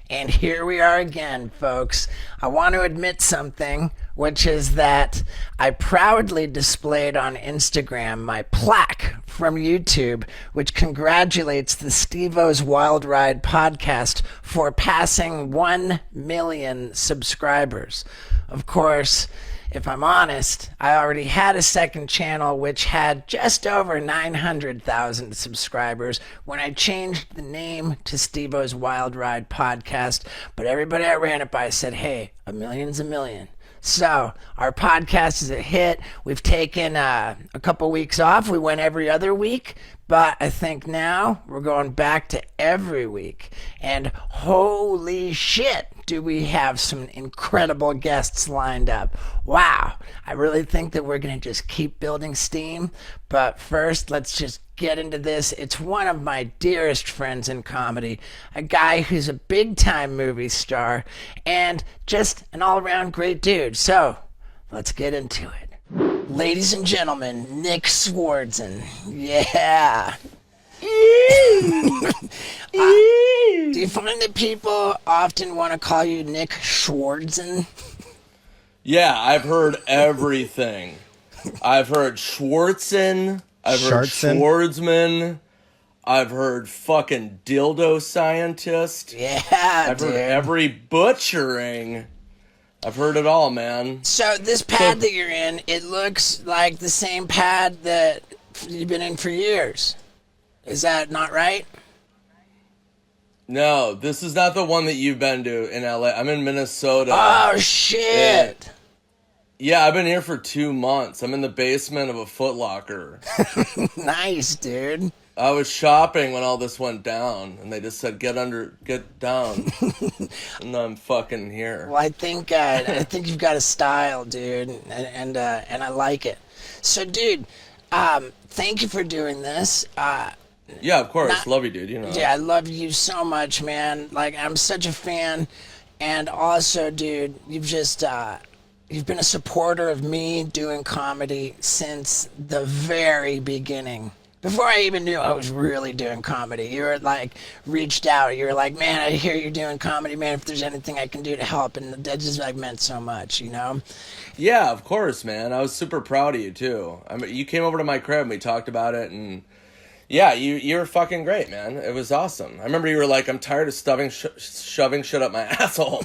And here we are again, folks. I want to admit something, which is that I proudly displayed on Instagram my plaque from YouTube, which congratulates the Steve-O's Wild Ride podcast for passing 1 million subscribers. Of course, if I'm honest, I already had a second channel which had just over 900,000 subscribers when I changed the name to Steve-O's Wild Ride Podcast. But everybody I ran it by said, hey, a million's a million. So our podcast is a hit. We've taken a couple weeks off. We went every other week, but I think now we're going back to every week. And holy shit, do we have some incredible guests lined up. Wow. I really think that we're going to just keep building steam. But first, let's just get into this. It's one of my dearest friends in comedy, a guy who's a big-time movie star, and just an all-around great dude. So, let's get into it. Ladies and gentlemen, Nick Swardson. Yeah. Do you find that people often want to call you Nick Swardson? Yeah, I've heard everything. I've heard Swardson. I've heard Schwartzman. I've heard fucking dildo scientist. Yeah, I've heard every butchering. I've heard it all, man. So this pad that you're in, it looks like the same pad that you've been in for years. Is that not right? No, this is not the one that you've been to in LA. I'm in Minnesota. Oh, shit. Yeah, I've been here for 2 months. I'm in the basement of a Foot Locker. Nice, dude. I was shopping when all this went down, and they just said, get down. And I'm fucking here. Well, I think you've got a style, dude, and I like it. So, dude, thank you for doing this. Yeah, of course. Love you, dude. You know. Yeah, I love you so much, man. Like, I'm such a fan. And also, dude, you've been a supporter of me doing comedy since the very beginning. Before I even knew I was really doing comedy, you were like, reached out. You were like, man, I hear you're doing comedy, man. If there's anything I can do to help. And that just like meant so much, you know? Yeah, of course, man. I was super proud of you, too. I mean, you came over to my crib and we talked about it, and yeah, you were fucking great, man. It was awesome. I remember you were like, I'm tired of shoving shit up my asshole.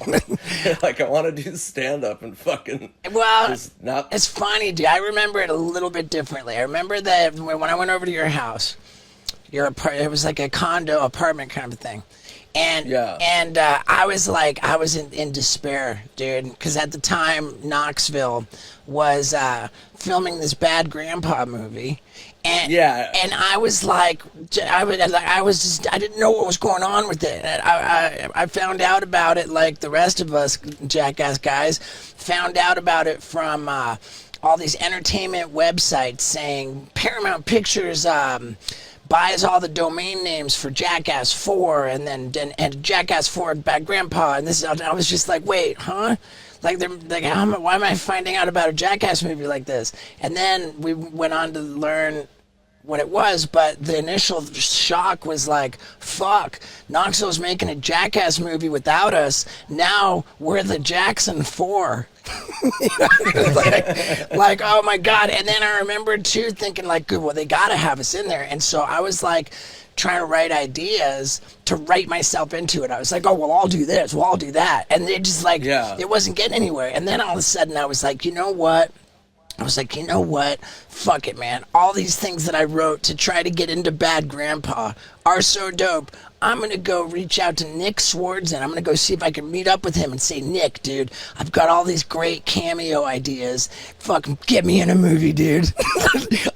Like, I want to do stand-up and fucking... Well, it's funny, dude. I remember it a little bit differently. I remember that when I went over to your house, it was like a condo apartment kind of thing. And I was in despair, dude, because at the time, Knoxville was filming this Bad Grandpa movie. And I was like, I didn't know what was going on with it. I found out about it like the rest of us jackass guys found out about it from all these entertainment websites saying Paramount Pictures buys all the domain names for Jackass 4 and Jackass 4 Bad Grandpa, and this. I was just like, wait, huh? Like, why am I finding out about a Jackass movie like this? And then we went on to learn what it was, but the initial shock was like, fuck, Knoxville's making a Jackass movie without us. Now we're the Jackson 4. like, oh my God. And then I remembered too thinking like, good, well, they gotta have us in there. And so I was like trying to write ideas to write myself into it. I was like, oh, well, I'll do this, well, I'll do that. And it just like, it wasn't getting anywhere. And then all of a sudden I was like, you know what? Fuck it, man. All these things that I wrote to try to get into Bad Grandpa are so dope. I'm going to go reach out to Nick Swardson. I'm going to go see if I can meet up with him and say, Nick, dude, I've got all these great cameo ideas. Fucking get me in a movie, dude.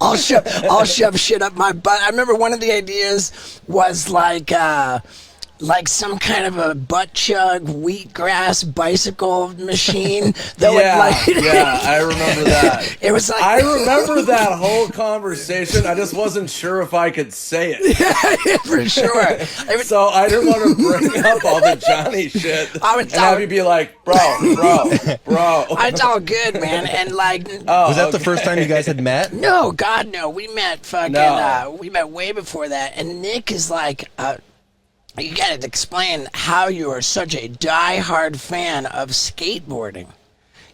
I'll shove shit up my butt. I remember one of the ideas was like some kind of a butt chug wheatgrass bicycle machine that would I remember that. It was like I remember that whole conversation. I just wasn't sure if I could say it. Yeah, for sure. So I didn't want to bring up all the Johnny shit and have you be like, bro. It's all good, man. And like, was that the first time you guys had met? No, God, no. We met we met way before that. And Nick is like You gotta explain how you are such a die-hard fan of skateboarding.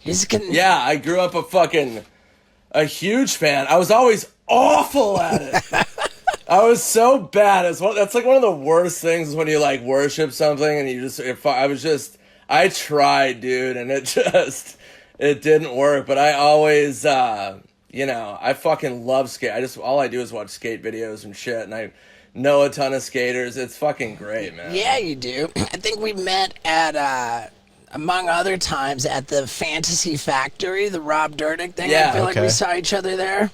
You just can... Yeah, I grew up a huge fan. I was always awful at it. I was so bad. That's like one of the worst things is when you like worship something and I tried, dude, and it didn't work. But I always, I fucking love skate. All I do is watch skate videos and shit, and I know a ton of skaters. It's fucking great, man. Yeah, you do. I think we met at, among other times, at the Fantasy Factory, the Rob Dyrdek thing. Yeah, I feel like we saw each other there.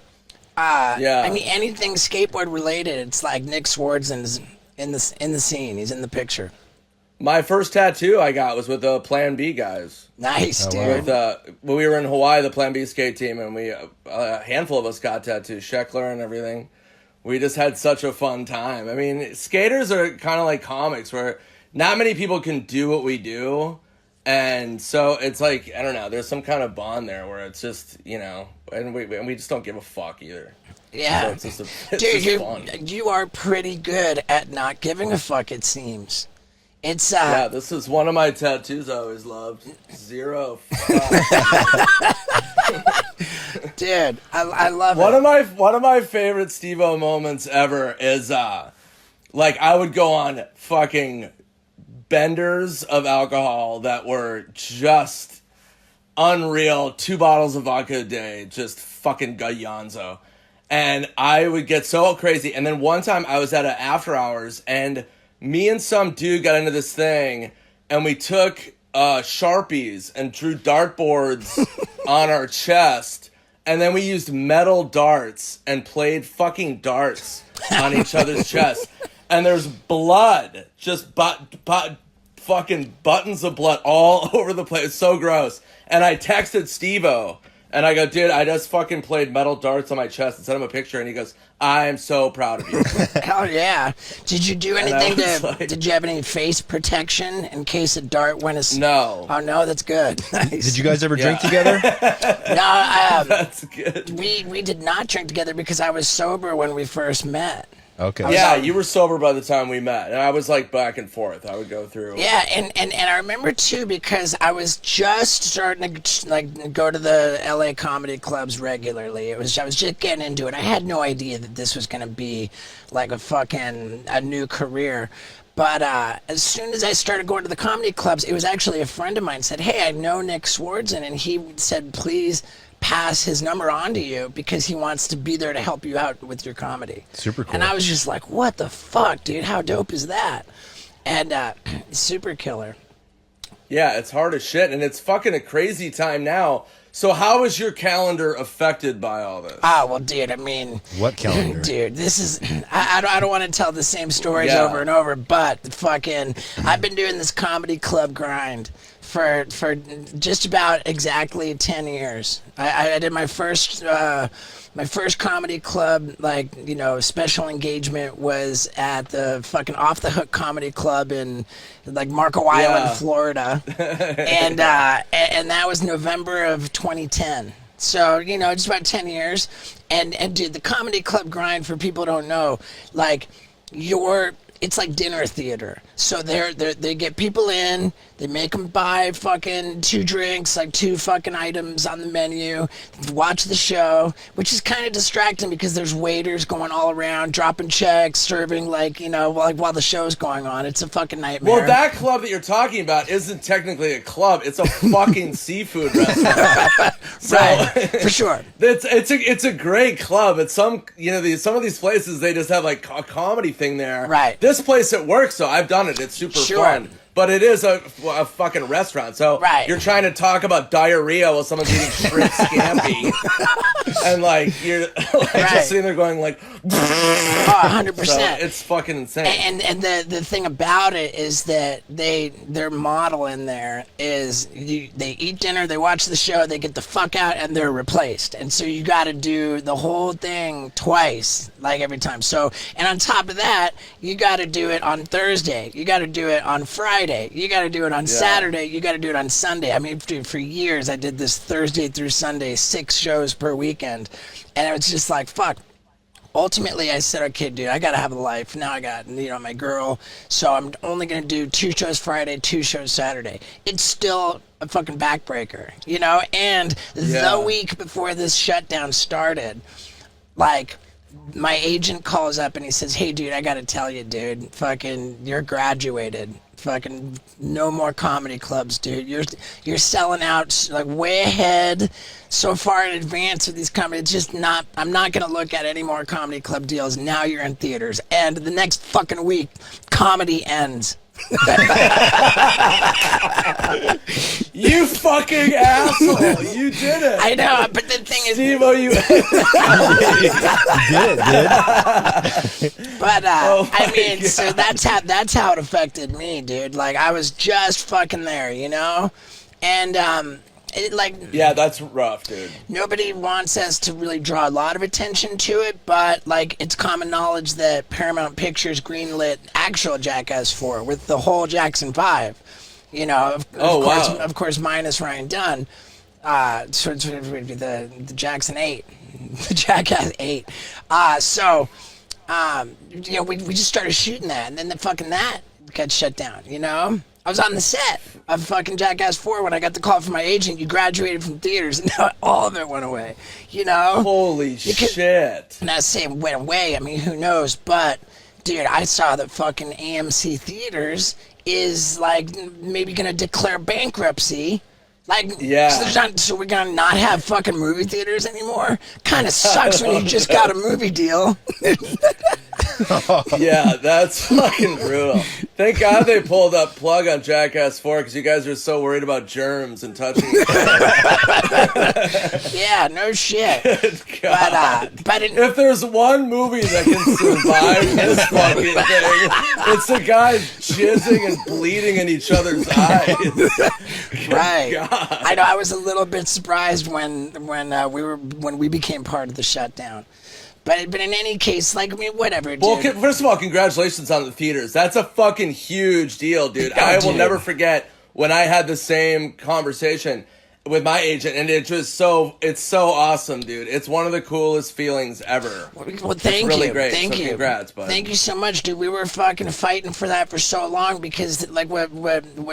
Yeah. I mean, anything skateboard related, it's like Nick Swardson's in the scene. He's in the picture. My first tattoo I got was with the Plan B guys. Nice, dude. When we were in Hawaii, the Plan B skate team, and a handful of us got tattoos, Sheckler and everything. We just had such a fun time. I mean, skaters are kind of like comics where not many people can do what we do. And so it's like, I don't know, there's some kind of bond there where it's just, and we just don't give a fuck either. Yeah. So dude, fun. You are pretty good at not giving a fuck, it seems. It's yeah, this is one of my tattoos I always loved. Zero fuck. Dude, I love it. One of my favorite Steve-O moments ever is like I would go on fucking benders of alcohol that were just unreal. 2 bottles of vodka a day, just fucking gayonzo. And I would get so crazy. And then one time I was at an after hours and me and some dude got into this thing and we took Sharpies and drew dartboards on our chest. And then we used metal darts and played fucking darts on each other's chest. And there's blood, just fucking buttons of blood all over the place. It's so gross. And I texted Steve-O, and I go, dude, I just fucking played metal darts on my chest and sent him a picture. And he goes, I'm so proud of you. Hell yeah. Did you do anything did you have any face protection in case a dart went No. Oh, no, that's good. Nice. Did you guys ever drink together? No, that's good. We did not drink together because I was sober when we first met. Okay. Yeah, you were sober by the time we met, and I was like back and forth. I would go through. Yeah, and I remember too because I was just starting to like go to the LA comedy clubs regularly. I was just getting into it. I had no idea that this was gonna be like a new career. But as soon as I started going to the comedy clubs, it was actually a friend of mine said, "Hey, I know Nick Swardson," and he said, "Please pass his number on to you because he wants to be there to help you out with your comedy." Super cool. And I was just like, what the fuck, dude? How dope is that? And super killer. Yeah, it's hard as shit, and it's fucking a crazy time now. So how is your calendar affected by all this? Well, dude, I mean... What calendar? Dude, this is... I don't want to tell the same stories over and over, but fucking... I've been doing this comedy club grind for just about exactly 10 years. I did my first comedy club, special engagement was at the fucking Off the Hook Comedy Club in Marco Island, Florida. And that was November of 2010. So, just about 10 years. And dude, the comedy club grind, for people who don't know, it's like dinner theater. So they get people in, they make them buy fucking 2 drinks, 2 fucking items on the menu, watch the show, which is kind of distracting because there's waiters going all around, dropping checks, serving, while the show's going on. It's a fucking nightmare. Well, that club that you're talking about isn't technically a club. It's a fucking seafood restaurant. Right, for sure. It's a great club. It's some of these places, they just have a comedy thing there. Right. This place, it works, so I've done it. It's super fun. But it is a fucking restaurant. So you're trying to talk about diarrhea while someone's eating shrimp scampi. And you're just sitting there going 100%. So it's fucking insane. And the thing about it is that their model in there is they eat dinner, they watch the show, they get the fuck out, and they're replaced. And so you got to do the whole thing twice, every time. So, and on top of that, you got to do it on Thursday. You got to do it on Friday. You got to do it on Saturday. You got to do it on Sunday. I mean, dude, for years I did this Thursday through Sunday, 6 shows per weekend, and it was just fuck. ultimately I said, okay, dude, I gotta have a life. Now I got, my girl, so I'm only gonna do 2 shows Friday, 2 shows Saturday. It's still a fucking backbreaker, and the week before this shutdown started, like, my agent calls up and he says, hey, dude, I gotta tell you, dude, fucking, you're graduated. Fucking no more comedy clubs, dude. You're selling out like way ahead, so far in advance of these comedy. It's just not. I'm not gonna look at any more comedy club deals. Now you're in theaters, and the next fucking week, comedy ends. You fucking asshole! You did it. I know, but the thing is, Steve-O, you did it, dude. But I mean, God. so that's how it affected me, dude. Like I was just fucking there, and Yeah, that's rough, dude. nobody wants us to really draw a lot of attention to it, but like it's common knowledge that Paramount Pictures greenlit actual Jackass 4 with the whole Jackson 5. Of course, minus Ryan Dunn. So it's the Jackson 8, the Jackass 8. We just started shooting that, and then that got shut down. I was on the set of fucking Jackass 4 when I got the call from my agent. You graduated from theaters, and now all of it went away. Holy shit! And I say it went away. I mean, who knows? But dude, I saw that fucking AMC Theaters is like maybe gonna declare bankruptcy. Like, yeah. So we're gonna not have fucking movie theaters anymore? Kind of sucks when you just got a movie deal. Yeah, that's fucking brutal. Thank God they pulled that plug on Jackass 4 because you guys are so worried about germs and touching each other. Yeah, no shit. God. But if there's one movie that can survive this fucking thing, it's the guys jizzing and bleeding in each other's eyes. Right. God. I know. I was a little bit surprised when we became part of the shutdown. But in any case, like, I mean, whatever, dude. Well, first of all, congratulations on the theaters. That's a fucking huge deal, dude. I will never forget when I had the same conversation with my agent, and it's so awesome, dude. It's one of the coolest feelings ever. Well, thank you. Really great. Thank you. Congrats, bud. Thank you so much, dude. We were fucking fighting for that for so long because, like, what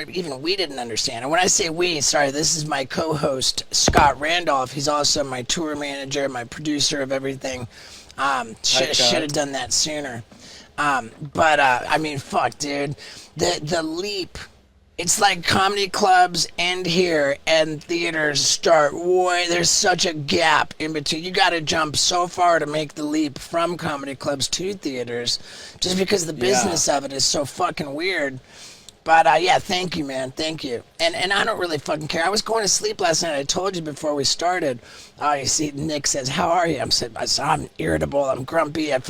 even we didn't understand. And when I say we, sorry, this is my co-host, Scott Randolph. He's also my tour manager, my producer of everything. Should have done that sooner. I mean, fuck, dude. The leap. It's like comedy clubs end here and theaters start way. There's such a gap in between. You got to jump so far to make the leap from comedy clubs to theaters, just because the business of it is so fucking weird. But yeah, thank you, man. Thank you. And I don't really fucking care. I was going to sleep last night. I told you before we started. You see, Nick says, "How are you?" I'm irritable. I'm grumpy. I'm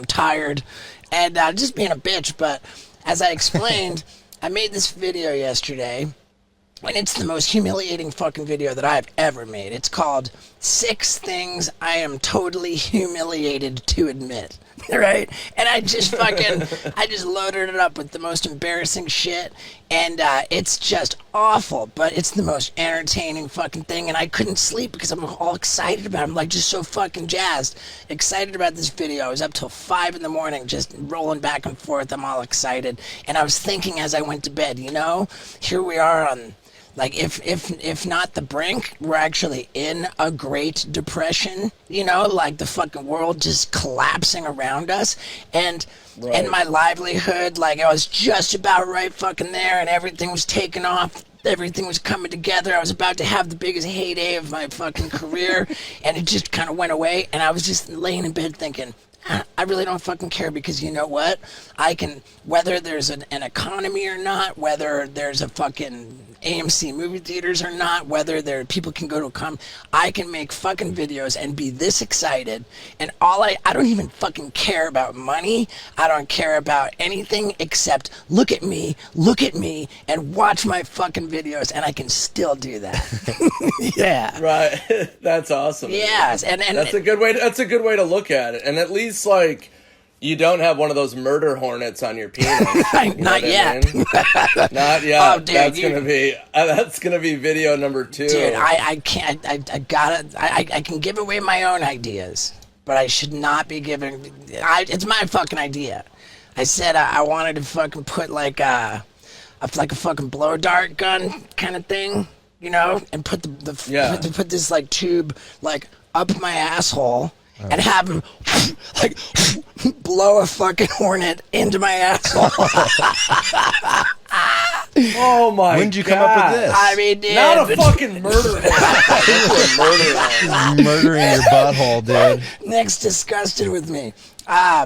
tired, and just being a bitch. But as I explained. I made this video yesterday, and it's the most humiliating fucking video that I've ever made. It's called 6 Things I Am Totally Humiliated to Admit, right? And I just loaded it up with the most embarrassing shit, and it's just awful, but it's the most entertaining fucking thing, and I couldn't sleep because I'm all excited about it. I'm like just so fucking jazzed, excited about this video. I was up till 5 in the morning just rolling back and forth. I'm all excited, and I was thinking as I went to bed, here we are on, like, if not the brink, we're actually in a Great Depression, like the fucking world just collapsing around us, and my livelihood, like, I was just about right fucking there, and everything was taking off. Everything was coming together. I was about to have the biggest heyday of my fucking career, and it just kind of went away, and I was just laying in bed thinking, I really don't fucking care, because you know what? I can, whether there's an economy or not, whether there's a fucking AMC movie theaters or not, whether people can go to I can make fucking videos and be this excited, and I don't even fucking care about money. I don't care about anything except look at me, and watch my fucking videos, and I can still do that. Yeah. Right. That's awesome. Yes, and that's a good way. That's a good way to look at it, and at least like. You don't have one of those murder hornets on your penis. Not yet. Not yet. Oh, dude, that's gonna be video number 2. Dude, I can't. I can give away my own ideas, but I should not be giving. It's my fucking idea. I said I wanted to fucking put like a fucking blow dart gun kind of thing, you know, and put put this like tube like up my asshole and have him like blow a fucking hornet into my asshole. Oh my god. When did you come up with this? I mean, dude, Not a fucking murder. Murdering your butthole, dude. Nick's disgusted with me. I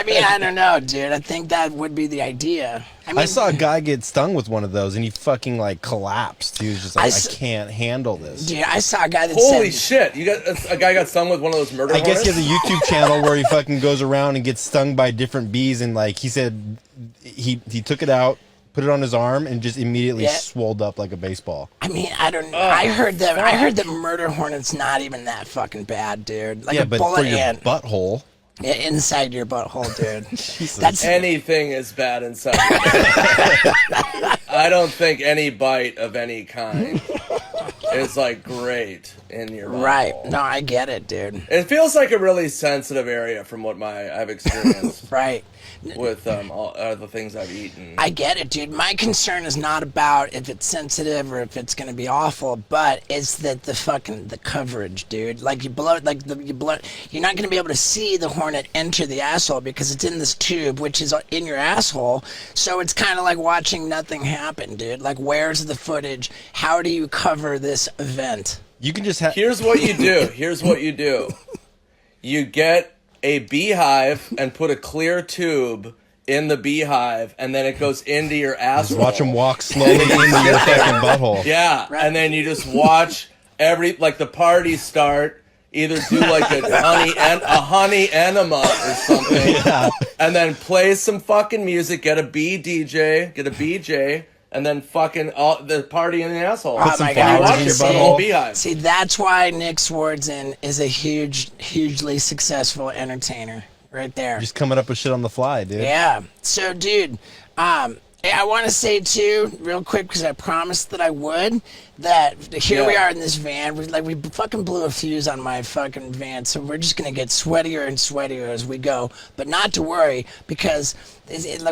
mean, I don't know, dude. I think that would be the idea. I mean, I saw a guy get stung with one of those, and he fucking like collapsed. He was just like, I can't handle this. Dude, I saw a guy that Holy said, shit! You got a guy got stung with one of those murder. I guess he hornets? has a YouTube channel where he fucking goes around and gets stung by different bees, and like he said, he took it out, put it on his arm, and just immediately swolled up like a baseball. I mean, I don't know. I heard that murder hornet's not even that fucking bad, dude. Like Yeah, a but bullet for your ant butthole. inside your butthole, dude. Jesus. That's Anything is bad inside. I don't think any bite of any kind is like great in your butthole. right. No, I get it, dude. It feels like a really sensitive area from what I've experienced Right. with all the things I've eaten. I get it, dude. My concern is not about if it's sensitive or if it's gonna be awful, but it's that the coverage, dude. Like you're not gonna be able to see the hornet enter the asshole because it's in this tube, which is in your asshole. So it's kind of like watching nothing happen, dude. Like, where's the footage? How do you cover this event? You can just have. Here's what you do. You get a beehive and put a clear tube in the beehive, and then it goes into your asshole. Watch him walk slowly into your fucking butthole. Yeah, Right. and then you just watch the party start. Either do like a honey enema or something, and then play some fucking music. Get a BJ, and then fucking the party in the asshole. Oh my God. You watch in it your from the butthole. whole beehive. See, that's why Nick Swardson is a hugely successful entertainer, right there. Just coming up with shit on the fly, dude. Yeah. So, dude, I want to say too, real quick, because I promised that I would, that here we are in this van. We fucking blew a fuse on my fucking van, so we're just gonna get sweatier and sweatier as we go. But not to worry, because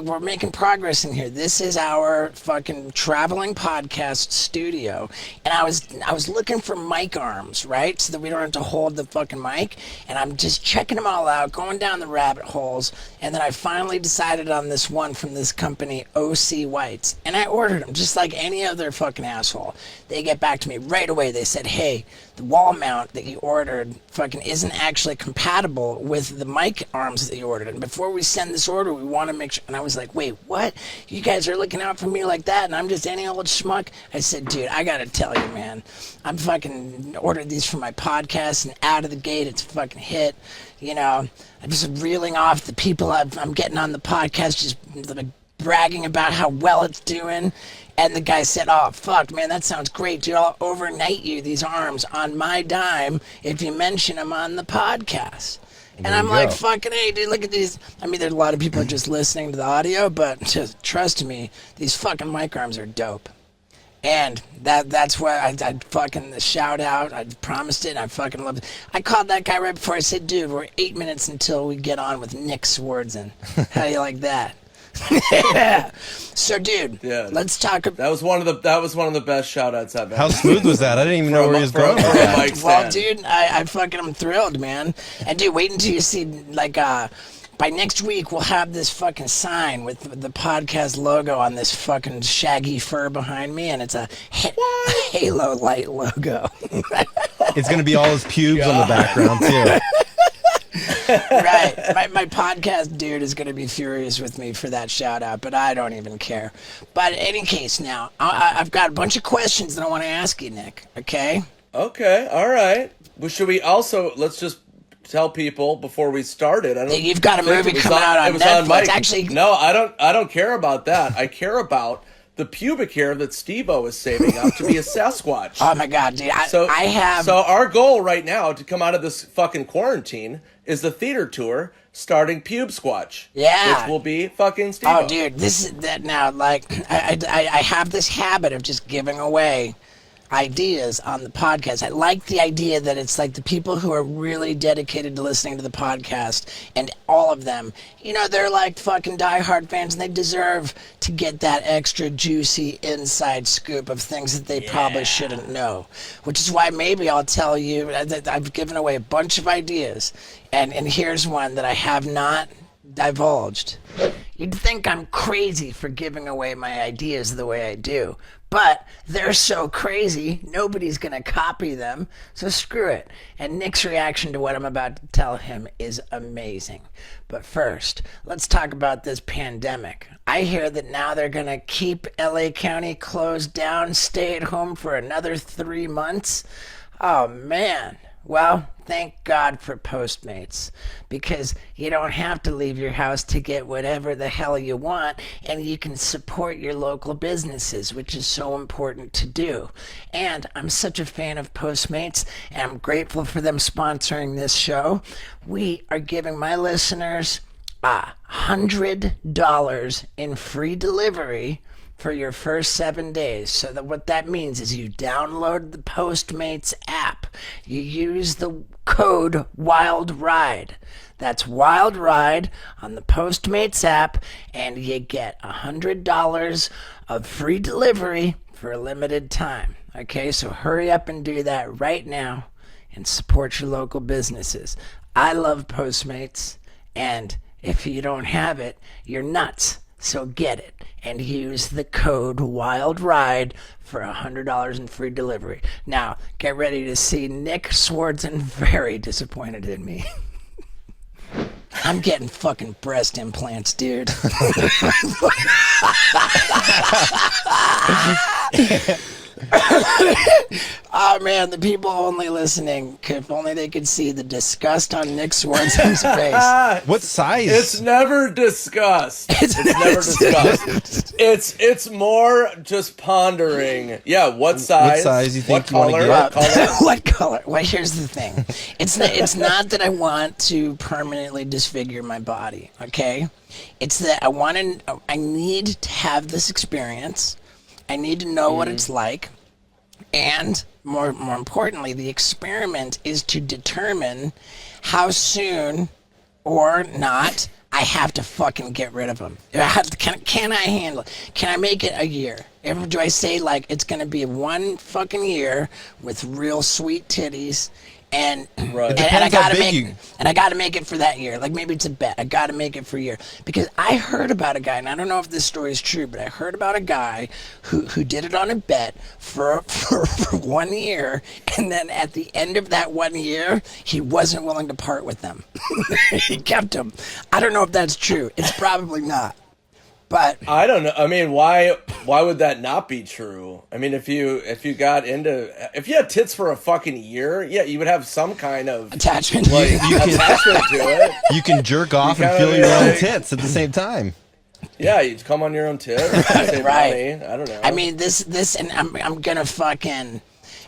we're making progress in here. This is our fucking traveling podcast studio, and I was looking for mic arms, right, so that we don't have to hold the fucking mic. And I'm just checking them all out, going down the rabbit holes, and then I finally decided on this one from this company, OC Whites, and I ordered them just like any other fucking asshole. They get back to me right away. They said, hey, the wall mount that you ordered fucking isn't actually compatible with the mic arms that you ordered. And before we send this order, we want to make sure. And I was like, wait, what? You guys are looking out for me like that, and I'm just any old schmuck? I said, dude, I got to tell you, man. I'm fucking ordered these for my podcast, and out of the gate, it's a fucking hit. You know, I'm just reeling off the people I'm getting on the podcast, just like, bragging about how well it's doing. And the guy said, oh, fuck, man, that sounds great, dude. I'll overnight you these arms on my dime if you mention them on the podcast. And I'm like, fucking hey, dude, look at these. I mean, there's a lot of people just listening to the audio, but just trust me, these fucking mic arms are dope. And that's why I fucking shout out. I promised it. And I fucking loved it. I called that guy right before. I said, dude, we're 8 minutes until we get on with Nick Swardson. How do you like that? Yeah. So, dude, let's talk about. That was one of the best shout outs I've ever. How smooth was that? I didn't even know where he was going with that. Well, dude, I fucking am thrilled, man. And dude, wait until you see like by next week we'll have this fucking sign with the podcast logo on this fucking shaggy fur behind me, and it's a Halo Light logo. It's gonna be all his pubes on the background too. Right. My podcast dude is going to be furious with me for that shout out, but I don't even care. But in any case, now, I've got a bunch of questions that I want to ask you, Nick, okay? Okay, all right. Well, should we also, let's just tell people before we started. You've got a movie coming out on Netflix. Actually, no, I don't care about that. I care about the pubic hair that Steve-O is saving up to be a Sasquatch. Oh my God, dude. So our goal right now to come out of this fucking quarantine is the theater tour starting Pube Squatch. Yeah. Which will be fucking Steve-O. Oh, dude, this is that now. Like, I have this habit of just giving away ideas on the podcast. I like the idea that it's like the people who are really dedicated to listening to the podcast, and all of them, you know, they're like fucking diehard fans, and they deserve to get that extra juicy inside scoop of things that they probably shouldn't know. Which is why maybe I'll tell you that I've given away a bunch of ideas, and here's one that I have not divulged. You'd think I'm crazy for giving away my ideas the way I do, but they're so crazy, nobody's gonna copy them, so screw it. And Nick's reaction to what I'm about to tell him is amazing. But first, let's talk about this pandemic. I hear that now they're gonna keep LA County closed down, stay at home for another 3 months. Oh man. Well, thank God for Postmates, because you don't have to leave your house to get whatever the hell you want, and you can support your local businesses, which is so important to do. And I'm such a fan of Postmates, and I'm grateful for them sponsoring this show. We are giving my listeners $100 in free delivery for your first 7 days. So that what that means is you download the Postmates app. You use the code WILDRIDE. That's WILDRIDE on the Postmates app, and you get $100 of free delivery for a limited time. Okay, so hurry up and do that right now and support your local businesses. I love Postmates, and if you don't have it, you're nuts. So get it and use the code WILDRIDE for $100 in free delivery. Now, get ready to see Nick Swardson very disappointed in me. I'm getting fucking breast implants, dude. Oh man, the people only listening, if only they could see the disgust on Nick Swardson's face. What size? It's never discussed. It's never discussed. It's more just pondering. Yeah, what size? What size you think what you want color? to get? What color? What color? Well, here's the thing. It's not that I want to permanently disfigure my body, okay? It's that I need to have this experience. I need to know what it's like. And more importantly, the experiment is to determine how soon or not I have to fucking get rid of them. Can I handle it? Can I make it a year? Do I say like it's going to be 1 fucking year with real sweet titties and Right. and I gotta big I gotta make it for that year. Like maybe it's a bet. I gotta make it for a year because I heard about a guy, and I don't know if this story is true, but I heard about a guy who did it on a bet for 1 year, and then at the end of that 1 year, he wasn't willing to part with them. He kept them. I don't know if that's true. It's probably not. But I don't know. I mean, why would that not be true? I mean, if you had tits for a fucking year, yeah, you would have some kind of attachment. like attachment to it. You can jerk off and kinda feel be your own like- tits at the same time. Yeah, you come on your own tits. Save Right. money. I don't know. I mean, this, and I'm gonna fucking,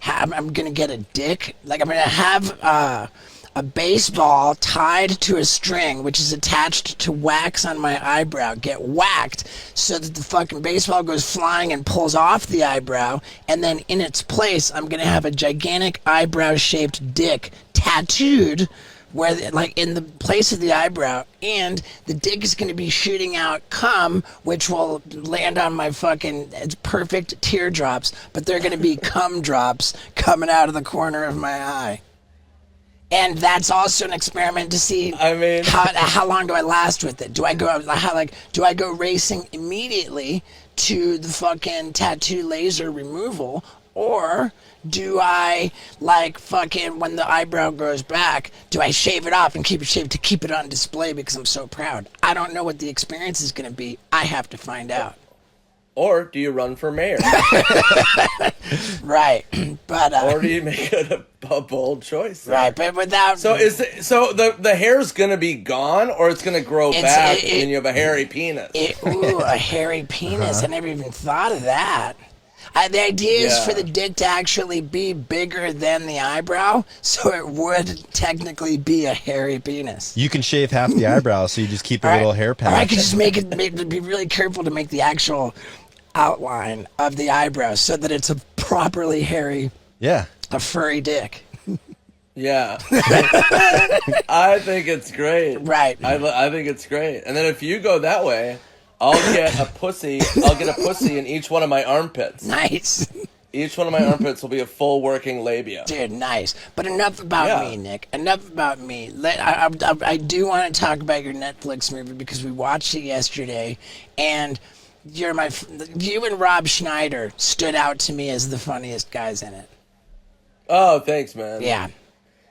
I'm gonna get a dick. Like I'm gonna have a baseball tied to a string, which is attached to wax on my eyebrow, get whacked so that the fucking baseball goes flying and pulls off the eyebrow, and then in its place, I'm gonna have a gigantic eyebrow-shaped dick tattooed where, like, in the place of the eyebrow, and the dick is going to be shooting out cum, which will land on my fucking perfect teardrops, but they're going to be cum drops coming out of the corner of my eye. And that's also an experiment to see. I mean, how long do I last with it? Do I go racing immediately to the fucking tattoo laser removal, or do I, like, fucking, when the eyebrow grows back, do I shave it off and keep it shaved to keep it on display because I'm so proud? I don't know what the experience is going to be. I have to find out. or do you run for mayor? Right, but Or do you make it a bold choice? right, but without So the hair's gonna be gone, or it's gonna grow back, and you have a hairy penis. a hairy penis. I never even thought of that. The idea is for the dick to actually be bigger than the eyebrow, so it would technically be a hairy penis. You can shave half the eyebrow, so you just keep a little hair patch. Or I could just be really careful to make the actual outline of the eyebrow so that it's a properly hairy, Yeah. a furry dick. Yeah. I think it's great. Right. I think it's great. And then if you go that way, I'll get a pussy in each one of my armpits. Nice. Each one of my armpits will be a full working labia. Dude, nice. But enough about me, Nick. Enough about me. I do want to talk about your Netflix movie because we watched it yesterday, and you and Rob Schneider stood out to me as the funniest guys in it. Oh, thanks, man. Yeah.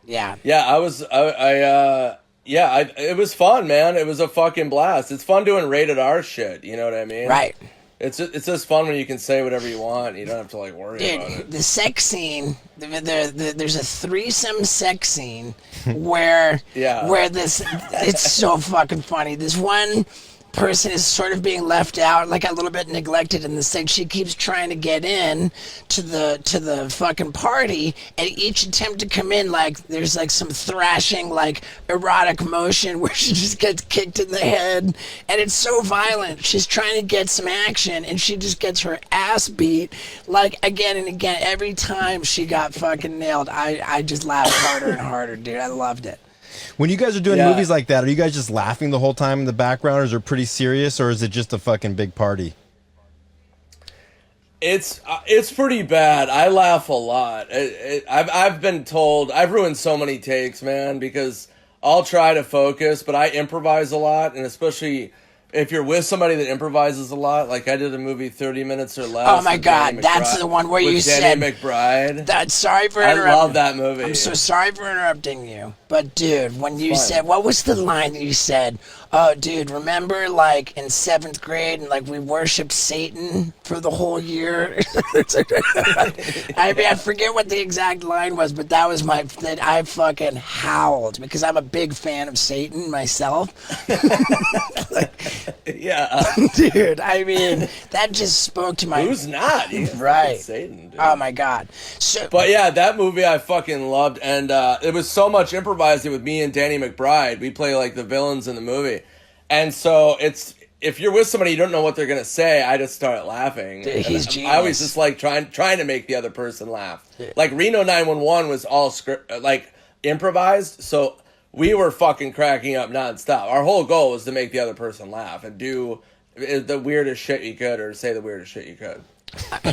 Yeah, it was fun, man. It was a fucking blast. It's fun doing rated R shit, you know what I mean? Right. It's just fun when you can say whatever you want. You don't have to like worry about it. The sex scene, there's a threesome sex scene where it's so fucking funny. This one person is sort of being left out, like a little bit neglected in the sense she keeps trying to get in to the fucking party, and each attempt to come in, like there's like some thrashing, like erotic motion where she just gets kicked in the head, and it's so violent. She's trying to get some action, and she just gets her ass beat, like again and again. Every time she got fucking nailed, I just laughed harder and harder, dude. I loved it. When you guys are doing movies like that, are you guys just laughing the whole time in the background, or is it pretty serious, or is it just a fucking big party? It's pretty bad. I laugh a lot. I've been told I've ruined so many takes, man, because I'll try to focus, but I improvise a lot, and especially if you're with somebody that improvises a lot, like I did a movie 30 Minutes or Less. Oh my God, that's the one where you said Danny McBride. Sorry for interrupting. I love that movie. I'm so sorry for interrupting you, but dude, when you said, what was the line that you said? Oh, dude, remember like in 7th grade and like we worshipped Satan for the whole year? I mean, I forget what the exact line was, but that was that I fucking howled because I'm a big fan of Satan myself. Yeah. Dude, I mean, that just spoke to my... Who's not? Right. Satan, dude. Oh my God. But yeah, that movie I fucking loved, and it was so much improvising with me and Danny McBride. We play like the villains in the movie. And so if you're with somebody you don't know what they're gonna say, I just start laughing. Dude, he's genius. I always just like trying to make the other person laugh. Yeah. Like Reno 911 was all improvised, so we were fucking cracking up nonstop. Our whole goal was to make the other person laugh and do the weirdest shit you could, or say the weirdest shit you could.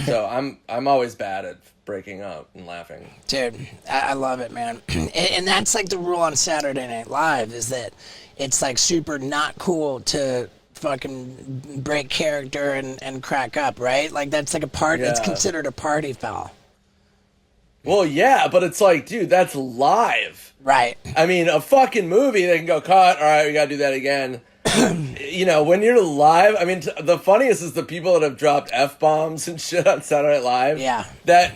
So I'm always bad at breaking up and laughing. Dude, I love it, man. And that's like the rule on Saturday Night Live, is that it's like super not cool to fucking break character and crack up, right? Like that's like a party. Yeah. It's considered a party foul. Well, yeah, but it's like, dude, that's live. Right. I mean, a fucking movie, they can go, cut, all right, we gotta do that again. You know, when you're live, I mean, the funniest is the people that have dropped F-bombs and shit on Saturday Night Live. Yeah. That,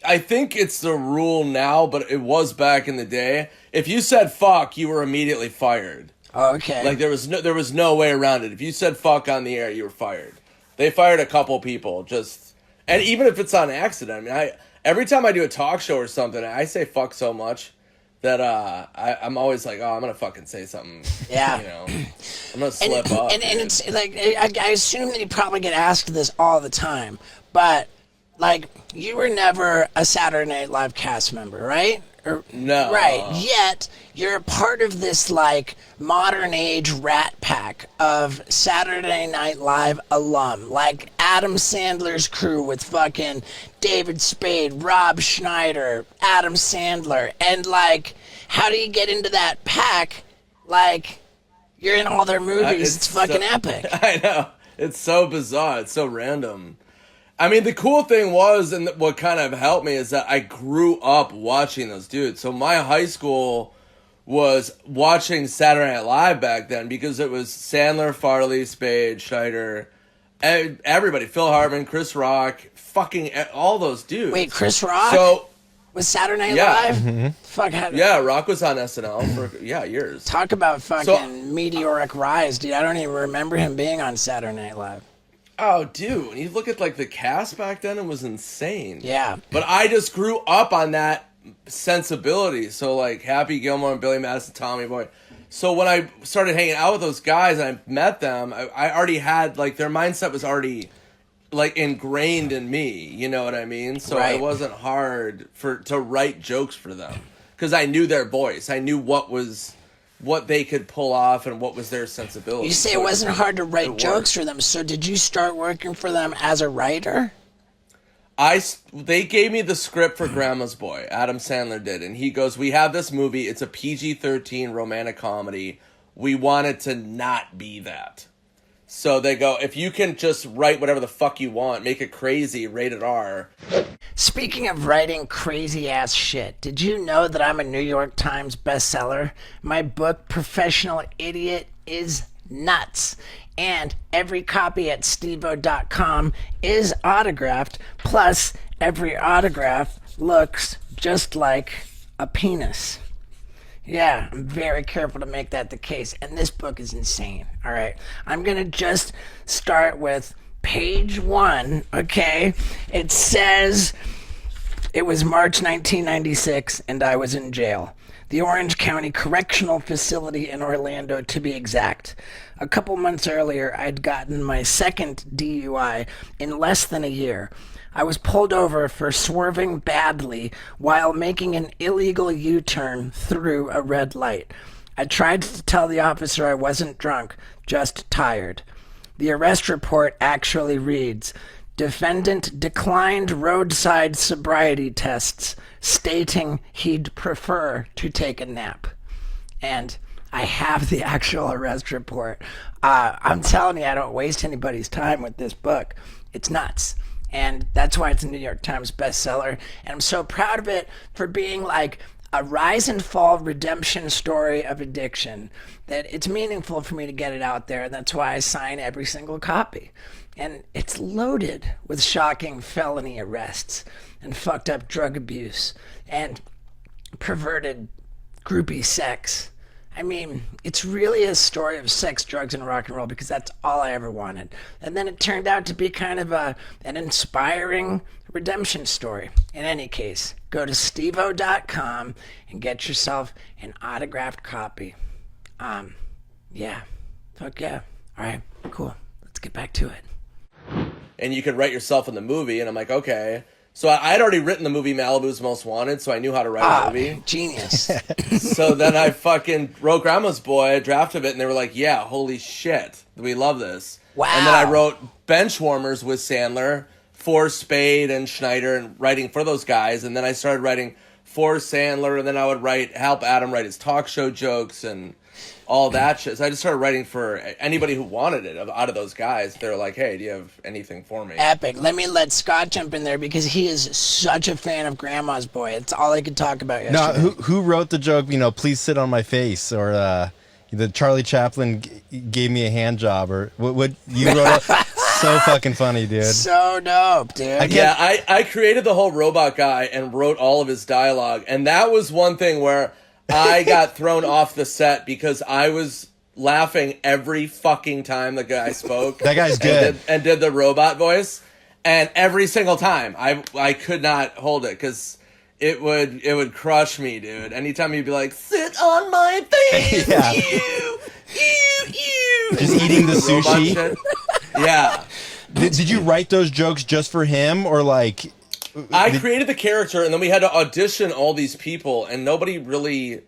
I think it's the rule now, but it was back in the day. If you said fuck, you were immediately fired. Oh, okay. Like, there was no way around it. If you said fuck on the air, you were fired. They fired a couple people, and even if it's on accident, I mean, every time I do a talk show or something, I say fuck so much that I'm always like, oh, I'm gonna fucking say something. Yeah. You know, I'm gonna slip up. And it's like, I assume that you probably get asked this all the time, but like, you were never a Saturday Night Live cast member, right? No. Right. Yet you're a part of this like modern age rat pack of Saturday Night Live alum, like Adam Sandler's crew with fucking David Spade, Rob Schneider, Adam Sandler, and like, how do you get into that pack? Like, you're in all their movies. It's fucking epic. I know. It's so bizarre. It's so random. I mean, the cool thing was, and what kind of helped me, is that I grew up watching those dudes. So my high school was watching Saturday Night Live back then, because it was Sandler, Farley, Spade, Schneider, everybody, Phil Hartman, Chris Rock, fucking all those dudes. Wait, Chris Rock? So was Saturday Night Live? Mm-hmm. Fuck. Yeah, Rock was on SNL for years. Talk about fucking meteoric rise, dude. I don't even remember him being on Saturday Night Live. Oh, dude, when you look at like the cast back then, it was insane. Yeah. But I just grew up on that sensibility. So like Happy Gilmore and Billy Madison, Tommy Boy. So when I started hanging out with those guys and I met them, I already had, like, their mindset was already like ingrained in me, you know what I mean? So Right. it wasn't hard to write jokes for them because I knew their voice. I knew what they could pull off and what was their sensibility. You say So it wasn't hard to write it jokes worked. for them, so did you start working for them as a writer? They gave me the script for Grandma's Boy. Adam Sandler did, and he goes, "We have this movie. It's a PG-13 romantic comedy. We want it to not be that." So they go, "If you can just write whatever the fuck you want, make it crazy, rated R." Speaking of writing crazy ass shit, did you know that I'm a New York Times bestseller? My book, Professional Idiot, is nuts. And every copy at stevo.com is autographed, plus every autograph looks just like a penis. Yeah, I'm very careful to make that the case. And this book is insane, all right? I'm going to just start with page 1, okay? It says, it was March 1996, and I was in jail. The Orange County Correctional Facility in Orlando, to be exact. A couple months earlier, I'd gotten my second DUI in less than a year. I was pulled over for swerving badly while making an illegal U-turn through a red light. I tried to tell the officer I wasn't drunk, just tired. The arrest report actually reads, defendant declined roadside sobriety tests, stating he'd prefer to take a nap. And I have the actual arrest report. I'm telling you, I don't waste anybody's time with this book. It's nuts. And that's why it's a New York Times bestseller. And I'm so proud of it for being like a rise and fall redemption story of addiction, that it's meaningful for me to get it out there. And that's why I sign every single copy. And it's loaded with shocking felony arrests and fucked up drug abuse and perverted groupie sex. I mean, it's really a story of sex, drugs, and rock and roll, because that's all I ever wanted. And then it turned out to be kind of an inspiring redemption story. In any case, go to stevo.com and get yourself an autographed copy. Yeah. Fuck yeah. All right, cool. Let's get back to it. And you could write yourself in the movie, and I'm like, okay. So I'd already written the movie Malibu's Most Wanted, so I knew how to write a movie. Genius. So then I fucking wrote Grandma's Boy, a draft of it, and they were like, yeah, holy shit, we love this. Wow. And then I wrote Benchwarmers with Sandler for Spade and Schneider and writing for those guys. And then I started writing for Sandler, and then I would help Adam write his talk show jokes and all that shit. So I just started writing for anybody who wanted it out of those guys. They were like, hey, do you have anything for me? Epic. Let me let Scott jump in there because he is such a fan of Grandma's Boy. It's all I could talk about yesterday. No, who wrote the joke, please sit on my face, or the Charlie Chaplin gave me a hand job, or what you wrote? So fucking funny, dude. So dope, dude. I created the whole robot guy and wrote all of his dialogue. And that was one thing where I got thrown off the set because I was laughing every fucking time the guy spoke. That guy's good. And did the robot voice. And every single time, I could not hold it because it would crush me, dude. Anytime he'd be like, sit on my face, Yeah. you. Just eating the Robot sushi. shit. Yeah. Did you write those jokes just for him, or like? I created the character, and then we had to audition all these people, and nobody really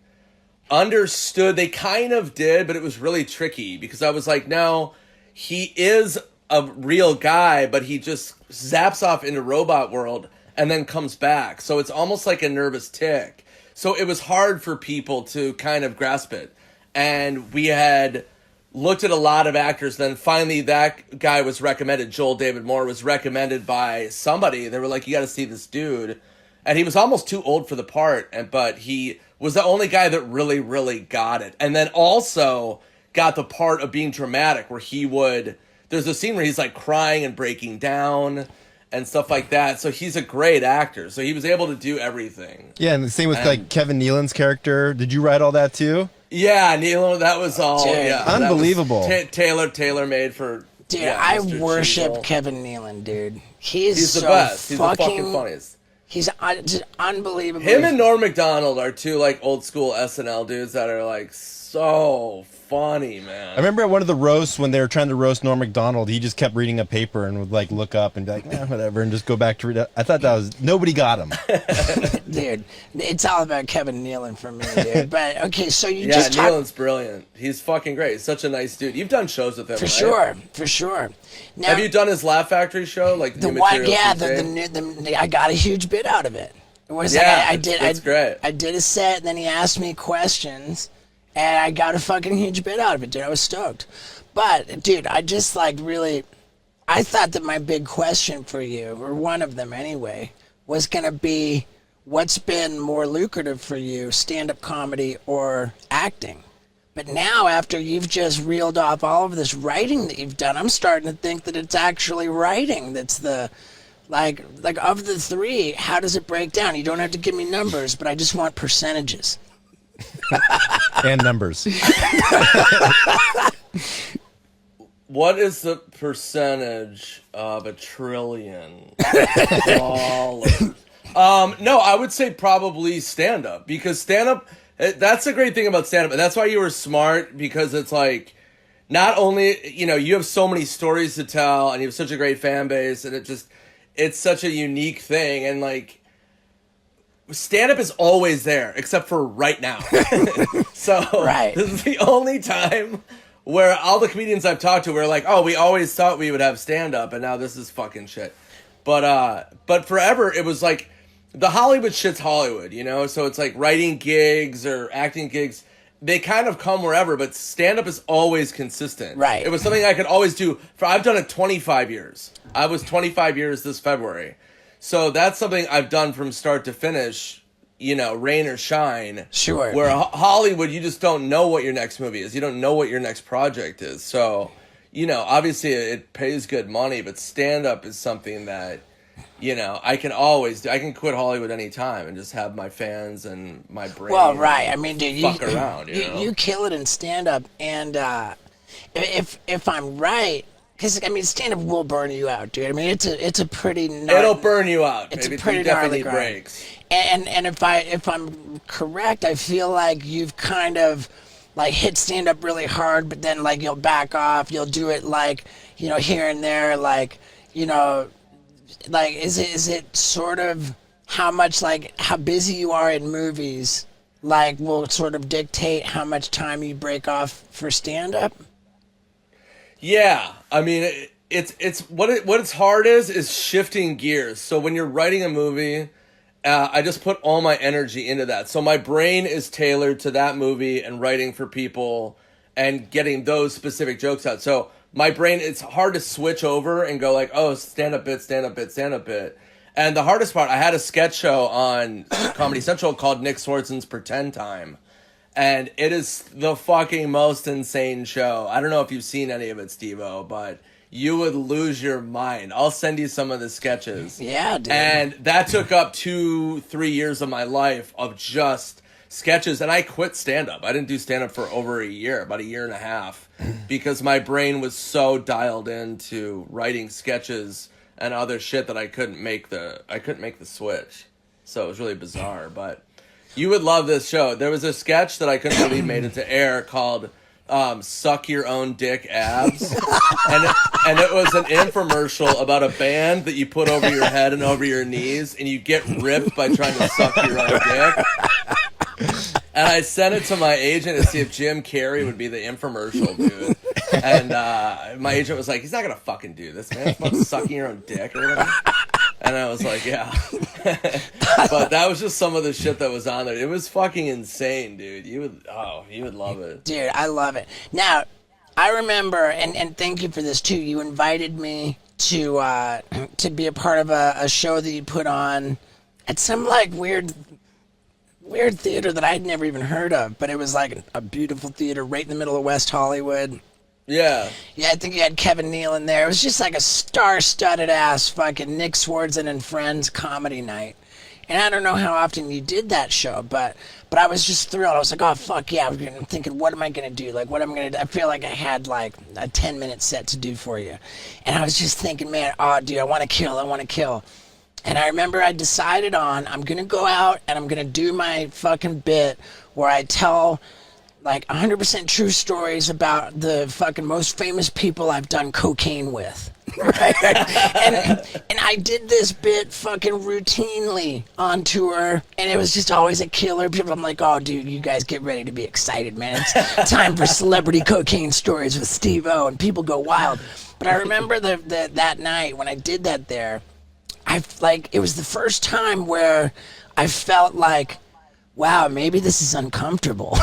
understood. They kind of did, but it was really tricky because I was like, no, he is a real guy, but he just zaps off into robot world and then comes back. So it's almost like a nervous tick. So it was hard for people to kind of grasp it. And we had looked at a lot of actors. Then finally that guy was recommended. Joel David Moore was recommended by somebody. They were like, you got to see this dude. And he was almost too old for the part. But he was the only guy that really, really got it. And then also got the part of being dramatic where there's a scene where he's like crying and breaking down and stuff like that. So he's a great actor. So he was able to do everything. Yeah, and the same with like Kevin Nealon's character. Did you write all that too? Yeah, Neil, that was all. Dude. Yeah, Unbelievable. Tailor made for. Dude, yeah, I Mr. worship Cheadle. Kevin Nealon, dude. He's He's so the best. He's the fucking fucking funniest. He's just unbelievable. Him and Norm Macdonald are two like old school SNL dudes that are like so funny, man. I remember at one of the roasts when they were trying to roast Norm Macdonald, he just kept reading a paper and would like look up and be like, whatever, and just go back to read it. I thought that was nobody got him. Dude, it's all about Kevin Nealon for me, dude. But okay, so you yeah, just Nealon's brilliant. He's fucking great. He's such a nice dude. You've done shows with him, for right? For sure. Now, have you done his Laugh Factory show? Like the new one? material Yeah, the I got a huge bit out of it. It was yeah, like I did. It's great. I did a set, and then he asked me questions, and I got a fucking huge bit out of it, dude. I was stoked. But dude, I just like really, I thought that my big question for you, or one of them anyway, was gonna be, what's been more lucrative for you, stand-up comedy or acting? But now, after you've just reeled off all of this writing that you've done, I'm starting to think that it's actually writing that's the, like of the three, how does it break down? You don't have to give me numbers, but I just want percentages. And numbers. What is the percentage of $1 trillion? No, I would say probably stand-up, because stand-up, that's the great thing about stand-up, and that's why you were smart, because it's like, not only, you have so many stories to tell, and you have such a great fan base, and it's such a unique thing, and like, stand-up is always there, except for right now. So, right. This is the only time where all the comedians I've talked to were like, oh, we always thought we would have stand-up, and now this is fucking shit. But forever, it was like, the Hollywood shit's Hollywood, So it's like writing gigs or acting gigs, they kind of come wherever, but stand-up is always consistent. Right. It was something I could always do. I've done it 25 years. I was 25 years this February. So that's something I've done from start to finish, rain or shine. Sure. Where Hollywood, you just don't know what your next movie is. You don't know what your next project is. So, obviously it pays good money, but stand-up is something that, I can always do. I can quit Hollywood anytime and just have my fans and my brain. Well, right. I mean, dude, fuck around, you kill it in stand-up, and if I'm right, because stand-up will burn you out, dude. I mean, it's a pretty it'll burn you out. It's baby. a pretty It definitely gnarly grind. breaks. And if I'm correct, I feel like you've kind of like hit stand-up really hard, but then like you'll back off. You'll do it like here and there, like like is it sort of how busy you are in movies, like will sort of dictate how much time you break off for stand-up? Yeah, I mean, it's what's hard is shifting gears. So when you're writing a movie, I just put all my energy into that. So my brain is tailored to that movie and writing for people and getting those specific jokes out. So my brain, it's hard to switch over and go like, oh, stand-up bit, stand-up bit, stand-up bit. And the hardest part, I had a sketch show on Comedy Central called Nick Swardson's Pretend Time. And it is the fucking most insane show. I don't know if you've seen any of it, Steve-O, but you would lose your mind. I'll send you some of the sketches. Yeah, dude. And that took up 2-3 years of my life of just sketches. And I quit stand-up. I didn't do stand-up for over a year, about a year and a half, because my brain was so dialed into writing sketches and other shit that I couldn't make the switch. So it was really bizarre, but you would love this show. There was a sketch that I couldn't believe made it to air called Suck Your Own Dick Abs. and it was an infomercial about a band that you put over your head and over your knees, and you get ripped by trying to suck your own dick. And I sent it to my agent to see if Jim Carrey would be the infomercial dude. And my agent was like, he's not going to fucking do this, man. It's about sucking your own dick or whatever. And I was like, yeah. But that was just some of the shit that was on there. It was fucking insane, dude. You would love it. Dude, I love it. Now, I remember, and thank you for this too, you invited me to be a part of a show that you put on at some like weird theater that I'd never even heard of, but it was like a beautiful theater right in the middle of West Hollywood. Yeah. Yeah, I think you had Kevin Nealon there. It was just like a star-studded ass fucking Nick Swardson and Friends comedy night. And I don't know how often you did that show, but I was just thrilled. I was like, oh, fuck yeah. I'm thinking, what am I going to do? Like, what am I going to do? I feel like I had like a 10-minute set to do for you. And I was just thinking, man, oh, dude, I want to kill. And I remember I decided on, I'm going to go out and I'm going to do my fucking bit where I tell like 100% true stories about the fucking most famous people I've done cocaine with. Right? And I did this bit fucking routinely on tour, and it was just always a killer. People, I'm like, oh, dude, you guys get ready to be excited, man. It's time for celebrity cocaine stories with Steve-O, and people go wild. But I remember that night when I did that there, it was the first time where I felt like, wow, maybe this is uncomfortable.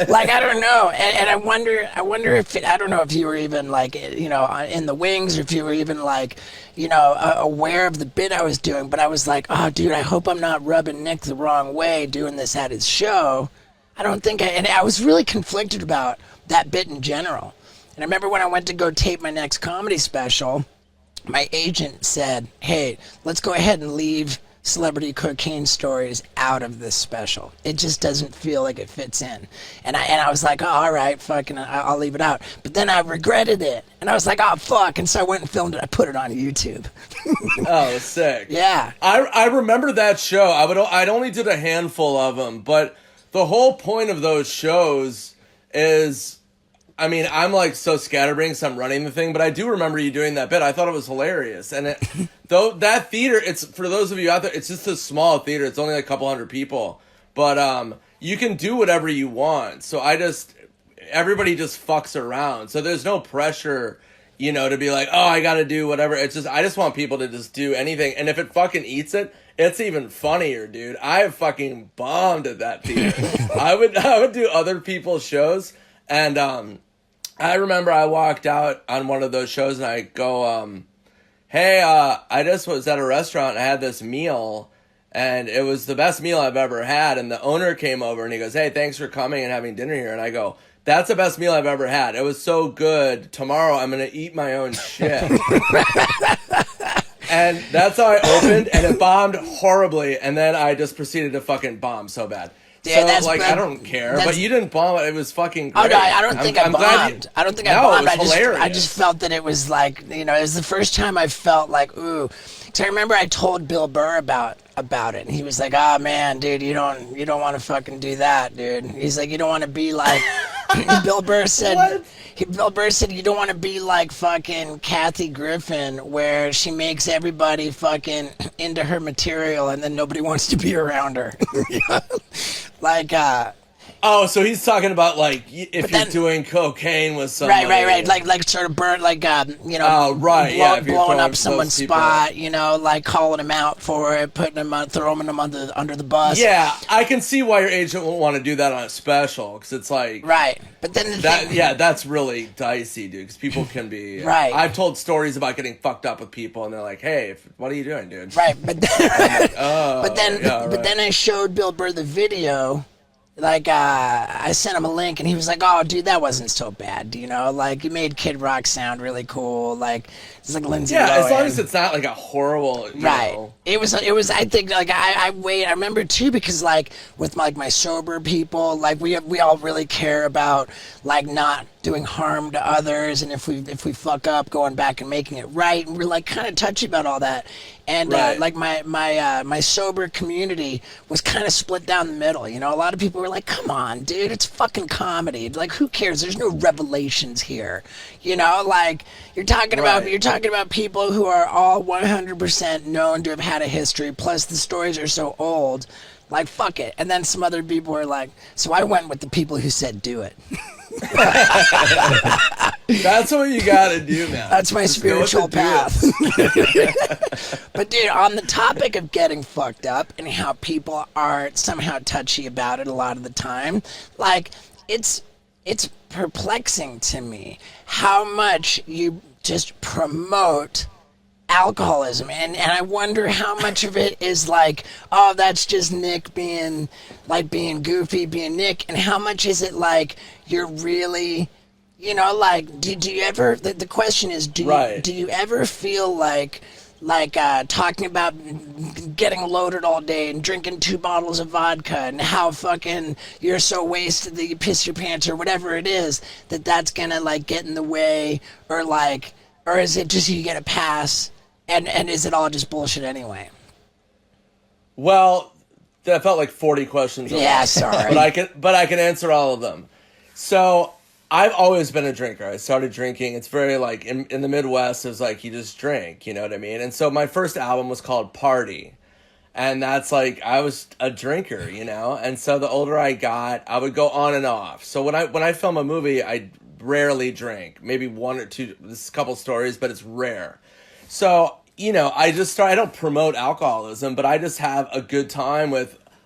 Like, I don't know. And I wonder if I don't know if you were even like, in the wings, or if you were even like, aware of the bit I was doing. But I was like, oh, dude, I hope I'm not rubbing Nick the wrong way doing this at his show. And I was really conflicted about that bit in general. And I remember when I went to go tape my next comedy special, my agent said, hey, let's go ahead and leave celebrity cocaine stories out of this special. It just doesn't feel like it fits in. And I was like, oh, all right, fucking, I'll leave it out. But then I regretted it. And I was like, oh, fuck. And so I went and filmed it. I put it on YouTube. Oh, sick. Yeah. I remember that show. I'd only did a handful of them, but the whole point of those shows is, I mean, I'm like so scatterbrained because I'm running the thing, but I do remember you doing that bit. I thought it was hilarious. And though that theater, it's, for those of you out there, it's just a small theater. It's only like a couple hundred people, but you can do whatever you want. So everybody just fucks around. So there's no pressure, to be like, oh, I got to do whatever. It's just, I just want people to just do anything. And if it fucking eats it, it's even funnier, dude. I have fucking bombed at that theater. I would do other people's shows, and I remember I walked out on one of those shows and I go, hey, I just was at a restaurant and I had this meal and it was the best meal I've ever had. And the owner came over and he goes, hey, thanks for coming and having dinner here. And I go, that's the best meal I've ever had. It was so good. Tomorrow I'm going to eat my own shit. And that's how I opened, and it bombed horribly. And then I just proceeded to fucking bomb so bad. Yeah, so, I don't care, but you didn't bomb it. It was fucking great. Oh, no, I don't think I bombed. I don't think I bombed. It was hilarious. I just felt that it was like, it was the first time I felt like, ooh. So I remember I told Bill Burr about it, and he was like, oh, man, dude, you don't want to fucking do that, dude. He's like, you don't want to be like, Bill Burr said, what? Bill Burr said, you don't want to be like fucking Kathy Griffin, where she makes everybody fucking into her material and then nobody wants to be around her. Like, oh, so he's talking about like if you're doing cocaine with somebody, right, like sort of burn, like oh, right, blowing up someone's spot, like calling him out for it, putting him on, throwing him under the bus. Yeah, I can see why your agent won't want to do that on a special, because it's like right, but then that's really dicey, dude, because people can be right. I've told stories about getting fucked up with people, and they're like, hey, what are you doing, dude? Right, but then, like, oh, but then I showed Bill Burr the video. Like, I sent him a link, and he was like, oh, dude, that wasn't so bad, Like, you made Kid Rock sound really cool. Like, it's like Lindsay Lohan. Yeah, as long as it's not, like, a horrible, right. know. It was, I think, like, I remember, too, because, like, with, like, my sober people, like, we all really care about, like, not doing harm to others, and if we fuck up, going back and making it right, and we're, like, kind of touchy about all that. And right. like my sober community was kind of split down the middle. A lot of people were like, "Come on, dude, it's fucking comedy. Like, who cares? There's no revelations here." Like you're talking about people who are all 100% known to have had a history. Plus, the stories are so old. Like, fuck it. And then some other people were like, so I went with the people who said do it. That's what you gotta do, man. That's my spiritual path. But dude, on the topic of getting fucked up and how people are somehow touchy about it a lot of the time, like, it's perplexing to me how much you just promote alcoholism, and I wonder how much of it is like, oh, that's just Nick being goofy, being Nick, and how much is it like you're really, like, do you ever, the question is, do you ever feel like talking about getting loaded all day and drinking 2 bottles of vodka and how fucking you're so wasted that you piss your pants or whatever it is, that's gonna like get in the way, or is it just you get a pass And is it all just bullshit anyway? Well, that felt like 40 questions. Yeah, sorry. But I can answer all of them. So I've always been a drinker. I started drinking. It's very like in the Midwest, it's like you just drink, you know what I mean? And so my first album was called Party. And that's like, I was a drinker, you know? And so the older I got, I would go on and off. So when I film a movie, I rarely drink. Maybe one or two, this is a couple stories, but it's rare. So, you know, I don't promote alcoholism, but I just have a good time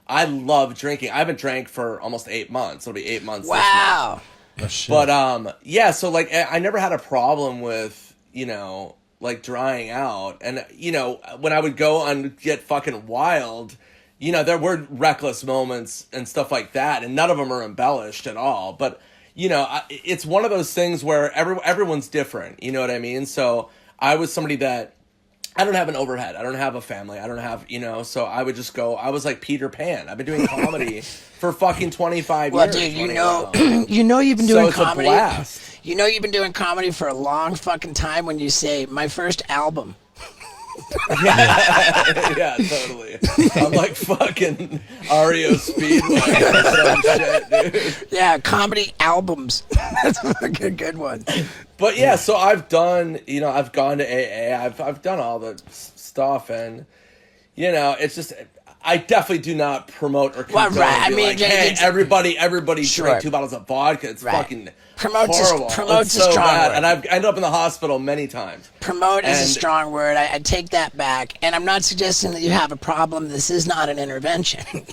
I love drinking. I haven't drank for almost 8 months. It'll be 8 months this month. Wow. Oh, shit. But, yeah, so like, I never had a problem with, you know, like drying out. And, you know, when I would go and get fucking wild, you know, there were reckless moments and stuff like that, and none of them are embellished at all. But, you know, it's one of those things where everyone's different, you know what I mean? So I was somebody that, I don't have an overhead. I don't have a family. I don't have, you know, so I would just go, I was like Peter Pan. I've been doing comedy for fucking 25 Well, years. dude, you know you've been doing So it's a comedy. blast. You know you've been doing comedy for a long fucking time when you say my first album. Yeah, totally. I'm like fucking REO Speedway or some shit, dude. Yeah, comedy albums. That's a fucking good one. But yeah, so I've done, you know, I've gone to AA. I've done all the stuff, and you know, it's just, I definitely do not promote or condone. Right. I mean, like, hey, everybody Sure. drink 2 bottles of vodka. It's Right. fucking Promotes horrible. promotes It's a so strong bad, word. and I've ended up in the hospital many times. Promote is a And- strong word. I take that back. And I'm not suggesting that you have a problem. This is not an intervention. It's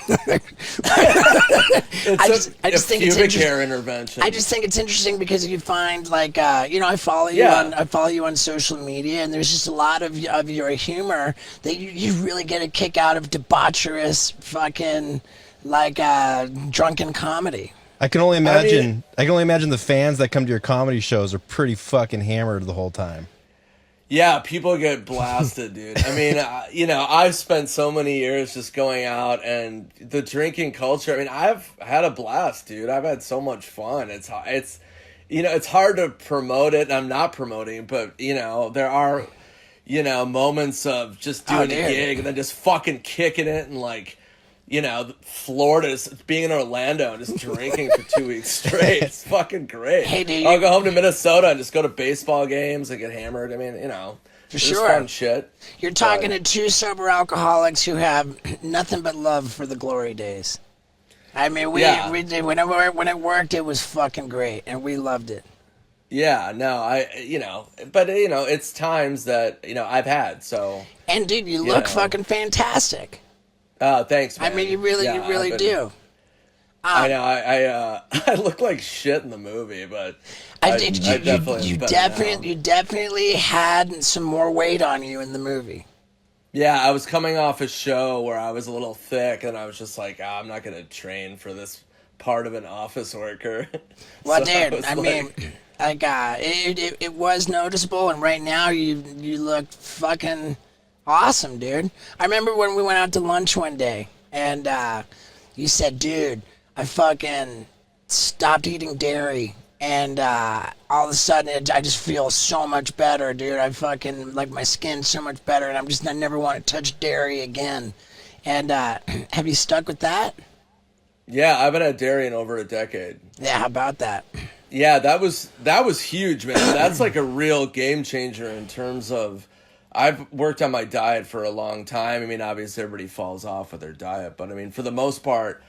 I just a think it's pubic interesting. hair intervention. I just think it's interesting because you find like you know I follow you on social media, and there's just a lot of your humor that you really get a kick out of debaucherous fucking like drunken comedy. I can only imagine. I can only imagine the fans that come to your comedy shows are pretty fucking hammered the whole time. Yeah, people get blasted, dude. I mean, you know, I've spent so many years just going out, and the drinking culture. I mean, I've had a blast, dude. I've had so much fun. It's, you know, it's hard to promote it. And I'm not promoting, but you know, there are, you know, moments of just doing a gig and then just fucking kicking it and like, you know, Florida, being in Orlando and just drinking for 2 weeks straight. It's fucking great. Hey, dude, I'll go home to Minnesota and just go to baseball games and get hammered. I mean, you know, For it's sure. fun shit. You're talking to two sober alcoholics who have nothing but love for the glory days. I mean, we did when it worked, it was fucking great, and we loved it. Yeah, no, you know, but you know, it's times that you know I've had. So, And dude, you look know. fucking fantastic. thanks, man. I mean, you really do. I know. I look like shit in the movie, but You definitely had some more weight on you in the movie. Yeah, I was coming off a show where I was a little thick, and I was just like, I'm not gonna train for this part of an office worker. Well, So dude, I was mean, like, it was noticeable, and right now you look fucking awesome, dude. I remember when we went out to lunch one day, and you said, dude, I fucking stopped eating dairy, and all of a sudden I just feel so much better, dude. I fucking, like, my skin's so much better, and I never want to touch dairy again. And have you stuck with that? Yeah, I've been at dairy in over a decade. Yeah, how about that? Yeah, that was huge, man. That's like a real game changer in terms of, I've worked on my diet for a long time. I mean, obviously everybody falls off with their diet, but I mean, for the most part,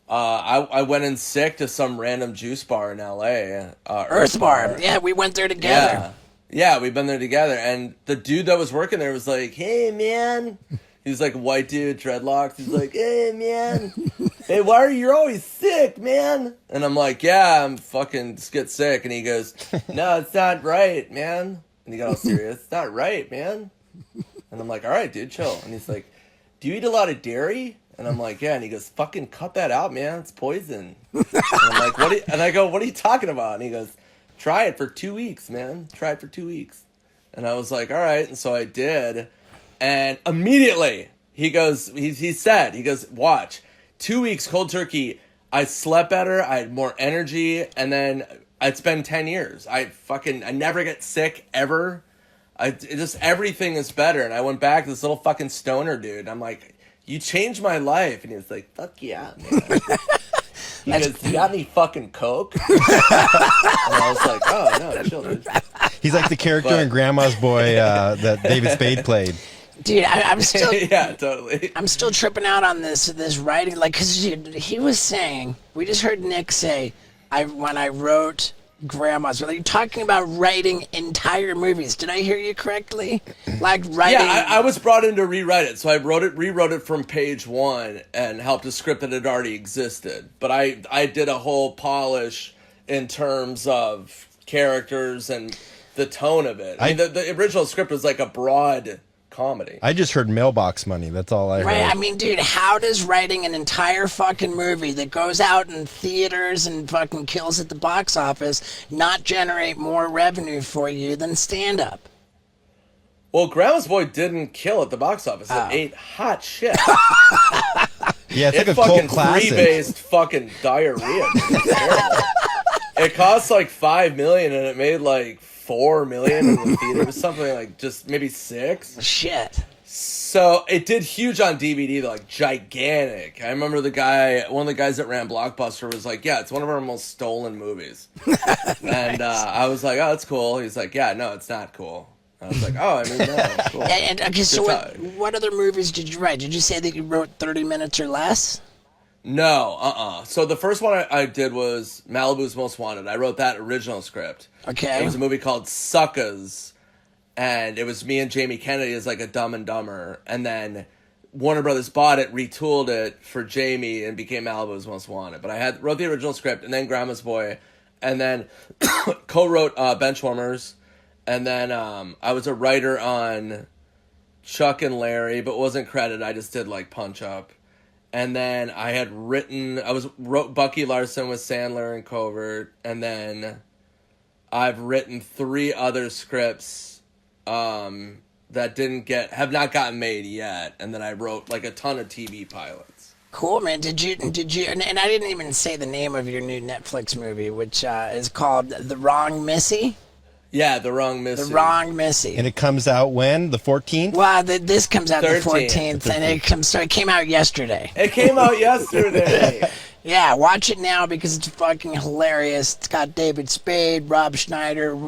I went in sick to some random juice bar in LA. Earth Bar. Yeah, we went there together. Yeah, we've been there together. And the dude that was working there was like, hey, man. He's like a white dude, dreadlocks. He's like, hey, man. Hey, why are you always sick, man? And I'm like, yeah, I'm fucking just get sick. And he goes, no, it's not right, man. And he got all serious. It's not right, man. And I'm like, all right, dude, chill. And he's like, do you eat a lot of dairy? And I'm like, yeah. And he goes, fucking cut that out, man. It's poison. And I'm like, and I go, what are you talking about? And he goes, try it for 2 weeks, man. Try it for 2 weeks. And I was like, all right. And so I did. And immediately he goes, he said, watch, 2 weeks cold turkey. I slept better. I had more energy. And then it's been 10 years. I never get sick ever. everything is better. And I went back to this little fucking stoner dude. And I'm like, you changed my life. And he was like, fuck yeah, man. He goes, you got any fucking coke? And I was like, oh no, chill, dude. He's like the character in Grandma's Boy that David Spade played. Dude, I'm still yeah, totally. I'm still tripping out on this writing, like, because he was saying, we just heard Nick say, when I wrote Grandma's, were you talking about writing entire movies? Did I hear you correctly? Like writing? Yeah, I was brought in to rewrite it, so I rewrote it from page one and helped a script that had already existed. But I did a whole polish in terms of characters and the tone of it. I mean, the original script was like a broad comedy. I just heard mailbox money. That's all I heard. Right, I mean, dude, how does writing an entire fucking movie that goes out in theaters and fucking kills at the box office not generate more revenue for you than stand-up? Well, Grandma's Boy didn't kill at the box office. It ate hot shit. Yeah, it's like a fucking cult classic. free-based fucking diarrhea. It cost like $5 million and it made like $4 million in the theater. It was something like just maybe 6. Shit. So it did huge on DVD, though, like gigantic. I remember one of the guys that ran Blockbuster was like, yeah, it's one of our most stolen movies. And I was like, oh, that's cool. He's like, yeah, no, it's not cool. I was like, oh, I mean, no, it's cool. And okay, so what other movies did you write? Did you say that you wrote 30 minutes or less? No, So the first one I did was Malibu's Most Wanted. I wrote that original script. Okay. It was a movie called Suckers, and it was me and Jamie Kennedy as like a Dumb and Dumber, and then Warner Brothers bought it, retooled it for Jamie, and became Malibu's Most Wanted. But I wrote the original script, and then Grandma's Boy, and then co-wrote Benchwarmers, and then I was a writer on Chuck and Larry, but wasn't credited. I just did like Punch Up. And then I wrote Bucky Larson with Sandler and Covert, and then I've written 3 other scripts that have not gotten made yet, and then I wrote like a ton of TV pilots. Cool, man. Did you? And I didn't even say the name of your new Netflix movie, which is called The Wrong Missy. Yeah, The Wrong Missy. The Wrong Missy. And it comes out when? The 14th? Well, this comes out 13th. the 14th, and it came out yesterday. It came out yesterday. Yeah, watch it now because it's fucking hilarious. It's got David Spade, Rob Schneider,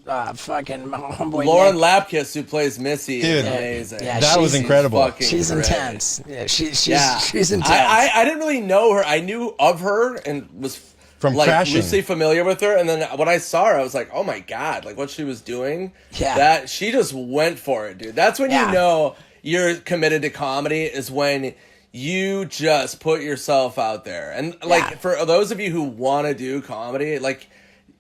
fucking homeboy Lauren Nick. Lapkus, who plays Missy, is amazing. Yeah, that was incredible. She's great. intense. Yeah, she's intense. I didn't really know her. I knew of her and was From like Crashing. loosely familiar with her, and then when I saw her, I was like, "Oh my god!" Like what she was doing. Yeah. That she just went for it, dude. That's when you know you're committed to comedy, is when you just put yourself out there. And like for those of you who want to do comedy, like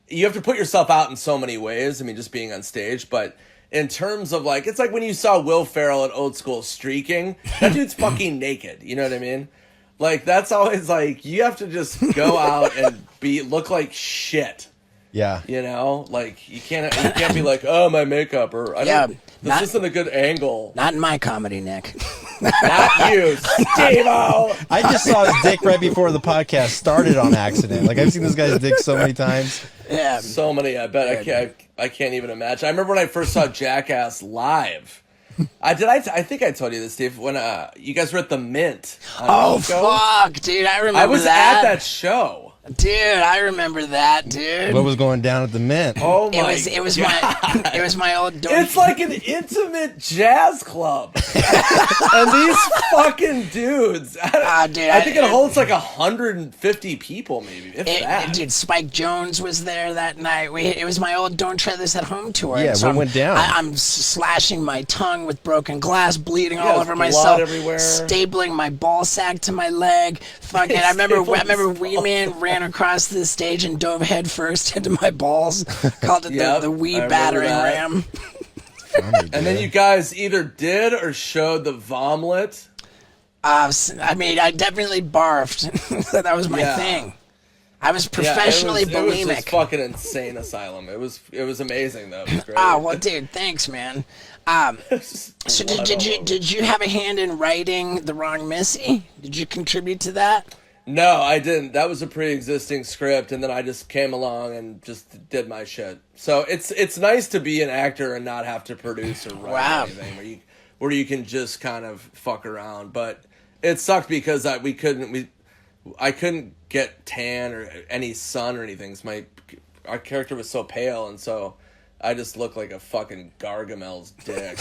you have to put yourself out in so many ways. I mean, just being on stage, but in terms of like, it's like when you saw Will Ferrell at Old School streaking. That dude's fucking naked. You know what I mean? Like, that's always like, you have to just go out and look like shit. Yeah. You know? Like, you can't be like, oh, my makeup, or this isn't a good angle. Not in my comedy, Nick. Not you, Steve-O! I just saw his dick right before the podcast started on accident. Like, I've seen this guy's dick so many times. Yeah. So many, I bet. I can't even imagine. I remember when I first saw Jackass live. I think I told you this, Steve, when you guys were at the Mint. Oh, fuck, dude. I remember that. I was at that show. Dude, I remember that, dude. What was going down at the Mint? Oh my It was my old dorm. It's like an intimate jazz club. And these fucking dudes. Dude, I think it holds like 150 people, maybe. If that. Dude, Spike Jonze was there that night. It was my old Don't Try This at Home tour. Yeah, so what went down? I'm slashing my tongue with broken glass, bleeding all over blood myself, everywhere. stapling my ball sack to my leg. Fucking, I remember Wee Man ran across the stage and dove head first into my balls. Called it the wee battering ram. Funny, and then you guys either did or showed the vomlet. I mean, I definitely barfed. That was my thing. I was professionally bulimic. It was just fucking insane asylum. It was amazing though. It was great. Well, dude, thanks, man. So did you have a hand in writing The Wrong Missy? Did you contribute to that? No, I didn't. That was a pre-existing script, and then I just came along and just did my shit. So it's nice to be an actor and not have to produce or write anything, where you can just kind of fuck around. But it sucked because I couldn't get tan or any sun or anything. So our character was so pale, and so I just looked like a fucking Gargamel's dick.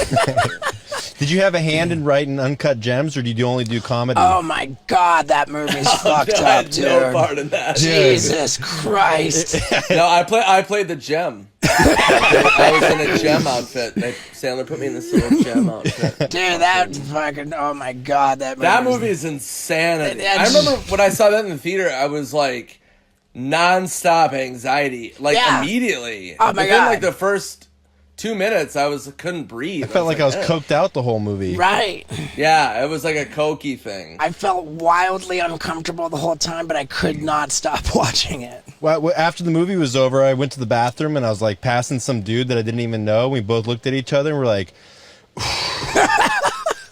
Did you have a hand in writing Uncut Gems, or did you only do comedy? Oh my God, that movie's fucked no, I up, had dude. no part in that. Jesus Christ. No, I played the gem. I was in a gem outfit. Sandler put me in this little gem outfit. Dude, that fucking, oh my God, that movie is insanity. I remember when I saw that in the theater, I was like, non-stop anxiety, like immediately. Oh my God. Like the first 2 minutes, couldn't breathe. I felt like I was coked out the whole movie. Right. Yeah, it was like a cokey thing. I felt wildly uncomfortable the whole time, but I could not stop watching it. Well, after the movie was over, I went to the bathroom and I was like passing some dude that I didn't even know. We both looked at each other and we're like,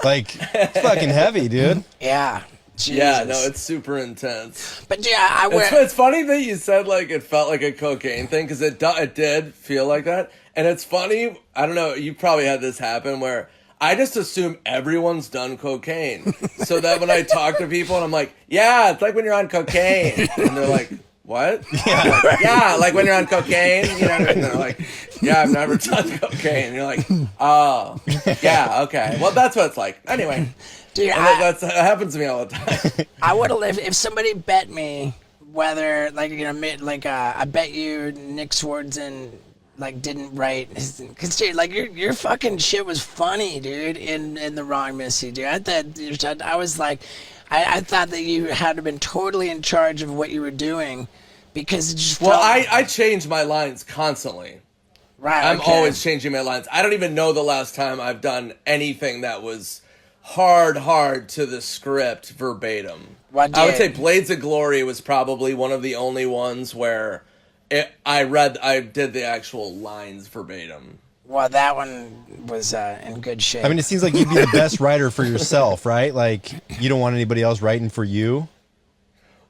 like, it's fucking heavy, dude. Yeah. Jesus. Yeah, no, it's super intense. But yeah, it's funny that you said like it felt like a cocaine thing, because it did feel like that. And it's funny, I don't know, you probably had this happen where I just assume everyone's done cocaine. So that when I talk to people and I'm like, yeah, it's like when you're on cocaine. And they're like, what? Yeah, like when you're on cocaine. You know, and they're like, yeah, I've never done cocaine. And you're like, oh, yeah, okay. Well, that's what it's like. Anyway. Dude, that happens to me all the time. I would have lived if somebody bet me whether, like, you know, like, I bet you Nick Swardson like didn't write, because dude, like your fucking shit was funny, dude. In The Wrong Missy, dude. I thought I was like, I thought that you had to been totally in charge of what you were doing, because it just felt I change my lines constantly. Right, I'm always changing my lines. I don't even know the last time I've done anything that was hard to the script verbatim. I would say Blades of Glory was probably one of the only ones where I did the actual lines verbatim. Well, that one was in good shape. I mean, it seems like you'd be the best writer for yourself, right? Like, you don't want anybody else writing for you.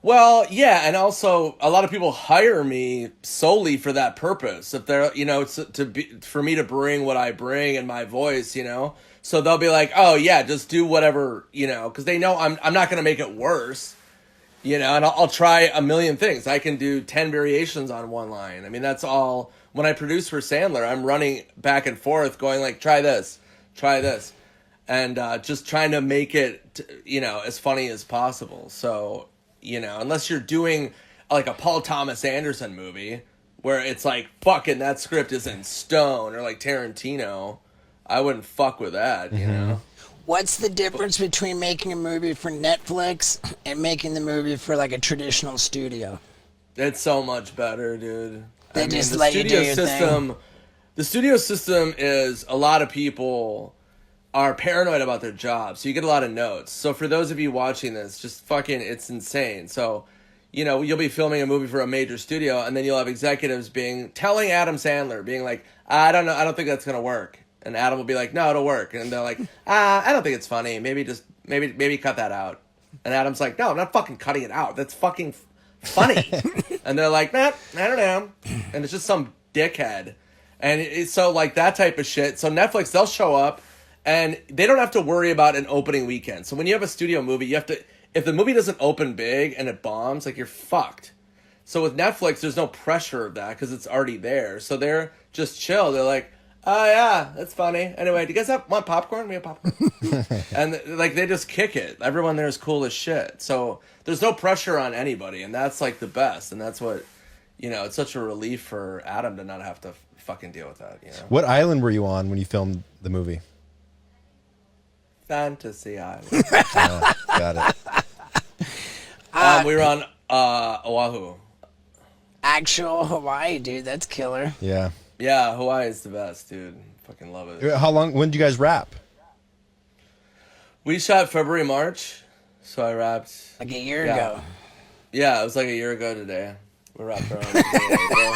Well, yeah, and also a lot of people hire me solely for that purpose. If they're, you know, it's for me to bring what I bring and my voice, you know. So they'll be like, "Oh yeah, just do whatever," you know, because they know I'm not gonna make it worse, you know. And I'll try a million things. I can do 10 variations on one line. I mean, that's all. When I produce for Sandler, I'm running back and forth, going like, "Try this, and just trying to make it, you know, as funny as possible." So, you know, unless you're doing like a Paul Thomas Anderson movie where it's like, fucking that script is in stone, or like Tarantino, I wouldn't fuck with that, you know? What's the difference between making a movie for Netflix and making the movie for like a traditional studio? It's so much better, dude. They just let you do your thing. The studio system is, a lot of people are paranoid about their jobs, so you get a lot of notes. So for those of you watching this, just fucking, it's insane. So, you know, you'll be filming a movie for a major studio, and then you'll have executives telling Adam Sandler, being like, I don't know, I don't think that's gonna work. And Adam will be like, no, it'll work. And they're like, I don't think it's funny. Maybe cut that out. And Adam's like, no, I'm not fucking cutting it out. That's fucking funny. And they're like, nah, I don't know. And it's just some dickhead. And it's so like that type of shit. So Netflix, they'll show up and they don't have to worry about an opening weekend. So when you have a studio movie, you have to, if the movie doesn't open big and it bombs, like, you're fucked. So with Netflix, there's no pressure of that because it's already there. So they're just chill. They're like, oh yeah, that's funny. Anyway, do you guys want popcorn? We have popcorn. And like, they just kick it. Everyone there is cool as shit. So there's no pressure on anybody, and that's like the best. And that's what, you know, it's such a relief for Adam to not have to fucking deal with that, you know? What island were you on when you filmed the movie? Fantasy Island. Got it. We were on Oahu. Actual Hawaii, dude. That's killer. Yeah. Yeah, Hawaii is the best, dude. Fucking love it. When did you guys wrap? We shot February, March, so I wrapped Like a year ago. Yeah, it was like a year ago today. We wrapped around April.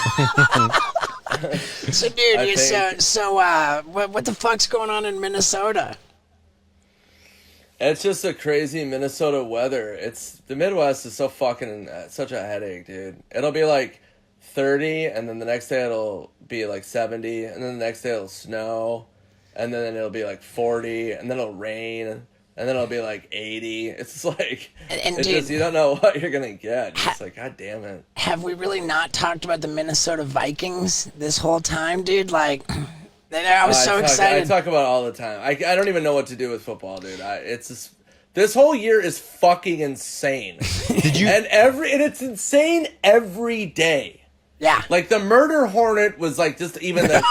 So, dude, what the fuck's going on in Minnesota? It's just a crazy Minnesota weather. It's the Midwest is so fucking such a headache, dude. It'll be like 30, and then the next day it'll be like 70, and then the next day it'll snow, and then it'll be like 40, and then it'll rain, and then it'll be like 80. It's just like, and it's dude, just, you don't know what you're gonna get. It's like, God damn it. Have we really not talked about the Minnesota Vikings this whole time, dude? Like, I was so excited. I talk about it all the time. I don't even know what to do with football, dude. It's just, this whole year is fucking insane. Did you? And it's insane every day. Yeah. Like, the murder hornet was like just even the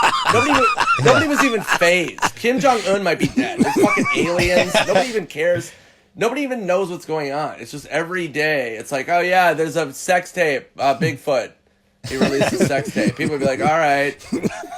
nobody was even phased. Kim Jong-un might be dead. There's fucking aliens. Nobody even cares. Nobody even knows what's going on. It's just every day. It's like, oh yeah, there's a sex tape. Bigfoot. He released a sex tape. People would be like, all right.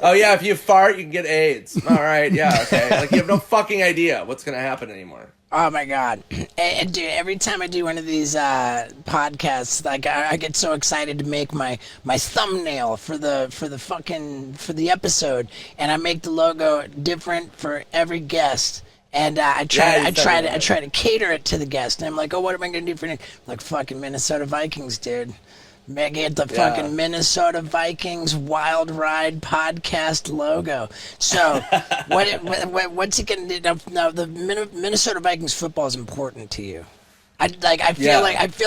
Oh yeah, if you fart, you can get AIDS. All right, yeah, okay. Like, you have no fucking idea what's gonna happen anymore. Oh my god, and dude! Every time I do one of these podcasts, like I get so excited to make my thumbnail for the episode, and I make the logo different for every guest. And I try to cater it to the guest. And I'm like, oh, what am I gonna do for like fucking Minnesota Vikings, dude? Make it the fucking Minnesota Vikings Wild Ride podcast logo. So, what's it gonna do? Now, the Minnesota Vikings football is important to you. I feel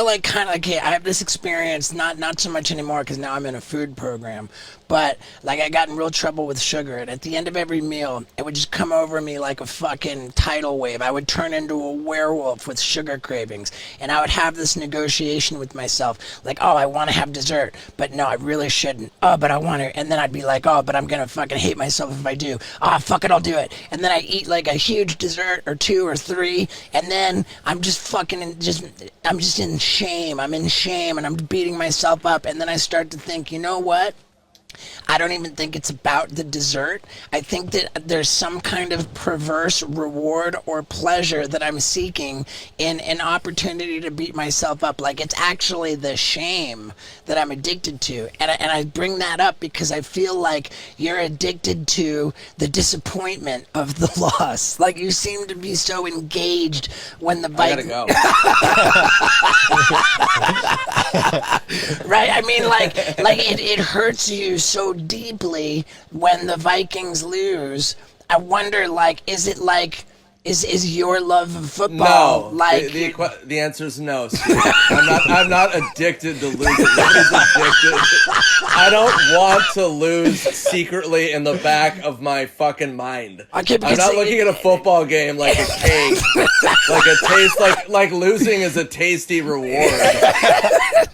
like kind of like, hey, I have this experience, not so much anymore because now I'm in a food program, but like I got in real trouble with sugar, and at the end of every meal, it would just come over me like a fucking tidal wave. I would turn into a werewolf with sugar cravings, and I would have this negotiation with myself, like, oh, I want to have dessert, but no, I really shouldn't. Oh, but I want to, and then I'd be like, oh, but I'm gonna fucking hate myself if I do. Ah, fuck it, I'll do it. And then I eat like a huge dessert or 2 or 3, and then I'm just fucking I'm just in shame. I'm in shame, and I'm beating myself up. And then I start to think, you know what? I don't even think it's about the dessert. I think that there's some kind of perverse reward or pleasure that I'm seeking in an opportunity to beat myself up. Like, it's actually the shame that I'm addicted to. And I bring that up because I feel like you're addicted to the disappointment of the loss. Like, you seem to be so engaged when the I gotta go. Right? I mean, like it hurts you so deeply when the Vikings lose. I wonder, like, is it like, is your love of football no? Like The answer is no. Steve. I'm not addicted to losing. Nobody's addicted. I don't want to lose secretly in the back of my fucking mind. I'm not looking at a football game like a cake, like a taste, like losing is a tasty reward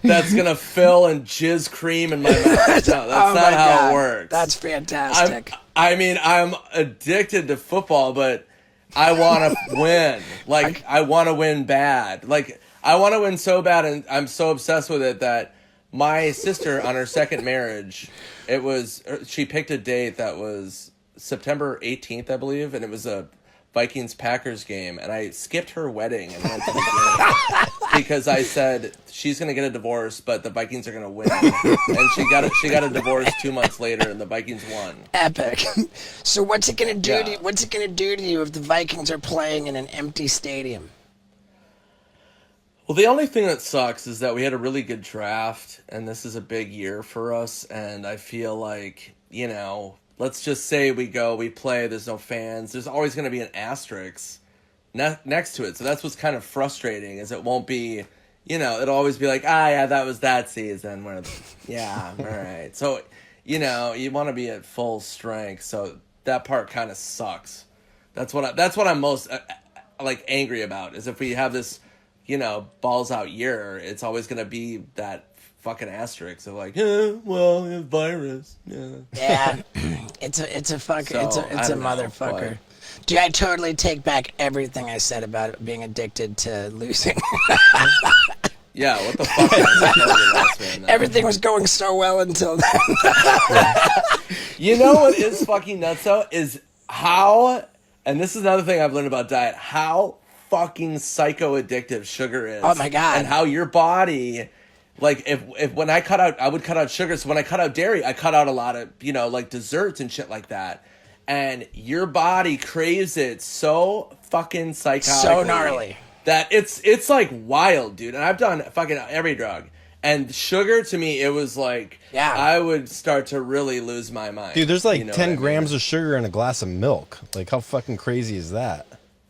that's gonna fill and jizz cream in my mouth. No, that's not how it works. That's fantastic. I'm addicted to football, but I want to win. Like, I want to win bad. Like, I want to win so bad, and I'm so obsessed with it that my sister, on her second marriage, she picked a date that was September 18th, I believe, and it was a Vikings-Packers game, and I skipped her wedding and went to the game because I said she's going to get a divorce, but the Vikings are going to win. And she got a divorce 2 months later, and the Vikings won. Epic. So what's it going to do? What's it going to do to you if the Vikings are playing in an empty stadium? Well, the only thing that sucks is that we had a really good draft, and this is a big year for us, and I feel like, you know, let's just say we play, there's no fans, there's always going to be an asterisk next to it. So that's what's kind of frustrating, is it won't be, you know, it'll always be like, yeah, that was that season. Yeah, all right. So, you know, you want to be at full strength, so that part kind of sucks. That's what I'm most, like, angry about, is if we have this, you know, balls out year, it's always going to be that fucking asterisk of like, well, it's virus. Yeah, it's a motherfucker. Dude, I totally take back everything I said about being addicted to losing. Yeah, what the fuck? Everything was going so well until then. You know what is fucking nuts though is how, and this is another thing I've learned about diet, how fucking psycho-addictive sugar is. Oh my god! And how your body. Like, if when I would cut out sugar. So when I cut out dairy, I cut out a lot of, you know, like desserts and shit like that. And your body craves it so fucking psychotic. So gnarly. That it's like wild, dude. And I've done fucking every drug. And sugar, to me, it was like, I would start to really lose my mind. Dude, there's like you know 10 grams of sugar in a glass of milk. Like, how fucking crazy is that?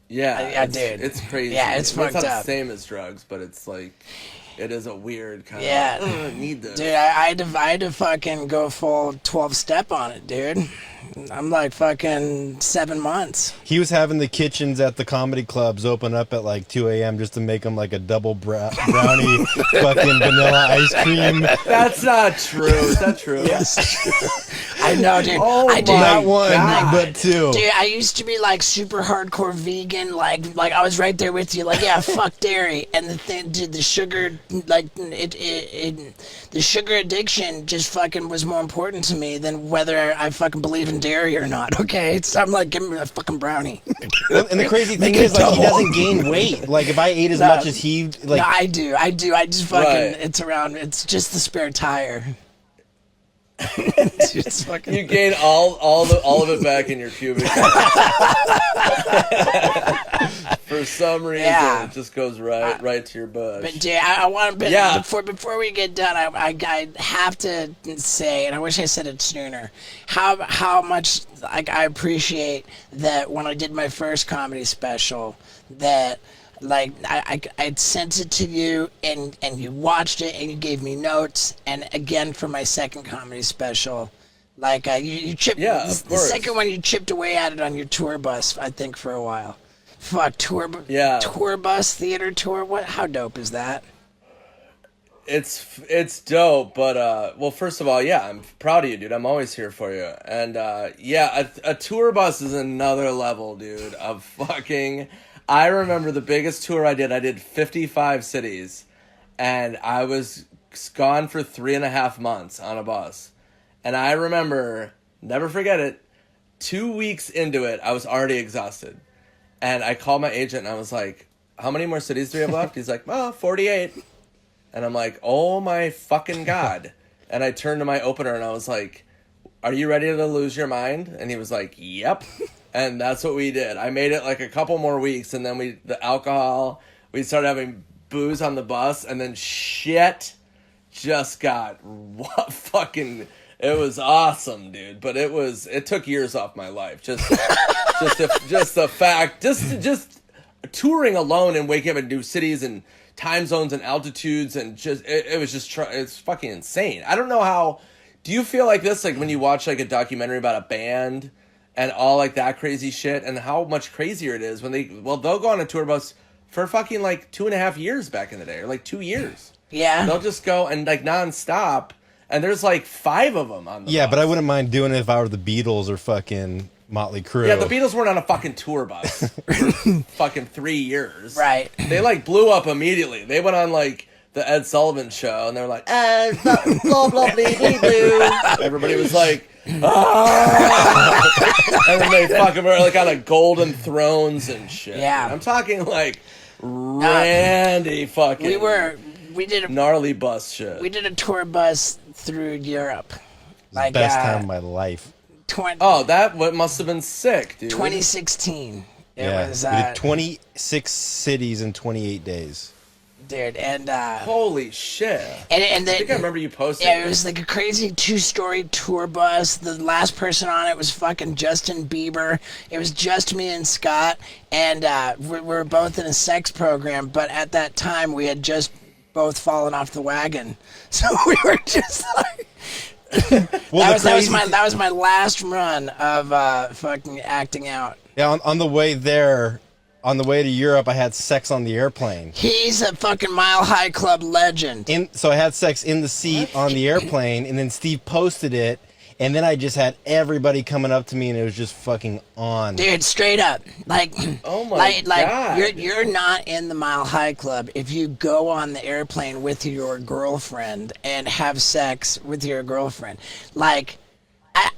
Yeah, dude. It's crazy. Yeah, it's fucked not up. the same as drugs, but it's like, it is a weird kind of, need this. Dude, I had to fucking go full 12-step on it, dude. I'm like fucking 7 months. He was having the kitchens at the comedy clubs open up at like 2 a.m. just to make them like a double brownie fucking vanilla ice cream. That's not true. Is that true? Yes. I know, dude. Oh I do. Not one, God. but two. Dude, I used to be like super hardcore vegan, like I was right there with you, like fuck dairy, and the thing, dude, the sugar, like the sugar addiction just fucking was more important to me than whether I fucking believe in dairy or not. Okay, so I'm like, give me a fucking brownie. And the crazy thing Make it is, like, he double. doesn't gain weight. Like, if I ate as much as he, like, No, I do. I just fucking. Right. It's just the spare tire. It's fucking. You gain all of it back in your pubic. For some reason, it just goes right to your bush. But dude, I want to. Yeah. Before we get done, I have to say, and I wish I said it sooner, how much like I appreciate that when I did my first comedy special, that like I sent it to you and you watched it and you gave me notes, and again for my second comedy special. Like you chipped the second one, you chipped away at it on your tour bus, I think, for a while. Fuck, tour bus, theater tour. What? How dope is that? It's dope, but well, first of all, I'm proud of you, dude. I'm always here for you. And a tour bus is another level, dude. Of fucking. I remember the biggest tour I did 55 cities, and I was gone for 3.5 months on a bus. And I remember, never forget it, 2 weeks into it, I was already exhausted. And I called my agent and I was like, how many more cities do we have left? He's like, 48. And I'm like, oh my fucking God. And I turned to my opener and I was like, are you ready to lose your mind? And he was like, yep. And that's what we did. I made it like a couple more weeks, and then the alcohol, we started having booze on the bus, and then shit just got fucking. It was awesome, dude. But it took years off my life. Just the fact, just touring alone and waking up in new cities and time zones and altitudes, and just it's fucking insane. I don't know how. Do you feel like this, like when you watch like a documentary about a band and all like that crazy shit, and how much crazier it is when they'll go on a tour bus for fucking like 2.5 years back in the day, or like 2 years. Yeah. They'll just go and like nonstop, and there's like 5 of them on the bus. But I wouldn't mind doing it if I were the Beatles or fucking Motley Crue. Yeah, the Beatles weren't on a fucking tour bus fucking 3 years. Right. They like blew up immediately. They went on like the Ed Sullivan show, and they were like, blah, blah, blah, blah, blah. Everybody was like, ah! And then they fucking were like on a golden thrones and shit. Yeah. I'm talking like randy fucking we did a gnarly bus shit. We did a tour bus through Europe. Like Best time of my life. That must have been sick, dude. 2016. It was we did 26 cities in 28 days. Dude, and holy shit! And I think I remember you posting. Yeah, it was like a crazy 2-story tour bus. The last person on it was fucking Justin Bieber. It was just me and Scott, and we were both in a sex program. But at that time, we had just both fallen off the wagon, so we were just like. That was my last run of fucking acting out. Yeah, on the way there. On the way to Europe, I had sex on the airplane. He's a fucking Mile High Club legend. So I had sex in the seat on the airplane, and then Steve posted it, and then I just had everybody coming up to me, and it was just fucking on. Dude, straight up, like, oh my God. you're not in the Mile High Club if you go on the airplane with your girlfriend and have sex with your girlfriend, like.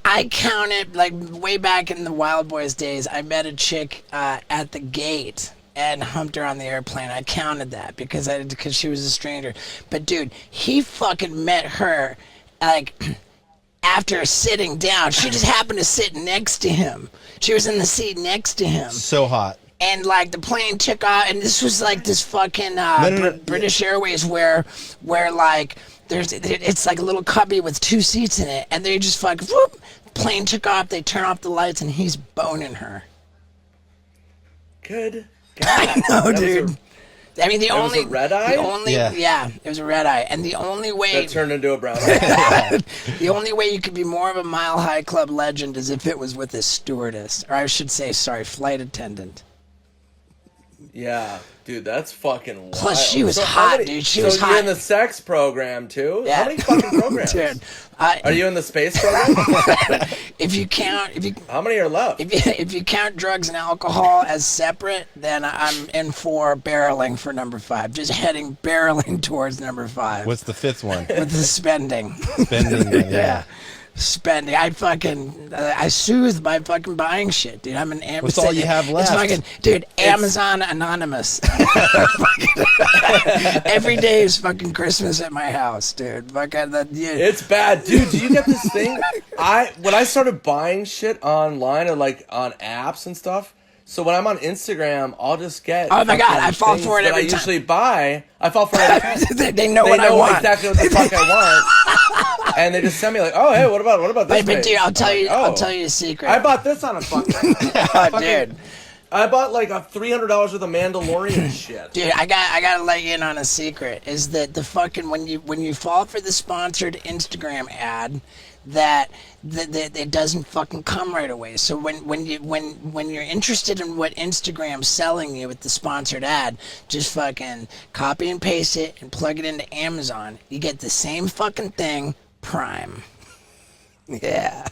I counted, like, way back in the Wild Boys days, I met a chick at the gate and humped her on the airplane. I counted that because she was a stranger. But, dude, he fucking met her, like, after sitting down. She just happened to sit next to him. She was in the seat next to him. So hot. and like the plane took off, and this was like this fucking British Airways where like it's like a little cubby with 2 seats in it, and they just fucking whoop, plane took off, they turn off the lights, and he's boning her. Good God. I know, dude. I mean, the only was a red eye. Yeah, it was a red eye, and the only way That turned into a brown eye. the only way you could be more of a Mile High Club legend is if it was with a stewardess, or I should say, sorry, flight attendant. Yeah, dude, that's fucking wild. Plus, she was hot, dude. She was hot. So you're in the sex program too? Yeah. How many fucking programs? Dude, Are you in the space program? if How many are left? if you count drugs and alcohol as separate, then I'm in for barreling for number 5. Just heading barreling towards number 5. What's the 5th one? With the spending. Spending. Yeah. Spending. I soothe by fucking buying shit, dude. I'm an Amazon. What's all you have left? It's fucking, dude, Amazon Anonymous. Every day is fucking Christmas at my house, dude. Fucking It's bad, dude. Do you get this thing? When I started buying shit online or like on apps and stuff. So when I'm on Instagram, I'll just get. Oh my God, I fall for it every time. I usually buy. I fall for it every time. They know what I want. Exactly what the fuck I want. And they just send me like, oh hey, what about this? But dude, I'll tell you a secret. I bought this on a fucking. Dude. I bought like a $300 worth of Mandalorian shit. Dude, I gotta let you in on a secret. Is that the fucking when you fall for the sponsored Instagram ad, that it doesn't fucking come right away. So when you're interested in what Instagram's selling you with the sponsored ad, just fucking copy and paste it and plug it into Amazon. You get the same fucking thing, Prime. Yeah.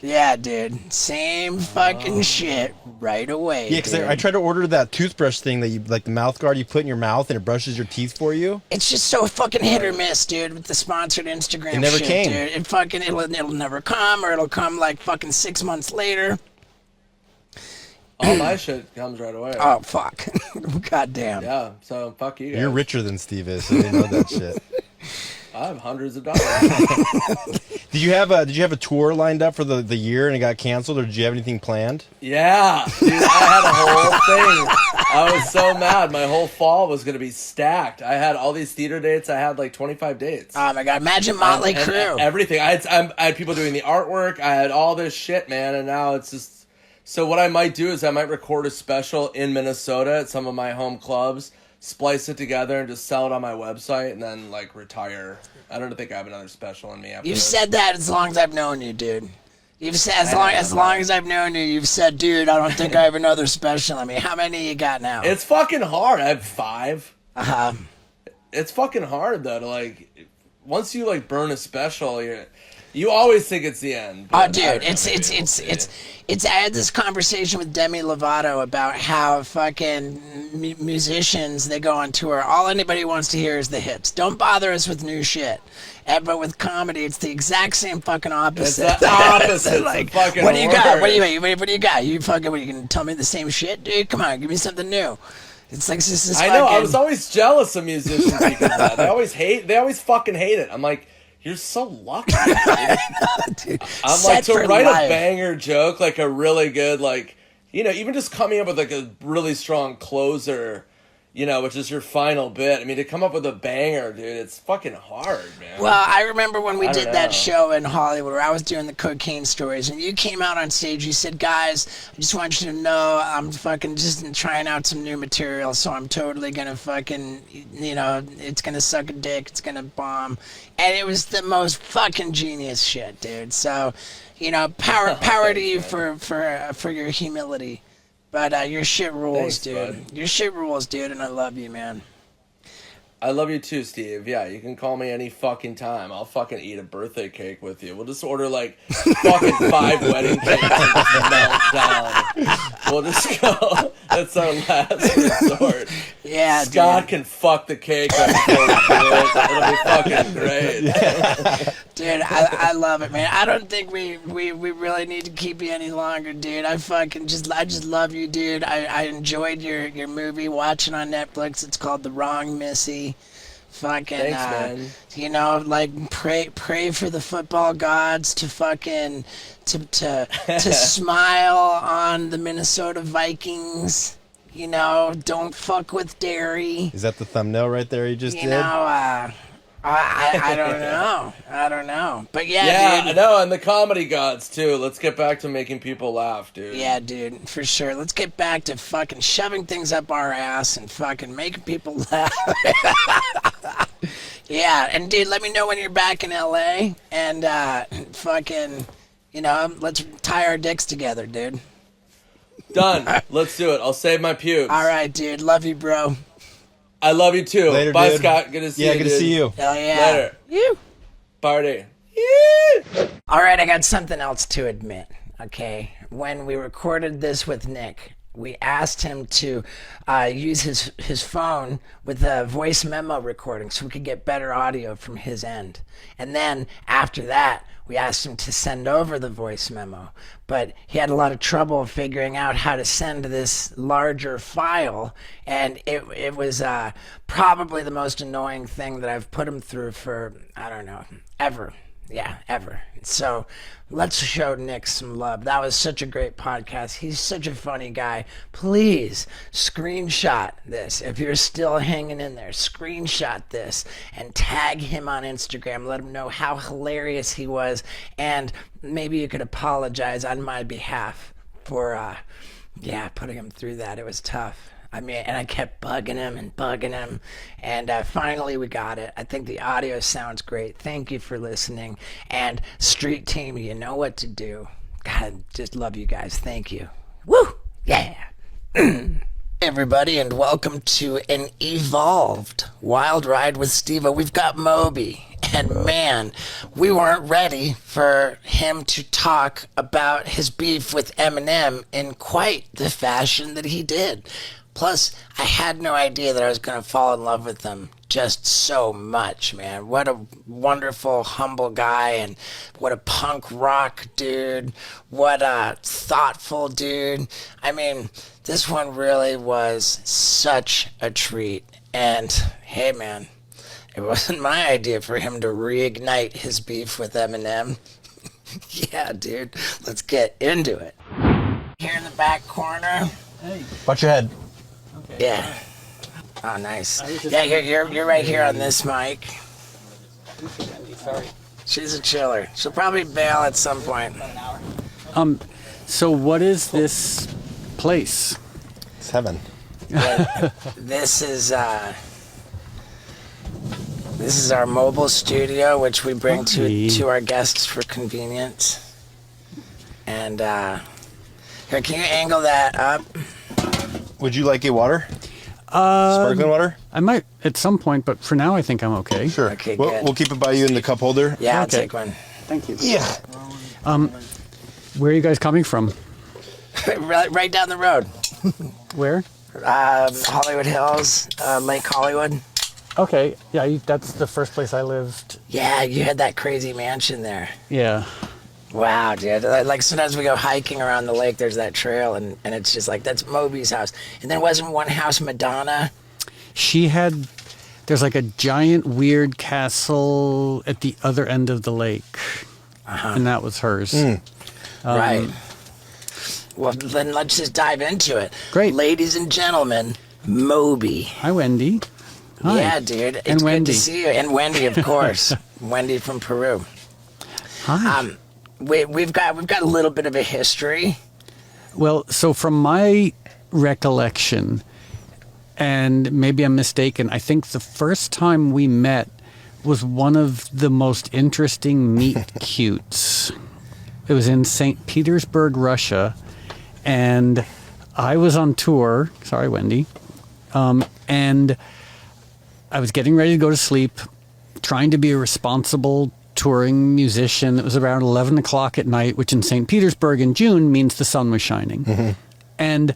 Yeah, dude. Same fucking shit right away. Yeah, because I tried to order that toothbrush thing that you like the mouth guard you put in your mouth and it brushes your teeth for you. It's just so fucking hit or miss, dude, with the sponsored Instagram shit. It never came. Dude. It'll never come, or it'll come like fucking 6 months later. All my shit comes right away. Oh fuck. Goddamn. Yeah, so fuck you guys. You're richer than Steve is, so you know that shit. I have hundreds of dollars. Did you have a tour lined up for the year and it got canceled, or did you have anything planned? Yeah, dude, I had a whole thing. I was so mad. My whole fall was gonna be stacked. I had all these theater dates. I had like 25 dates. Oh my God! Imagine Motley Crue. Everything. I had people doing the artwork. I had all this shit, man, and now it's just. So what I might do is I might record a special in Minnesota at some of my home clubs, splice it together, and just sell it on my website, and then like retire. I don't think I have another special in me after You've this. said that as long as I've known you, dude. You've said as long as I've known you, you've said, dude, I don't think I have another special in me. How many you got now? It's fucking hard. I have 5. Uh-huh. It's fucking hard though to like. Once you like burn a special, you always think it's the end. Oh, dude, it's. I had this conversation with Demi Lovato about how fucking musicians, they go on tour. All anybody wants to hear is the hits. Don't bother us with new shit. But with comedy, it's the exact same fucking opposite. It's the opposite. Like, fucking what do you got? worse. What do you got? You fucking, what, you gonna tell me the same shit, dude? Come on, give me something new. It's like this is. I know. I was always jealous of musicians because of that. They always fucking hate it. I'm like, you're so lucky. Dude. I'm like, to write a banger joke, like a really good, like, even just coming up with like a really strong closer, which is your final bit. I mean, to come up with a banger, dude, it's fucking hard, man. Well, I remember when we did that show in Hollywood where I was doing the cocaine stories, and you came out on stage, you said, guys, I just want you to know I'm fucking just trying out some new material, so I'm totally gonna fucking, it's gonna suck a dick, it's gonna bomb. And it was the most fucking genius shit, dude. So, power to you for your humility. But your shit rules, Thanks, dude. bud. Your shit rules, dude, and I love you, man. I love you too, Steve. Yeah, you can call me any fucking time. I'll fucking eat a birthday cake with you. We'll just order like fucking 5 wedding cakes and just melt down. We'll just go. That's our last resort. Yeah, Scott can fuck the cake up before we do it. It'll be fucking great. Dude, I love it, man. I don't think we really need to keep you any longer, dude. I just love you, dude. I enjoyed your movie watching on Netflix. It's called The Wrong Missy. Fucking, Thanks, man. you know, like pray for the football gods to fucking to smile on the Minnesota Vikings. You know, don't fuck with dairy. Is that the thumbnail right there you just You did? know, I don't know. I don't know. But Yeah, dude. I know, and the comedy gods too. Let's get back to making people laugh, dude. Yeah, dude, for sure. Let's get back to fucking shoving things up our ass and fucking making people laugh. Yeah, and dude, let me know when you're back in LA and fucking, you know, let's tie our dicks together, dude. Done. Let's do it. I'll save my pubes. All right, dude. Love you, bro. I love you too. Later, Bye, dude. Scott. Good to see you. Yeah, good to dude. see you. Hell yeah. Later. You. Party. All right, I got something else to admit. Okay, when we recorded this with Nick, we asked him to use his phone with a voice memo recording so we could get better audio from his end. And then after that, we asked him to send over the voice memo, but he had a lot of trouble figuring out how to send this larger file, and it was probably the most annoying thing that I've put him through for, I don't know, ever. Yeah, ever. So let's show Nick some love. That was such a great podcast. He's such a funny guy. Please screenshot this. If you're still hanging in there, screenshot this and tag him on Instagram. Let him know how hilarious he was. And maybe you could apologize on my behalf for, putting him through that. It was tough. I mean, and I kept bugging him, and finally we got it. I think the audio sounds great. Thank you for listening. And Street Team, you know what to do. God, just love you guys. Thank you. Woo! Yeah! Hey everybody, and welcome to an evolved Wild Ride with Steve-O. We've got Moby. And man, we weren't ready for him to talk about his beef with Eminem in quite the fashion that he did. Plus, I had no idea that I was going to fall in love with him just so much, man. What a wonderful, humble guy, and what a punk rock dude. What a thoughtful dude. I mean, this one really was such a treat. And, hey, man, it wasn't my idea for him to reignite his beef with Eminem. Yeah, dude, let's get into it. Here in the back corner. Watch your head. Yeah. Oh, nice. Yeah, you're right here on this mic. She's a chiller. She'll probably bail at some point. So what is this place? It's heaven. Yeah, this is our mobile studio, which we bring to our guests for convenience. And here, can you angle that up? Would you like a water? Sparkling water? I might at some point, but for now I think I'm okay. Sure. Okay, we'll, good. we'll keep it by you in the cup holder. Yeah, I'll Okay. take one. Thank you. Yeah. Where are you guys coming from? Right down the road. Where? Hollywood Hills, Lake Hollywood. Okay. Yeah, that's the first place I lived. Yeah, you had that crazy mansion there. Yeah. Wow, dude. Like sometimes we go hiking around the lake, there's that trail, and it's just like, that's Moby's house. And then wasn't one house Madonna? There's like a giant weird castle at the other end of the lake. And that was hers. Right. Well, then let's just dive into it. Great. Ladies and gentlemen, Moby. Hi, Wendy. Hi. Yeah, dude. It's And good Wendy. to see you. And Wendy, of course. Wendy from Peru. Hi. We've got a little bit of a history. Well, so from my recollection, and maybe I'm mistaken, I think the first time we met was one of the most interesting meet cutes. It was in St. Petersburg, Russia, and I was on tour. Sorry, Wendy. And I was getting ready to go to sleep, trying to be a responsible touring musician. It was around 11 o'clock at night, which in St. Petersburg in June means the sun was shining. And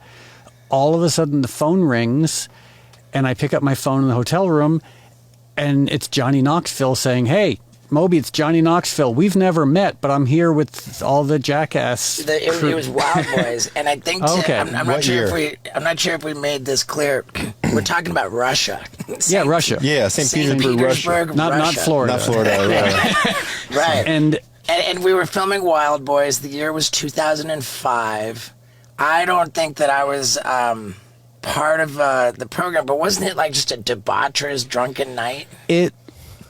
all of a sudden the phone rings, and I pick up my phone in the hotel room, and it's Johnny Knoxville saying, "Hey, Moby, it's Johnny Knoxville. We've never met, but I'm here with all the jackass crew." It was Wild Boys, and I think Okay. I'm not What sure year? I'm not sure if we made this clear. We're talking about Russia. Yeah, Russia. Yeah, St. Petersburg, Russia. Not Russia. Florida. Not Florida. Right. Right. And we were filming Wild Boys. The year was 2005. I don't think that I was part of the program, but wasn't it like just a debaucherous, drunken night?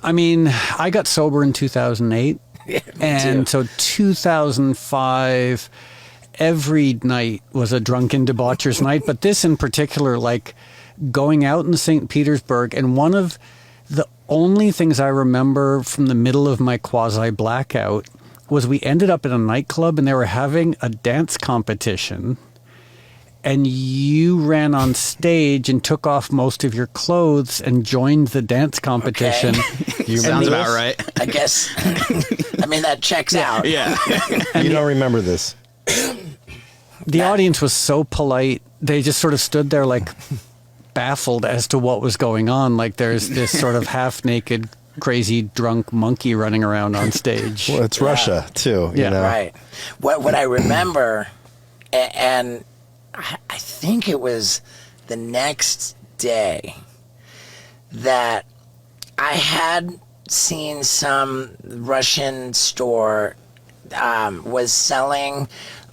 I got sober in 2008. Yeah, and so 2005, every night was a drunken debaucherous night. But this in particular, like going out in St. Petersburg, and one of the only things I remember from the middle of my quasi-blackout was we ended up in a nightclub and they were having a dance competition. And you ran on stage and took off most of your clothes and joined the dance competition. Okay. You Sounds remember about this? right. I guess. I mean, that checks out. Yeah. You don't remember this. The audience was so polite. They just sort of stood there like baffled as to what was going on. Like there's this sort of half-naked, crazy, drunk monkey running around on stage. Well, it's Russia, too. Yeah. You know? Right. What I remember, and I think it was the next day that I had seen some Russian store was selling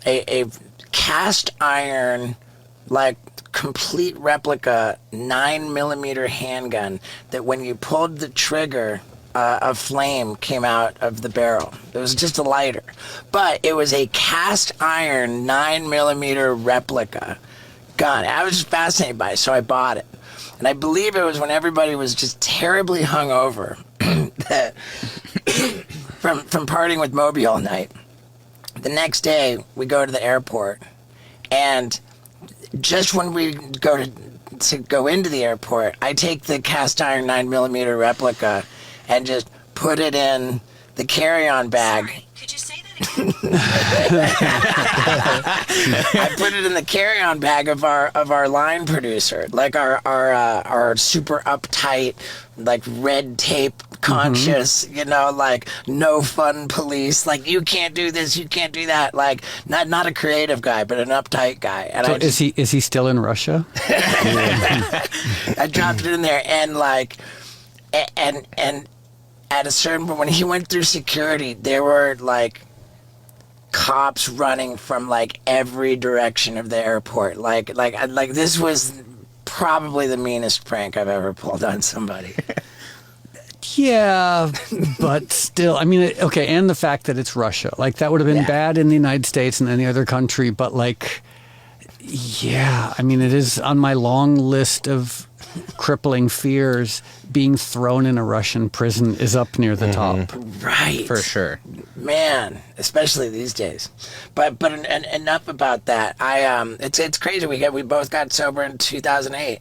a cast iron, like complete replica 9mm handgun that when you pulled the trigger, a flame came out of the barrel. It was just a lighter. But it was a cast iron 9mm replica gun. I was just fascinated by it, so I bought it. And I believe it was when everybody was just terribly hungover that from partying with Moby all night. The next day, we go to the airport, and just when we go to go into the airport, I take the cast iron 9mm replica and just put it in the carry-on bag. Sorry, could you say that I put it in the carry-on bag of our line producer, like our super uptight, like red tape conscious, like no fun police, like you can't do this, you can't do that, like not a creative guy, but an uptight guy. And So is he still in Russia? I dropped it in there, and like, and at a certain point when he went through security, there were like cops running from like every direction of the airport. Like this was probably the meanest prank I've ever pulled on somebody. Yeah, but still, I mean, okay, and the fact that it's Russia. Like, that would have been bad in the United States and any other country, but like, yeah, I mean, it is on my long list of crippling fears. Being thrown in a Russian prison is up near the top. Right. For sure. Man, especially these days. But enough about that. It's crazy. We both got sober in 2008.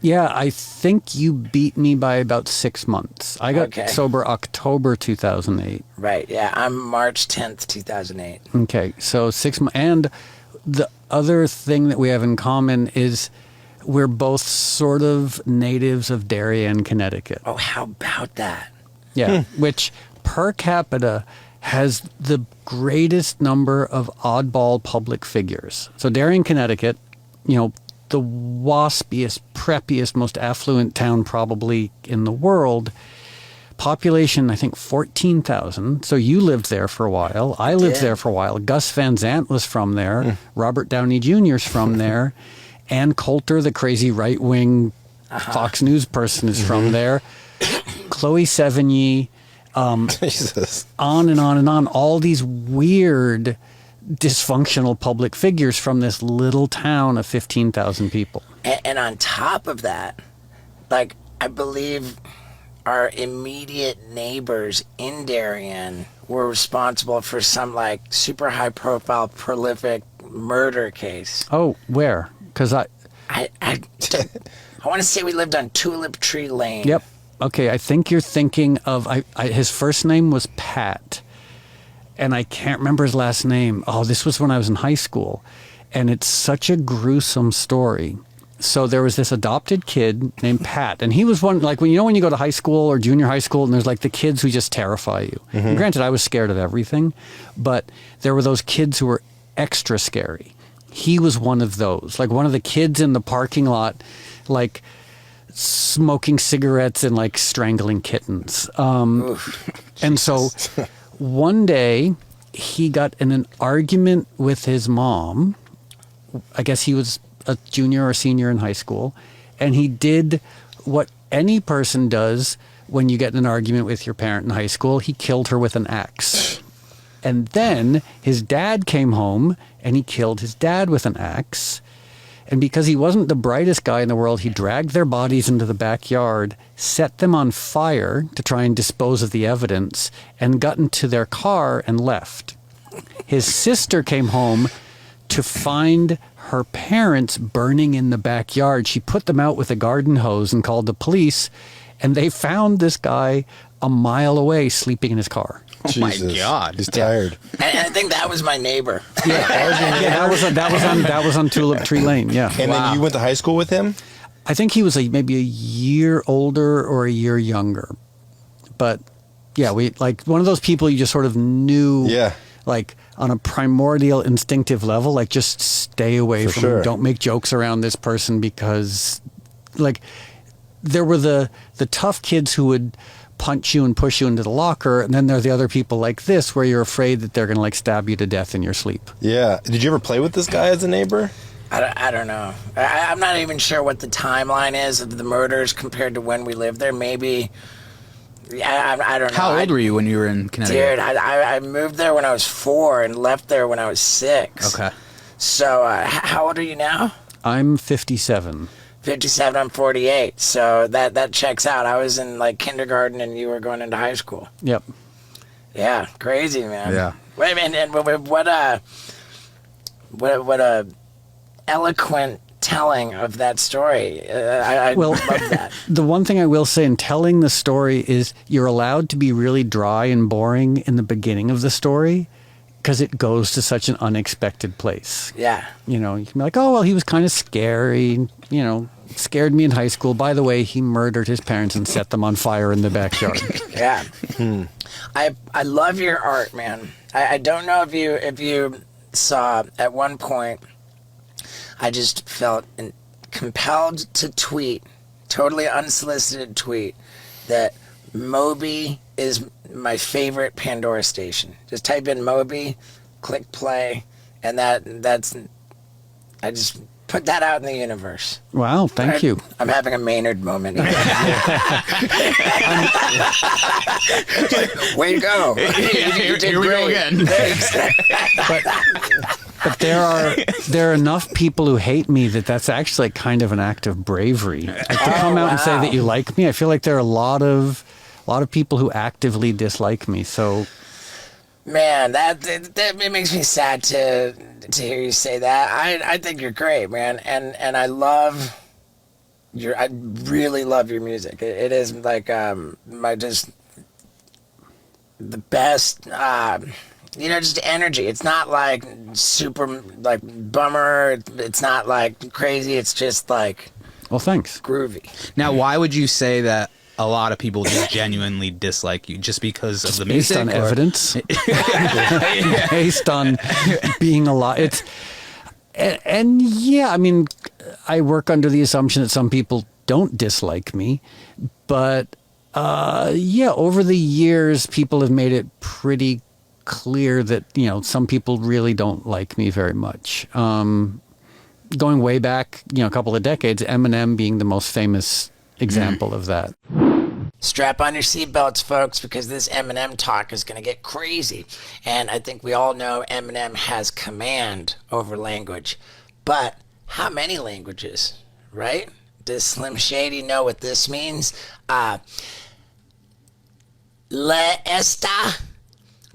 Yeah, I think you beat me by about 6 months. I got sober October 2008. Right, yeah. I'm March 10th, 2008. Okay, so 6 months. And the other thing that we have in common is we're both sort of natives of Darien, Connecticut. Oh, how about that? Yeah, which per capita has the greatest number of oddball public figures. So Darien, Connecticut, the waspiest, preppiest, most affluent town probably in the world. Population, I think, 14,000. So you lived there for a while. I lived there for a while. Gus Van Sant was from there. Robert Downey Jr.'s from there. Ann Coulter, the crazy right-wing Fox News person, is from there. Chloe Sevigny. Jesus. On and on and on. All these weird, dysfunctional public figures from this little town of 15,000 people. And on top of that, like, I believe our immediate neighbors in Darien were responsible for some, like, super high-profile, prolific murder case. Oh, where? Because I want to say we lived on Tulip Tree Lane. Yep. Okay, I think you're thinking of... his first name was Pat, and I can't remember his last name. Oh, this was when I was in high school, and it's such a gruesome story. So there was this adopted kid named Pat, and he was one, like, when you go to high school or junior high school, and there's like the kids who just terrify you. And granted, I was scared of everything, but there were those kids who were extra scary. He was one of those. Like, one of the kids in the parking lot, like, smoking cigarettes and like strangling kittens. And so one day he got in an argument with his mom. I guess he was a junior or senior in high school, and he did what any person does when you get in an argument with your parent in high school. He killed her with an axe. And then his dad came home and he killed his dad with an axe. And because he wasn't the brightest guy in the world, he dragged their bodies into the backyard, set them on fire to try and dispose of the evidence, and got into their car and left. His sister came home to find her parents burning in the backyard. She put them out with a garden hose and called the police, and they found this guy a mile away sleeping in his car. Oh Jesus. my God. He's tired. And I think that was my neighbor. Yeah, that was on Tulip Tree Lane. Yeah, And then you went to high school with him? I think he was maybe a year older or a year younger, but yeah, we like one of those people you just sort of knew. Yeah. Like on a primordial instinctive level, like just stay away For from sure. him. Don't make jokes around this person, because like there were the tough kids who would punch you and push you into the locker, and then there are the other people like this where you're afraid that they're going to like stab you to death in your sleep. Yeah. Did you ever play with this guy as a neighbor? I don't know. I'm not even sure what the timeline is of the murders compared to when we lived there. Maybe, I don't know. How old were you when you were in Connecticut? Dude, I moved there when I was 4 and left there when I was 6. Okay. So, how old are you now? I'm 57. 57, I'm 48. So that checks out. I was in like kindergarten and you were going into high school. Yep. Yeah, crazy, man. Yeah. Wait a minute, and what a eloquent telling of that story. I Well, love that. The one thing I will say in telling the story is you're allowed to be really dry and boring in the beginning of the story because it goes to such an unexpected place. Yeah. You know, you can be like, oh, well, he was kind of scary, you know, scared me in high school. By the way, he murdered his parents and set them on fire in the backyard. Yeah. I love your art, man. I don't know if you saw at one point, I just felt compelled to tweet, totally unsolicited tweet, that Moby is my favorite Pandora station. Just type in Moby, click play, and that's I just put that out in the universe. Wow, thank you. I'm having a Maynard moment. Way to go. You did Here we go great. again. Thanks. But there are enough people who hate me that's actually kind of an act of bravery. Like, to come out and say that you like me, I feel like there are a lot of people who actively dislike me. So, Man, that it makes me sad to hear you say that. I think you're great, man, and I really love your music. It is like my just the best. Just energy. It's not like super like bummer. It's not like crazy. It's just like well, thanks. groovy. Now, why would you say that a lot of people just genuinely dislike you? Just because of the Based music? on or- evidence, based on being a lot. And yeah, I mean, I work under the assumption that some people don't dislike me, but yeah, over the years, people have made it pretty clear that some people really don't like me very much. Going way back, a couple of decades, Eminem being the most famous example of that. Strap on your seatbelts, folks, because this Eminem talk is going to get crazy. And I think we all know Eminem has command over language. But how many languages, right? Does Slim Shady know what this means? Le está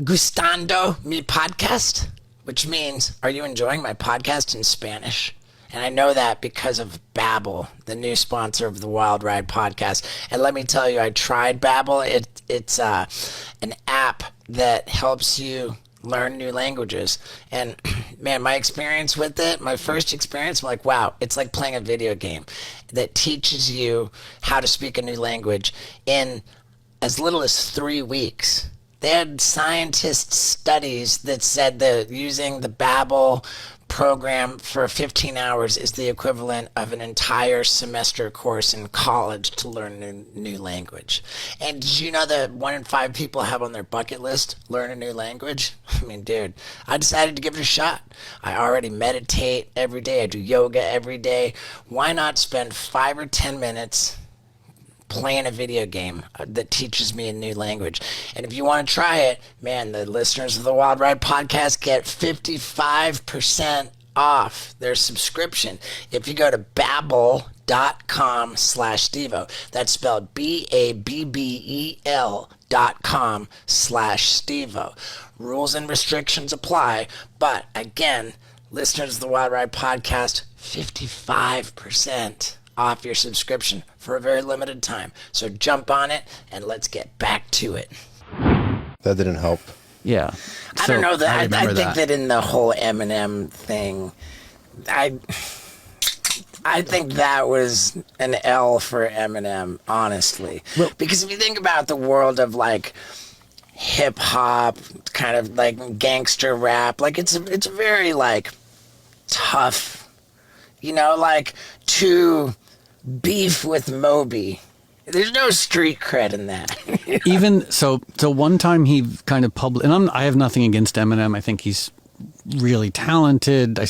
gustando mi podcast? Which means, are you enjoying my podcast in Spanish? And I know that because of Babbel, the new sponsor of the Wild Ride podcast. And let me tell you, I tried Babbel. It's an app that helps you learn new languages. And man, my experience with it, my first experience, I'm like, wow, it's like playing a video game that teaches you how to speak a new language in as little as 3 weeks. They had scientist studies that said that using the Babbel program for 15 hours is the equivalent of an entire semester course in college to learn a new language. And did you know that 1 in 5 people have on their bucket list learn a new language? I mean, dude, I decided to give it a shot. I already meditate every day. I do yoga every day. Why not spend 5 or 10 minutes playing a video game that teaches me a new language? And if you want to try it, man, the listeners of the Wild Ride podcast get 55% off their subscription if you go to babbel.com/Stevo. That's spelled BABBEL.com/Stevo. Rules and restrictions apply, but again, listeners of the Wild Ride podcast, 55% off your subscription for a very limited time. So jump on it and let's get back to it. That didn't help. Yeah. I don't know that. I think that. that in the whole Eminem thing, I think that was an L for Eminem, honestly. Because if you think about the world of like hip hop, kind of like gangster rap, like it's a very like tough, like to beef with Moby. There's no street cred in that. Even so one time he kind of and I have nothing against Eminem. I think he's really talented. I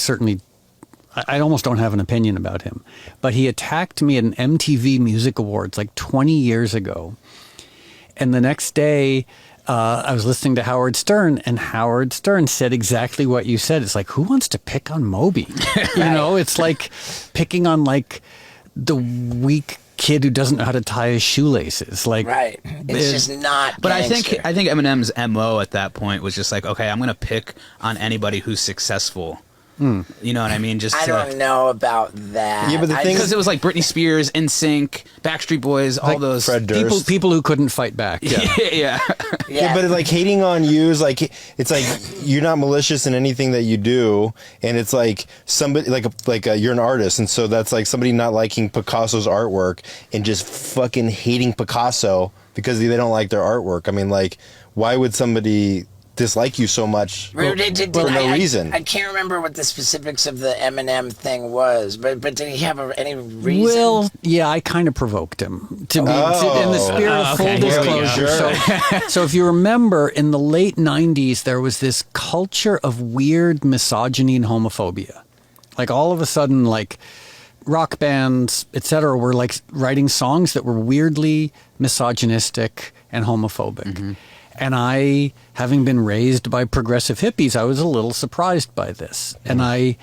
almost don't have an opinion about him. But he attacked me at an MTV Music Awards like 20 years ago. And the next day, I was listening to Howard Stern, and Howard Stern said exactly what you said. It's like, who wants to pick on Moby? It's like picking on like the weak kid who doesn't know how to tie his shoelaces. Like, right. It's just not But gangster. I think Eminem's MO at that point was just like, okay, I'm going to pick on anybody who's successful. You know what I mean? I don't know about that. Yeah, but the thing Because it was like Britney Spears, NSYNC, Backstreet Boys, all those. Fred Durst. people who couldn't fight back. Yeah. Yeah. Yeah, but like hating on you is like, it's like you're not malicious in anything that you do, and it's like somebody you're an artist, and so that's like somebody not liking Picasso's artwork and just fucking hating Picasso because they don't like their artwork. I mean, like, why would somebody dislike you so much for no reason? I can't remember what the specifics of the Eminem thing was, but did he have any reason? Well, yeah, I kind of provoked him in the spirit of full Okay, here we go. disclosure. So if you remember, in the late 90s, there was this culture of weird misogyny and homophobia. Like all of a sudden, like rock bands, etc., were like writing songs that were weirdly misogynistic and homophobic. Mm-hmm. And I, having been raised by progressive hippies, I was a little surprised by this. Mm-hmm. And I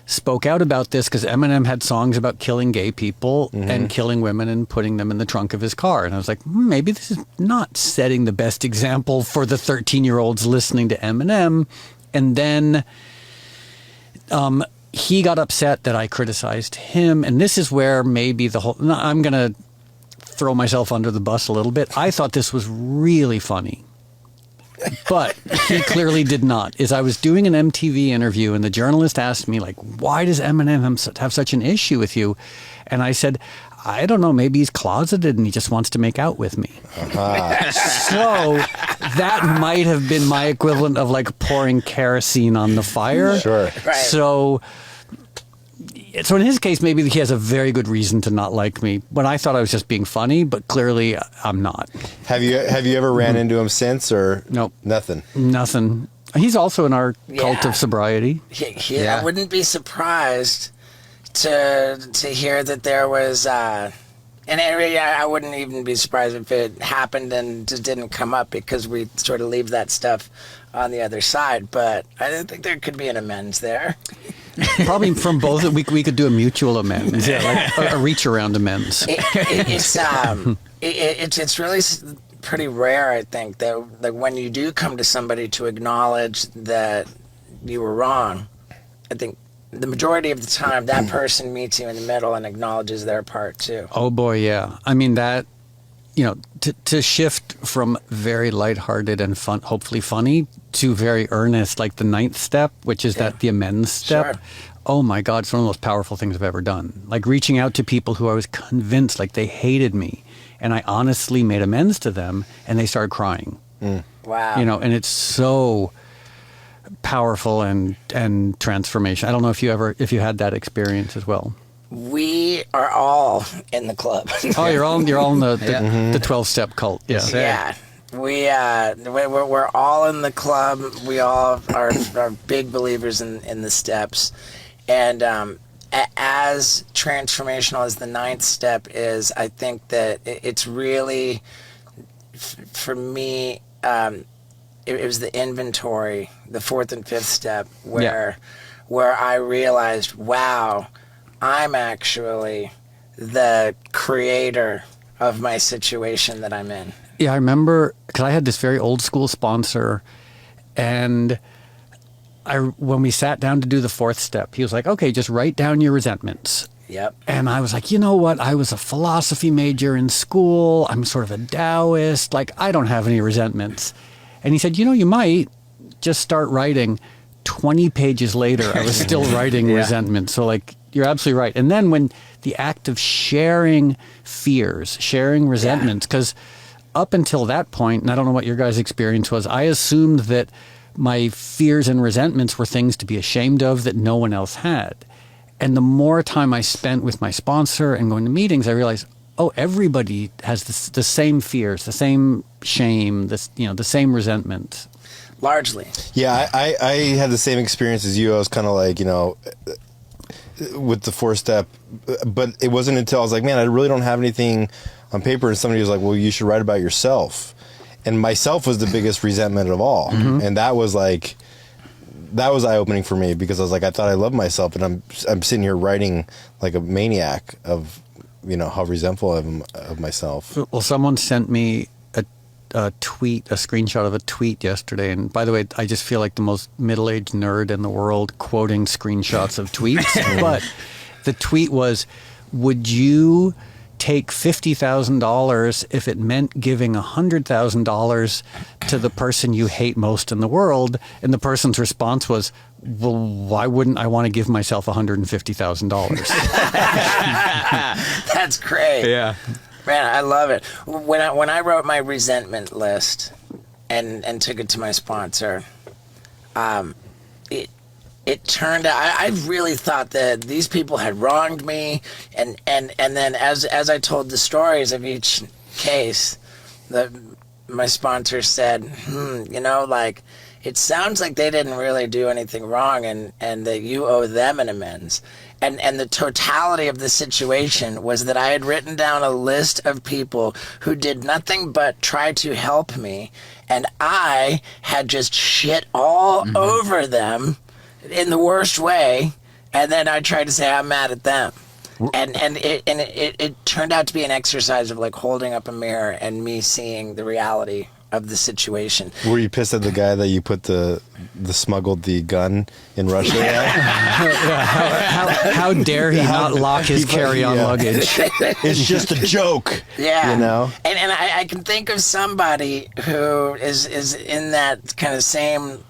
spoke out about this because Eminem had songs about killing gay people and killing women and putting them in the trunk of his car. And I was like, maybe this is not setting the best example for the 13-year-olds listening to Eminem. And then he got upset that I criticized him. And this is where maybe I'm going to throw myself under the bus a little bit. I thought this was really funny. But he clearly did not. I was doing an MTV interview, and the journalist asked me, like, why does Eminem have such an issue with you? And I said, I don't know, maybe he's closeted and he just wants to make out with me. So that might have been my equivalent of like pouring kerosene on the fire. Sure. Right. So in his case, maybe he has a very good reason to not like me. But I thought I was just being funny, but clearly I'm not. Have you ever ran into him since, or Nope. Nothing? Nothing. He's also in our cult Yeah. of sobriety. I wouldn't be surprised to hear that there was, and I wouldn't even be surprised if it happened and just didn't come up because we sort of leave that stuff on the other side. But I think there could be an amends there. Probably from both. We could do a mutual amends, like a reach around amends. It's really pretty rare, I think, that like when you do come to somebody to acknowledge that you were wrong, I think the majority of the time that person meets you in the middle and acknowledges their part too. Oh boy, yeah. I mean that, to shift from very lighthearted and fun, hopefully funny, to very earnest, like the 9th step, which is the amends step. Sure. Oh my God, it's one of the most powerful things I've ever done. Like reaching out to people who I was convinced like they hated me, and I honestly made amends to them, and they started crying. Wow. And it's so powerful and transformation. I don't know if you had that experience as well. We are all in the club. Oh, you're all in the 12-step cult. Yeah. Yeah. We're all in the club. We all are big believers in the steps. And as transformational as the 9th step is, I think that it's really, for me, it was the inventory, the 4th and 5th step, where I realized, wow, I'm actually the creator of my situation that I'm in. Yeah, I remember, because I had this very old school sponsor, and when we sat down to do the 4th step, he was like, okay, just write down your resentments. Yep. And I was like, you know what? I was a philosophy major in school. I'm sort of a Taoist. Like, I don't have any resentments. And he said, you might just start writing. 20 pages later, I was still writing resentment. So, like, you're absolutely right. And then when the act of sharing fears, sharing resentments, because up until that point, and I don't know what your guys' experience was, I assumed that my fears and resentments were things to be ashamed of that no one else had. And the more time I spent with my sponsor and going to meetings, I realized, oh, everybody has the same fears, the same shame, the same resentment. Largely. Yeah, I had the same experience as you. I was kind of like, with the 4th step, but it wasn't until I was like, man, I really don't have anything on paper, and somebody was like, well, you should write about yourself. And myself was the biggest resentment of all. And that was eye-opening for me, because I was like, I thought I loved myself, and I'm sitting here writing like a maniac of, how resentful I am of myself. Well, someone sent me a tweet, a screenshot of a tweet yesterday. And by the way, I just feel like the most middle-aged nerd in the world quoting screenshots of tweets. But the tweet was, would you take $50,000 if it meant giving $100,000 to the person you hate most in the world? And the person's response was, well, why wouldn't I want to give myself $150,000? That's great. Yeah. Man, I love it. When I wrote my resentment list and took it to my sponsor, it turned out I really thought that these people had wronged me, and then as I told the stories of each case, my sponsor said, it sounds like they didn't really do anything wrong, and that you owe them an amends. And the totality of the situation was that I had written down a list of people who did nothing but try to help me, and I had just shit all over them in the worst way, and then I tried to say I'm mad at them. And it turned out to be an exercise of like holding up a mirror and me seeing the reality of the situation. Were you pissed at the guy that you put the smuggled the gun in Russia at? How dare he not lock his carry-on luggage? It's just a joke. Yeah. And I can think of somebody who is in that kind of same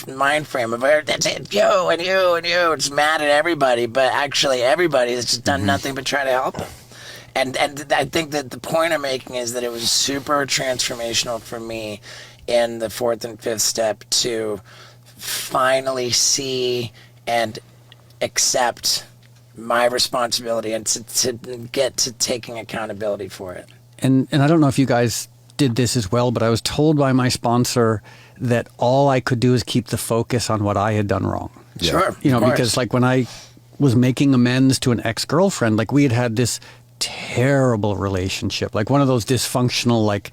mind frame of that's it, you and you and you. It's mad at everybody, but actually everybody has just done nothing but try to help him. And I think that the point I'm making is that it was super transformational for me in the 4th and 5th step to finally see and accept my responsibility and to get to taking accountability for it. And I don't know if you guys did this as well, but I was told by my sponsor that all I could do is keep the focus on what I had done wrong. Sure. Because like when I was making amends to an ex-girlfriend, like we had this terrible relationship, like one of those dysfunctional, like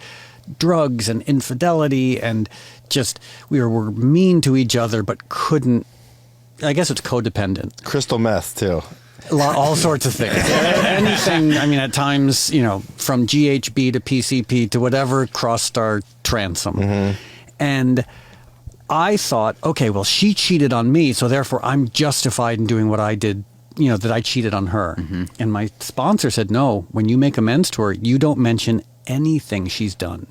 drugs and infidelity, and just we were mean to each other but couldn't, I guess it's codependent. Crystal meth too. All sorts of things. Anything, I mean, at times, from GHB to PCP to whatever crossed our transom. And I thought, okay, well, she cheated on me, so therefore I'm justified in doing what I did, that I cheated on her. And my sponsor said, no, when you make amends to her, you don't mention anything she's done.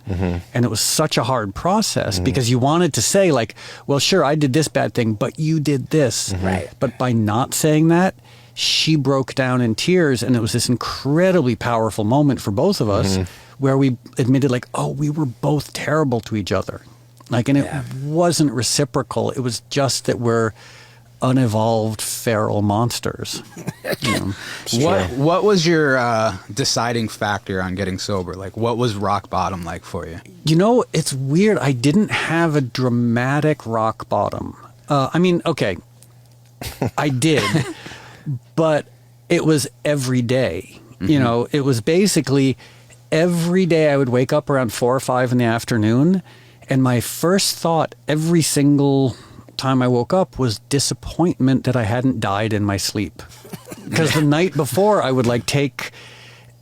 And it was such a hard process because you wanted to say like, well, sure, I did this bad thing, but you did this. Right. But by not saying that, she broke down in tears, and it was this incredibly powerful moment for both of us where we admitted like, oh, we were both terrible to each other. Like, and it wasn't reciprocal. It was just that we're unevolved feral monsters. You know? What was your deciding factor on getting sober? Like, what was rock bottom like for you? You know, it's weird. I didn't have a dramatic rock bottom. I mean, okay, I did, but it was every day. You know, it was basically every day I would wake up around 4 or 5 in the afternoon, and my first thought every single time I woke up was disappointment that I hadn't died in my sleep. Because the night before I would like take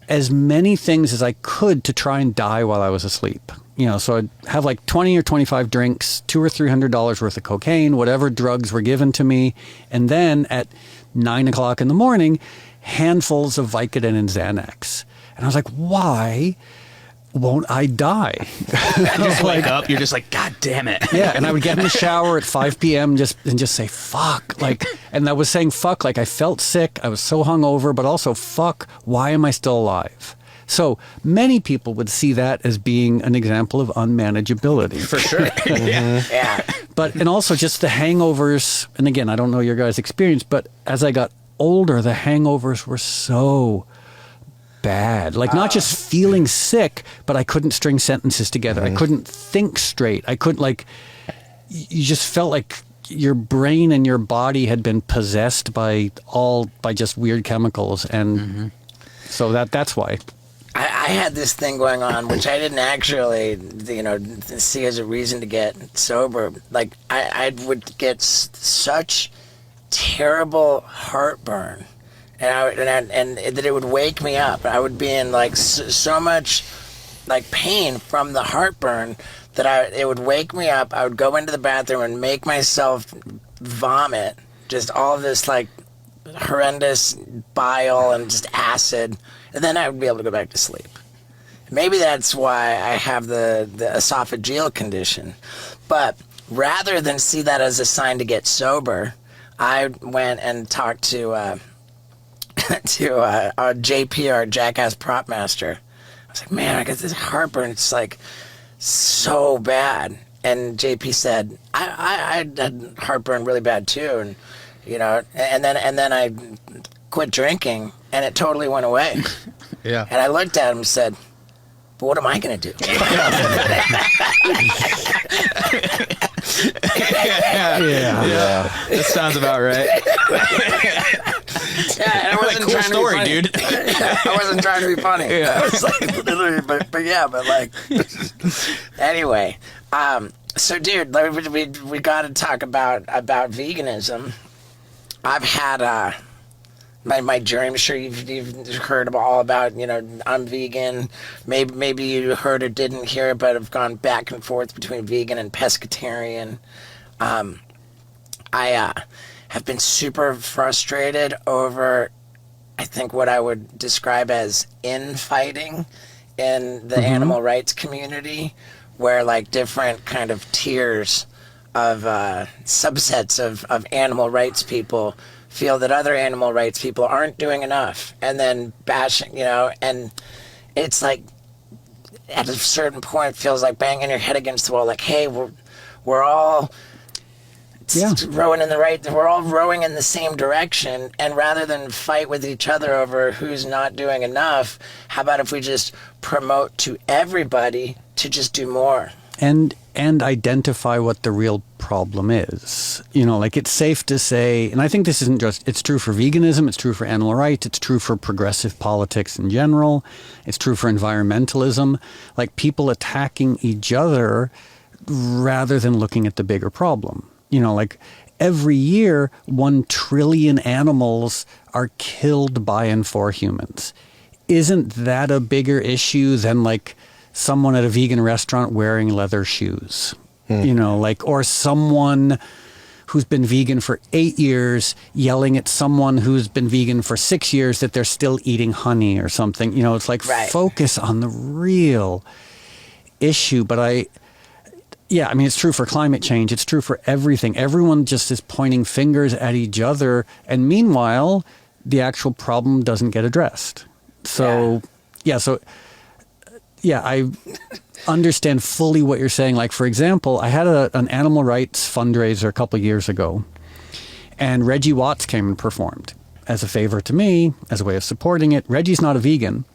as many things as I could to try and die while I was asleep. You know, so I'd have like 20 or 25 drinks, $200 or $300 worth of cocaine, whatever drugs were given to me. And then at 9 o'clock in the morning, handfuls of Vicodin and Xanax. And I was like, why won't I die? I just wake up, you're just like, God damn it. Yeah, and I would get in the shower at 5 p.m. and just say, fuck. Like, and I was saying fuck, like I felt sick, I was so hungover, but also fuck, why am I still alive? So many people would see that as being an example of unmanageability. For sure. Yeah. But, and also just the hangovers, and again, I don't know your guys' experience, but as I got older, the hangovers were so bad. Like, not just feeling sick, but I couldn't string sentences together. I couldn't think straight. I couldn't, like, you just felt like your brain and your body had been possessed by just weird chemicals. And so that's why. I had this thing going on, which I didn't actually, see as a reason to get sober. Like, I would get such terrible heartburn, and that it would wake me up. I would be in like so much like pain from the heartburn that it would wake me up. I would go into the bathroom and make myself vomit, just all this like horrendous bile and just acid. And then I would be able to go back to sleep. Maybe that's why I have the esophageal condition. But rather than see that as a sign to get sober, I went and talked to JP, our jackass prop master. I was like, man, I got this heartburn. It's like so bad. And JP said, I had heartburn really bad too. And, and then I quit drinking, and it totally went away. Yeah. And I looked at him and said, but what am I going to do? Yeah. That sounds about right. Yeah, I wasn't cool trying story, to be funny. dude. I wasn't trying to be funny. Yeah. I was like, literally, but like, anyway. So, dude, we got to talk about veganism. I've had my journey. I'm sure you've heard all about. I'm vegan. Maybe you heard or didn't hear it, but I've gone back and forth between vegan and pescatarian. I have been super frustrated over, I think, what I would describe as infighting in the animal rights community, where like different kind of tiers of subsets of animal rights people feel that other animal rights people aren't doing enough, and then bashing, and it's like at a certain point feels like banging your head against the wall, like, hey, we're all rowing in the right, we're all rowing in the same direction, and rather than fight with each other over who's not doing enough, how about if we just promote to everybody to just do more? And identify what the real problem is. Like, it's safe to say, and I think this isn't just, it's true for veganism, it's true for animal rights, it's true for progressive politics in general, it's true for environmentalism, like people attacking each other rather than looking at the bigger problem. Like every year, 1 trillion animals are killed by and for humans. Isn't that a bigger issue than like someone at a vegan restaurant wearing leather shoes? Or someone who's been vegan for 8 years yelling at someone who's been vegan for 6 years that they're still eating honey or something. It's like, focus on the real issue. But it's true for climate change. It's true for everything. Everyone just is pointing fingers at each other. And meanwhile, the actual problem doesn't get addressed. So I understand fully what you're saying. Like, for example, I had an animal rights fundraiser a couple of years ago, and Reggie Watts came and performed as a favor to me, as a way of supporting it. Reggie's not a vegan,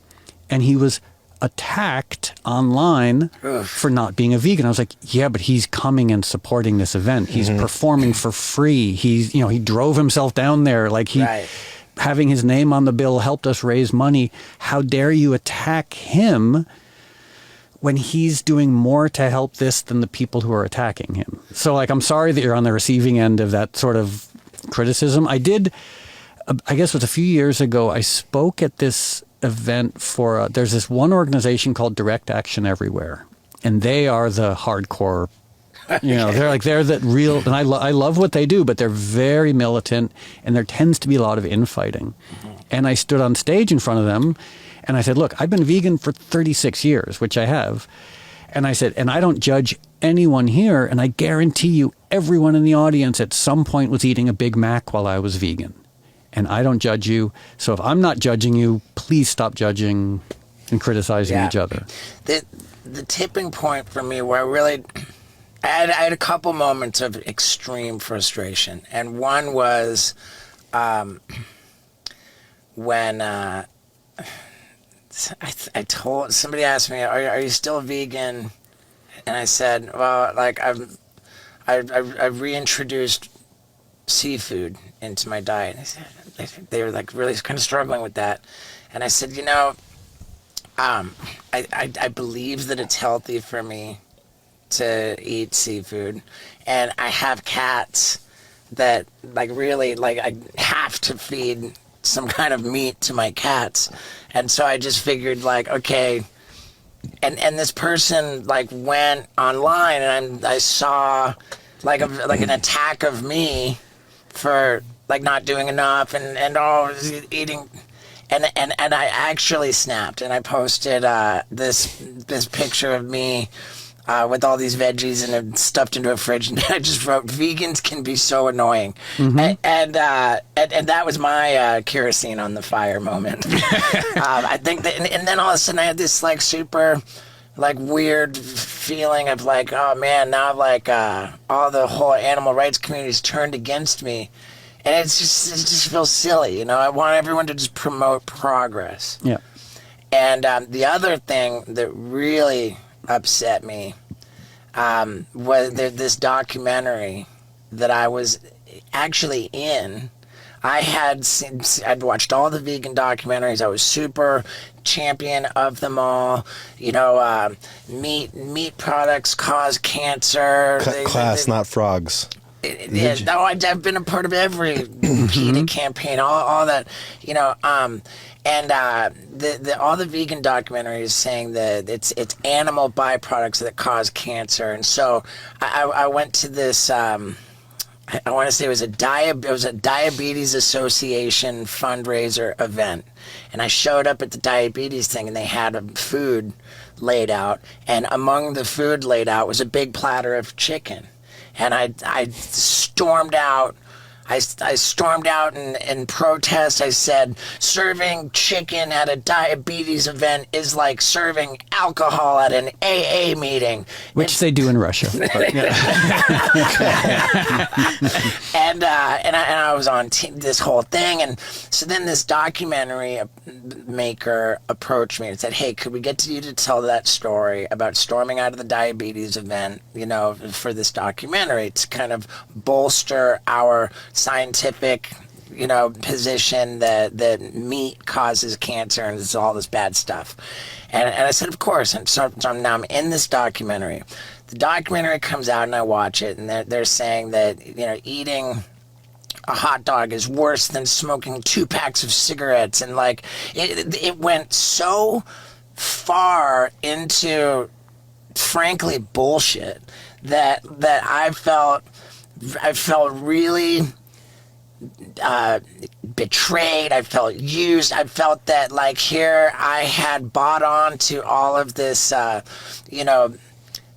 and he was attacked online for not being a vegan. I was like, yeah, but he's coming and supporting this event. He's performing for free. He's, he drove himself down there. Like, having his name on the bill helped us raise money. How dare you attack him when he's doing more to help this than the people who are attacking him? So, like, I'm sorry that you're on the receiving end of that sort of criticism. I guess it was a few years ago, I spoke at this event for there's this one organization called Direct Action Everywhere, and they are the hardcore, they're the real, and I love what they do, but they're very militant, and there tends to be a lot of infighting. And I stood on stage in front of them, and I said, look, I've been vegan for 36 years, which I have, and I said, and I don't judge anyone here, and I guarantee you everyone in the audience at some point was eating a Big Mac while I was vegan. And I don't judge you. So if I'm not judging you, please stop judging and criticizing each other. The tipping point for me where I had a couple moments of extreme frustration. And one was when I told somebody asked me, are you still vegan? And I said, well, like I've reintroduced seafood into my diet. They were like really kind of struggling with that, and I said, I believe that it's healthy for me to eat seafood, and I have cats that like really like I have to feed some kind of meat to my cats, and so I just figured like, okay. And this person like went online, and I saw like an attack of me for like not doing enough and eating, and I actually snapped, and I posted this picture of me with all these veggies and stuffed into a fridge, and I just wrote, vegans can be so annoying. And that was my kerosene on the fire moment. I think that, and then all of a sudden I had this like super like weird feeling of like, oh man, now like all the whole animal rights community's turned against me, and it just feels silly, I want everyone to just promote progress. Yeah. And the other thing that really upset me was this documentary that I was actually in. I'd watched all the vegan documentaries. I was super champion of them all. Meat products cause cancer. Class, not frogs. I've been a part of every PETA campaign, all that, and all the vegan documentaries saying that it's animal byproducts that cause cancer. And so I went to this. I want to say it was a Diabetes Association fundraiser event, and I showed up at the diabetes thing, and they had a food laid out, and among the food laid out was a big platter of chicken, and I stormed out. I stormed out in protest. I said, serving chicken at a diabetes event is like serving alcohol at an AA meeting. Which they do in Russia. And I was on this whole thing. And so then this documentary maker approached me and said, hey, could we get you to tell that story about storming out of the diabetes event, for this documentary to kind of bolster our scientific, position that meat causes cancer and it's all this bad stuff. And I said, of course. And so now I'm in this documentary. The documentary comes out and I watch it, and they're saying that, eating a hot dog is worse than smoking 2 packs of cigarettes. And like, it went so far into, frankly, bullshit that I felt really betrayed. I felt used. I felt that like here I had bought on to all of this,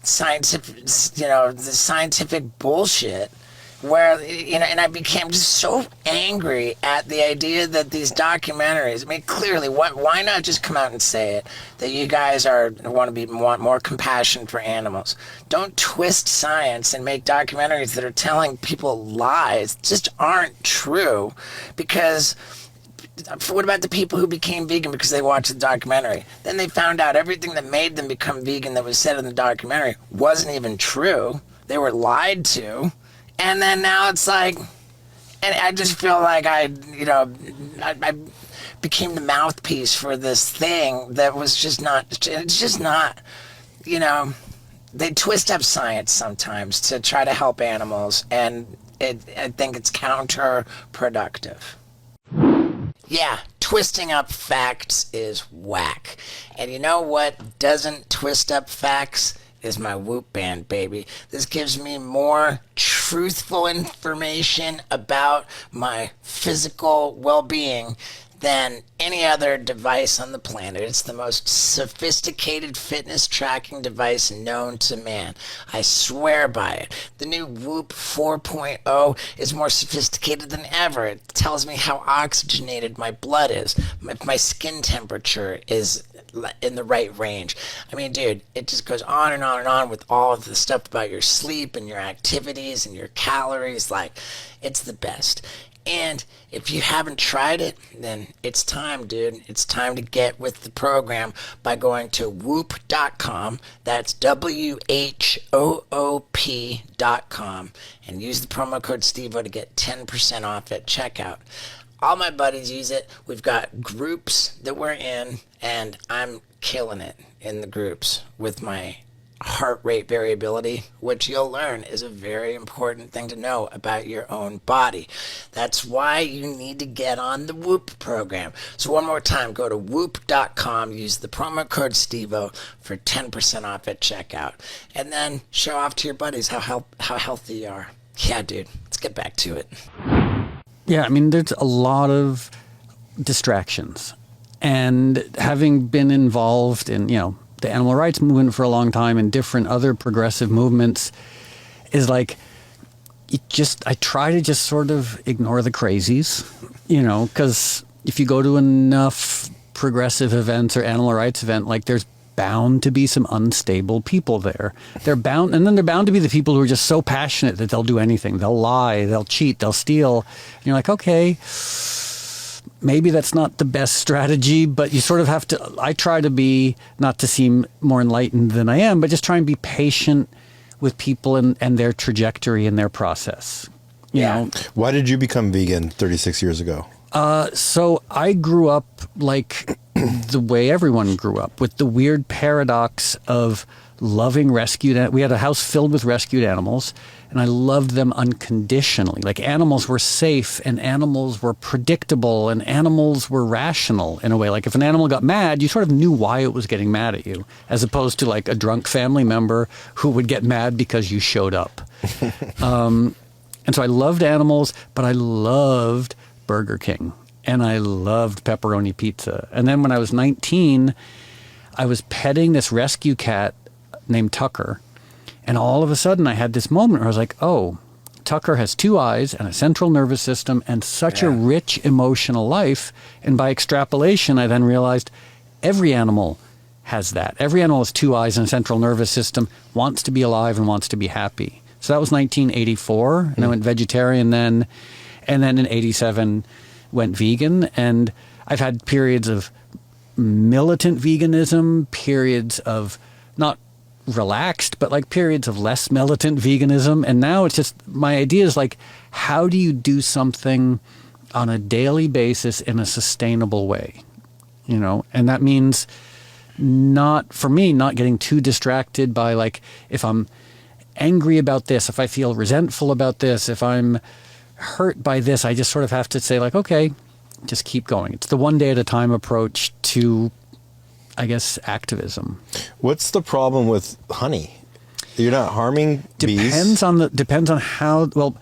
scientific, the scientific bullshit where, and I became just so angry at the idea that these documentaries, I mean, clearly, why not just come out and say it, that you guys want more compassion for animals. Don't twist science and make documentaries that are telling people lies, just aren't true, because what about the people who became vegan because they watched the documentary? Then they found out everything that made them become vegan that was said in the documentary wasn't even true. They were lied to. And then now it's like, and I just feel like I became the mouthpiece for this thing that was just not, it's just not, they twist up science sometimes to try to help animals, and I think it's counterproductive. Yeah, twisting up facts is whack. And you know what doesn't twist up facts? Is my Whoop band, baby. This gives me more truthful information about my physical well-being than any other device on the planet. It's the most sophisticated fitness tracking device known to man. I swear by it. The new Whoop 4.0 is more sophisticated than ever. It tells me how oxygenated my blood is, if my skin temperature is in the right range. I mean, dude, it just goes on and on and on with all of the stuff about your sleep and your activities and your calories. Like, it's the best. And if you haven't tried it, then it's time, dude. It's time to get with the program by going to whoop.com. That's WHOOP.com. And use the promo code STEVO to get 10% off at checkout. All my buddies use it. We've got groups that we're in, and I'm killing it in the groups with my heart rate variability, which you'll learn is a very important thing to know about your own body. That's why you need to get on the Whoop program. So one more time, go to whoop.com, use the promo code STEVO for 10% off at checkout, and then show off to your buddies how healthy you are. Yeah, dude, let's get back to it. Yeah, I mean, there's a lot of distractions. And having been involved in, the animal rights movement for a long time and different other progressive movements, is like, I try to just sort of ignore the crazies, because if you go to enough progressive events or animal rights event, like, there's bound to be some unstable people there. They're bound to be the people who are just so passionate that they'll do anything. They'll lie, they'll cheat, they'll steal. And you're like, okay, maybe that's not the best strategy, but you sort of have to, I try to be, not to seem more enlightened than I am, but just try and be patient with people and their trajectory and their process. You know? Why did you become vegan 36 years ago? So I grew up like the way everyone grew up, with the weird paradox of loving rescued. We had a house filled with rescued animals, and I loved them unconditionally. Like, animals were safe, and animals were predictable, and animals were rational in a way. Like, if an animal got mad, you sort of knew why it was getting mad at you, as opposed to like a drunk family member who would get mad because you showed up. And so I loved animals, but I loved Burger King, and I loved pepperoni pizza. And then when I was 19, I was petting this rescue cat named Tucker, and all of a sudden I had this moment where I was like, oh, Tucker has two eyes and a central nervous system and such a rich emotional life. And by extrapolation, I then realized every animal has that. Every animal has two eyes and a central nervous system, wants to be alive and wants to be happy. So that was 1984, and I went vegetarian then. And then in 87, went vegan. And I've had periods of militant veganism, periods of not relaxed, but like periods of less militant veganism. And now it's just, my idea is like, how do you do something on a daily basis in a sustainable way? And that means not getting too distracted by, like, if I'm angry about this, if I feel resentful about this, if I'm hurt by this, I just sort of have to say, like, okay, just keep going. It's the one day at a time approach to, I guess, activism. What's the problem with honey? You're not harming bees? Depends on how, well,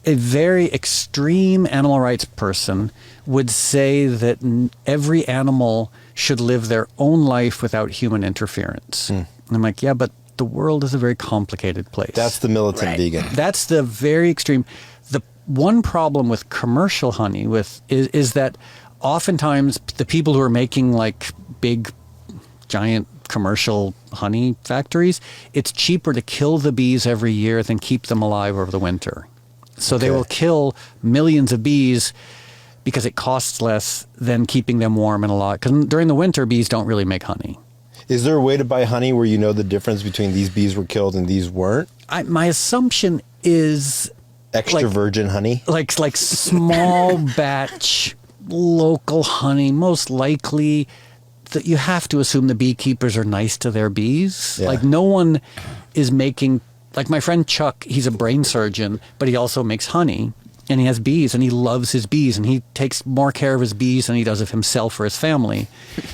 a very extreme animal rights person would say that every animal should live their own life without human interference. And I'm like, yeah, but the world is a very complicated place. That's the militant Right. vegan. That's the very extreme. The one problem with commercial honey is that oftentimes the people who are making like big, giant commercial honey factories, it's cheaper to kill the bees every year than keep them alive over the winter. So they Okay. will kill millions of bees because it costs less than keeping them warm and alive. Because during the winter, bees don't really make honey. Is there a way to buy honey where you know the difference between these bees were killed and these weren't? My assumption is Extra Like- virgin honey? like small batch local honey, most likely that you have to assume the beekeepers are nice to their bees. Yeah. Like no one is making, like my friend Chuck, he's a brain surgeon, but he also makes honey and he has bees and he loves his bees and he takes more care of his bees than he does of himself or his family.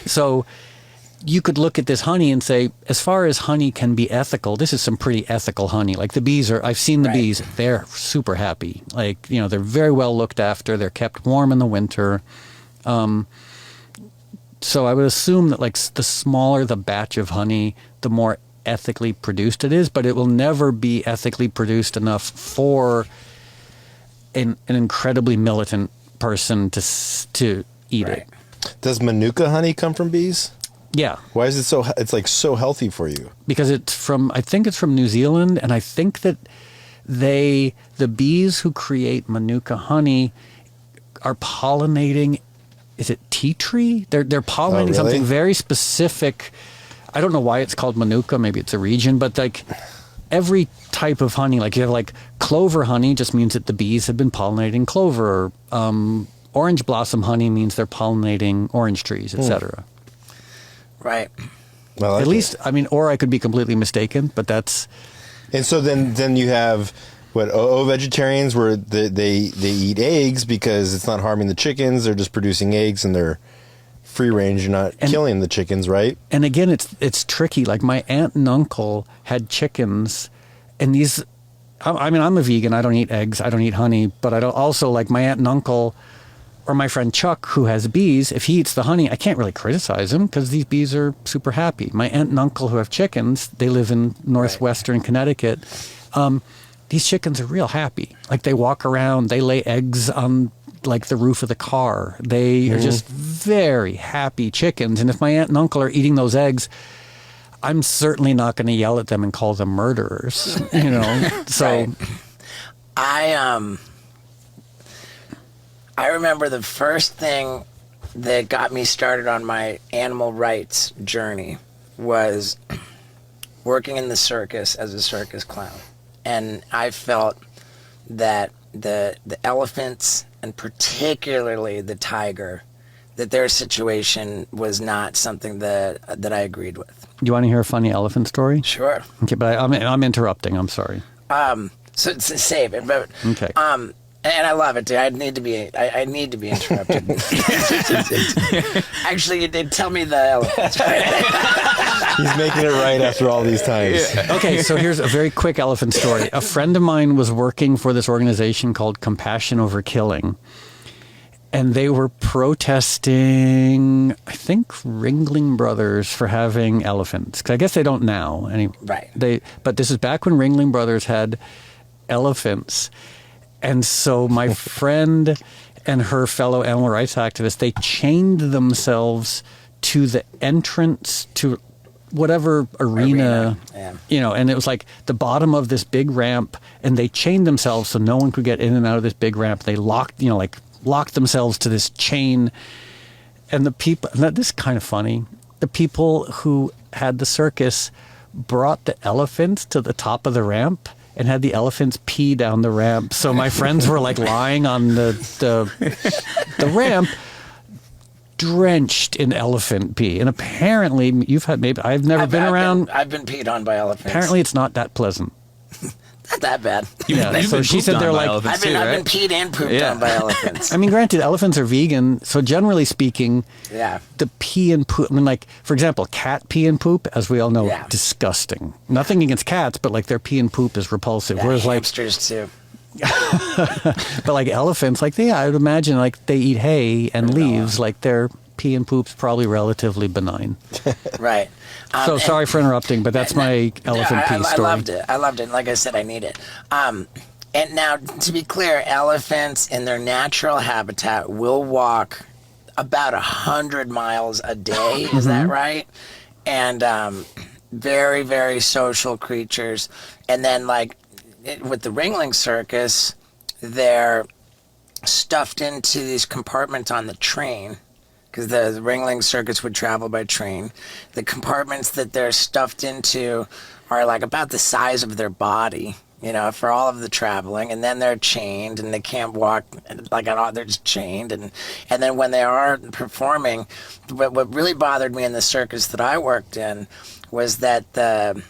So you could look at this honey and say, as far as honey can be ethical, this is some pretty ethical honey. Like the bees are, I've seen the Right. bees, they're super happy. Like, you know, they're very well looked after. They're kept warm in the winter. So I would assume that like the smaller the batch of honey, the more ethically produced it is, but it will never be ethically produced enough for an incredibly militant person to eat Right. it. Does Manuka honey come from bees? Yeah. Why is it so? It's like so healthy for you. Because I think it's from New Zealand, and I think that the bees who create Manuka honey are pollinating, is it tea tree? They're pollinating really? something very specific. I don't know why it's called Manuka, maybe it's a region, but like every type of honey, like you have like clover honey just means that the bees have been pollinating clover. Orange blossom honey means they're pollinating orange trees, etc. Right. I like At it. least, I mean, or I could be completely mistaken, but that's And so then you have what vegetarians where they eat eggs because it's not harming the chickens. They're just producing eggs and they're free range. You're not killing the chickens, right? and again, it's tricky. Like my aunt and uncle had chickens, and these. I mean, I'm a vegan. I don't eat eggs. I don't eat honey. But I don't also like my aunt and uncle, or my friend Chuck, who has bees. If he eats the honey, I can't really criticize him because these bees are super happy. My aunt and uncle who have chickens, they live in northwestern Connecticut. These chickens are real happy. Like they walk around, they lay eggs on like the roof of the car. They are just very happy chickens. And if my aunt and uncle are eating those eggs, I'm certainly not going to yell at them and call them murderers. You know, so Right. I remember the first thing that got me started on my animal rights journey was working in the circus as a circus clown. And I felt that the elephants, and particularly the tiger, that their situation was not something that I agreed with. you want to hear a funny elephant story? Sure. Okay, but I'm interrupting. I'm sorry. So save it, but Okay. and I love it, dude. I need to be interrupted. Actually, you did tell me the elephants. He's making it right after all these times. Okay, so here's a very quick elephant story. A friend of mine was working for this organization called Compassion Over Killing, and they were protesting, I think, Ringling Brothers for having elephants. 'Cause I guess they don't now. Right. But this is back when Ringling Brothers had elephants. And so my friend and her fellow animal rights activists, they chained themselves to the entrance to whatever arena, yeah. you know, and it was like the bottom of this big ramp, and they chained themselves so no one could get in and out of this big ramp. They locked themselves to this chain. And the people, and this is kind of funny, the people who had the circus brought the elephants to the top of the ramp and had the elephants pee down the ramp. So my friends were like lying on the ramp, drenched in elephant pee. And apparently, I've never been around. I've been peed on by elephants. Apparently, it's not that pleasant. not that bad. Yeah. You've So been she pooped said on they're by like, elephants I've been too, right? peed and pooped Yeah. on by elephants. I mean, granted, elephants are vegan, so generally speaking, Yeah. the pee and poop. I mean, like for example, cat pee and poop, as we all know, Yeah. disgusting. Nothing against cats, but like their pee and poop is repulsive. Yeah, Whereas like, hamsters too. but like elephants, like I would imagine like they eat hay and leaves, like they're pee and poop's probably relatively benign. Right. So sorry for interrupting, but that's my elephant pee story. I loved it. Like I said, I need it. And now, to be clear, elephants in their natural habitat will walk about 100 miles a day. Is that right? And very, very social creatures. And then, like, with the Ringling Circus, they're stuffed into these compartments on the train, because the Ringling Circus would travel by train. The compartments that they're stuffed into are like about the size of their body, you know, for all of the traveling. And then they're chained, and they can't walk like at all. They're just chained. And then when they are performing, what really bothered me in the circus that I worked in was that the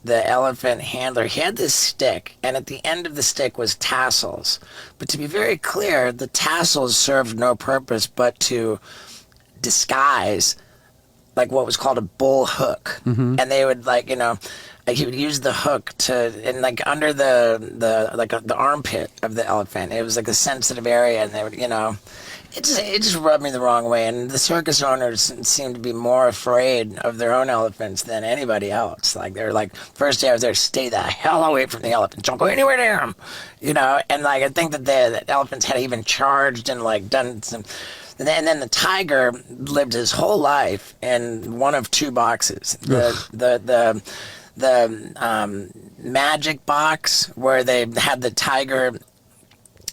elephant handler, he had this stick, and at the end of the stick was tassels. But to be very clear, the tassels served no purpose but to disguise like what was called a bull hook. And they would, like, you know, like he would use the hook to, and like under the armpit of the elephant, it was like a sensitive area, and they would, you know, it just rubbed me the wrong way. And the circus owners seemed to be more afraid of their own elephants than anybody else. Like, they're like, first day I was there, stay the hell away from the elephants, don't go anywhere near them, you know. And like, I think that the elephants had even charged and like done some. And then the tiger lived his whole life in one of two boxes. The magic box, where they had the tiger.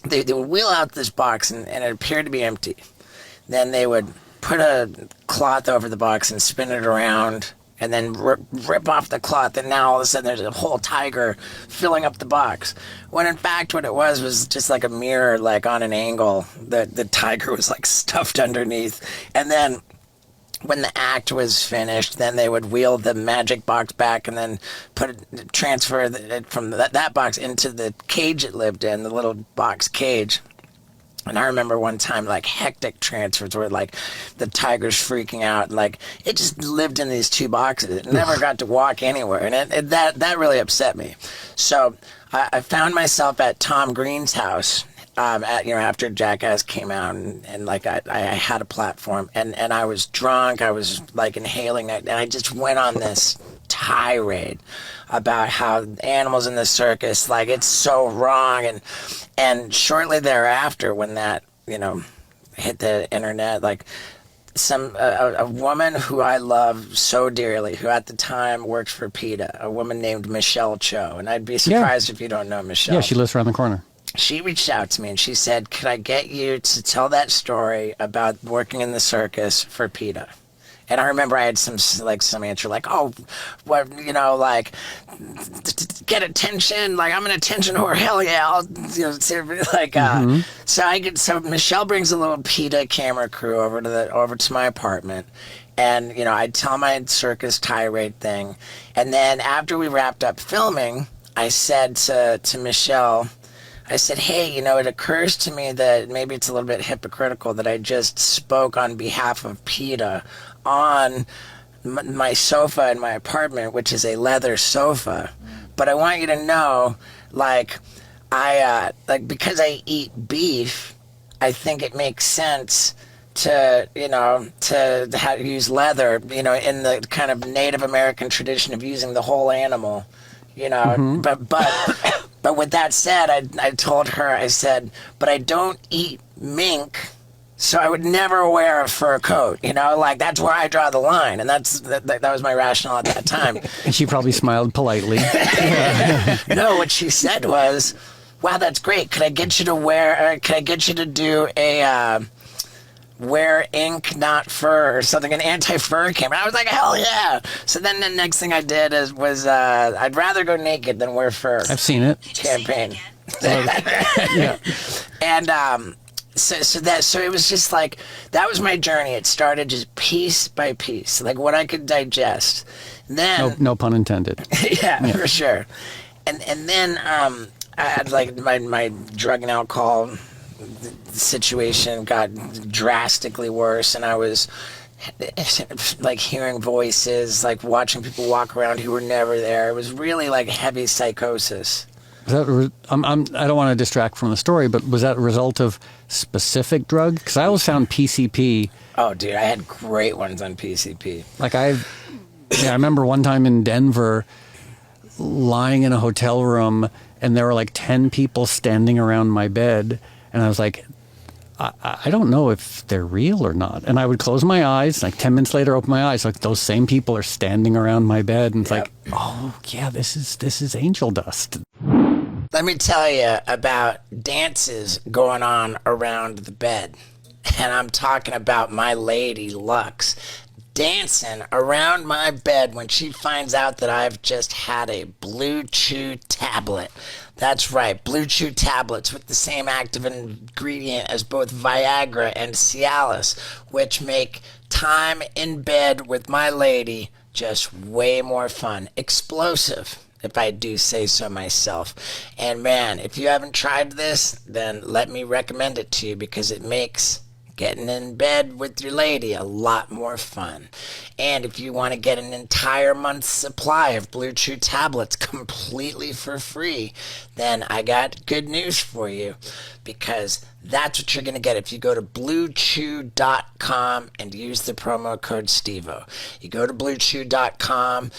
They would wheel out this box, and it appeared to be empty. Then they would put a cloth over the box and spin it around, and then rip off the cloth, and now all of a sudden there's a whole tiger filling up the box. When in fact what it was just like a mirror, like on an angle. The tiger was like stuffed underneath. And then when the act was finished, then they would wheel the magic box back and then transfer it from that box into the cage it lived in, the little box cage. And I remember one time, like, hectic transfers where, like, the tiger's freaking out. Like, it just lived in these two boxes. It never got to walk anywhere. And that really upset me. So I found myself at Tom Green's house, after Jackass came out, and like, I had a platform, and I was drunk. I was, like, inhaling it. And I just went on this tirade about how animals in the circus, like, it's so wrong. And shortly thereafter, when that, you know, hit the internet, like, a woman who I love so dearly, who at the time worked for PETA, a woman named Michelle Cho, and I'd be surprised if you don't know Michelle. Yeah, she lives around the corner. She reached out to me and she said, could I get you to tell that story about working in the circus for PETA? And I remember I had some answer like, oh, what, you know, like, get attention, like, I'm an attention whore, hell yeah, I'll, you know, like, so Michelle brings a little PETA camera crew over to my apartment, and, you know, I'd tell my circus tirade thing, and then after we wrapped up filming, I said to Michelle, I said, hey, you know, it occurs to me that maybe it's a little bit hypocritical that I just spoke on behalf of PETA on my sofa in my apartment, which is a leather sofa. But I want you to know, like, because I eat beef, I think it makes sense to, you know, to use leather, you know, in the kind of Native American tradition of using the whole animal, you know. But with that said, I told her, I said, but I don't eat mink, so I would never wear a fur coat, you know, like, that's where I draw the line. And that was my rationale at that time. And she probably smiled politely. No, what she said was, wow, that's great. Could I get you to do a, wear ink, not fur, or something, an anti-fur camera? I was like, hell yeah. So then the next thing I did was I'd rather go naked than wear fur. I've seen it. Campaign. Yeah. And so it was just like, that was my journey. It started just piece by piece, like what I could digest. Then no pun intended. yeah, for sure. And then I had, like, my drug and alcohol situation got drastically worse, and I was like hearing voices, like watching people walk around who were never there. It was really like heavy psychosis. I don't want to distract from the story, but was that a result of specific drug? Because I always found PCP. Oh, dude, I had great ones on PCP. Like I remember one time in Denver, lying in a hotel room, and there were like 10 people standing around my bed, and I was like, I don't know if they're real or not. And I would close my eyes, like 10 minutes later, open my eyes, like those same people are standing around my bed, and it's like, oh yeah, this is angel dust. Let me tell you about dances going on around the bed. And I'm talking about my lady Lux dancing around my bed when she finds out that I've just had a Blue Chew tablet. That's right, Blue Chew tablets with the same active ingredient as both Viagra and Cialis, which make time in bed with my lady just way more fun. Explosive, if I do say so myself. And man, if you haven't tried this, then let me recommend it to you, because it makes getting in bed with your lady a lot more fun. And if you want to get an entire month's supply of Blue Chew tablets completely for free, then I got good news for you, because that's what you're going to get if you go to bluechew.com and use the promo code STEVO. You go to bluechew.com,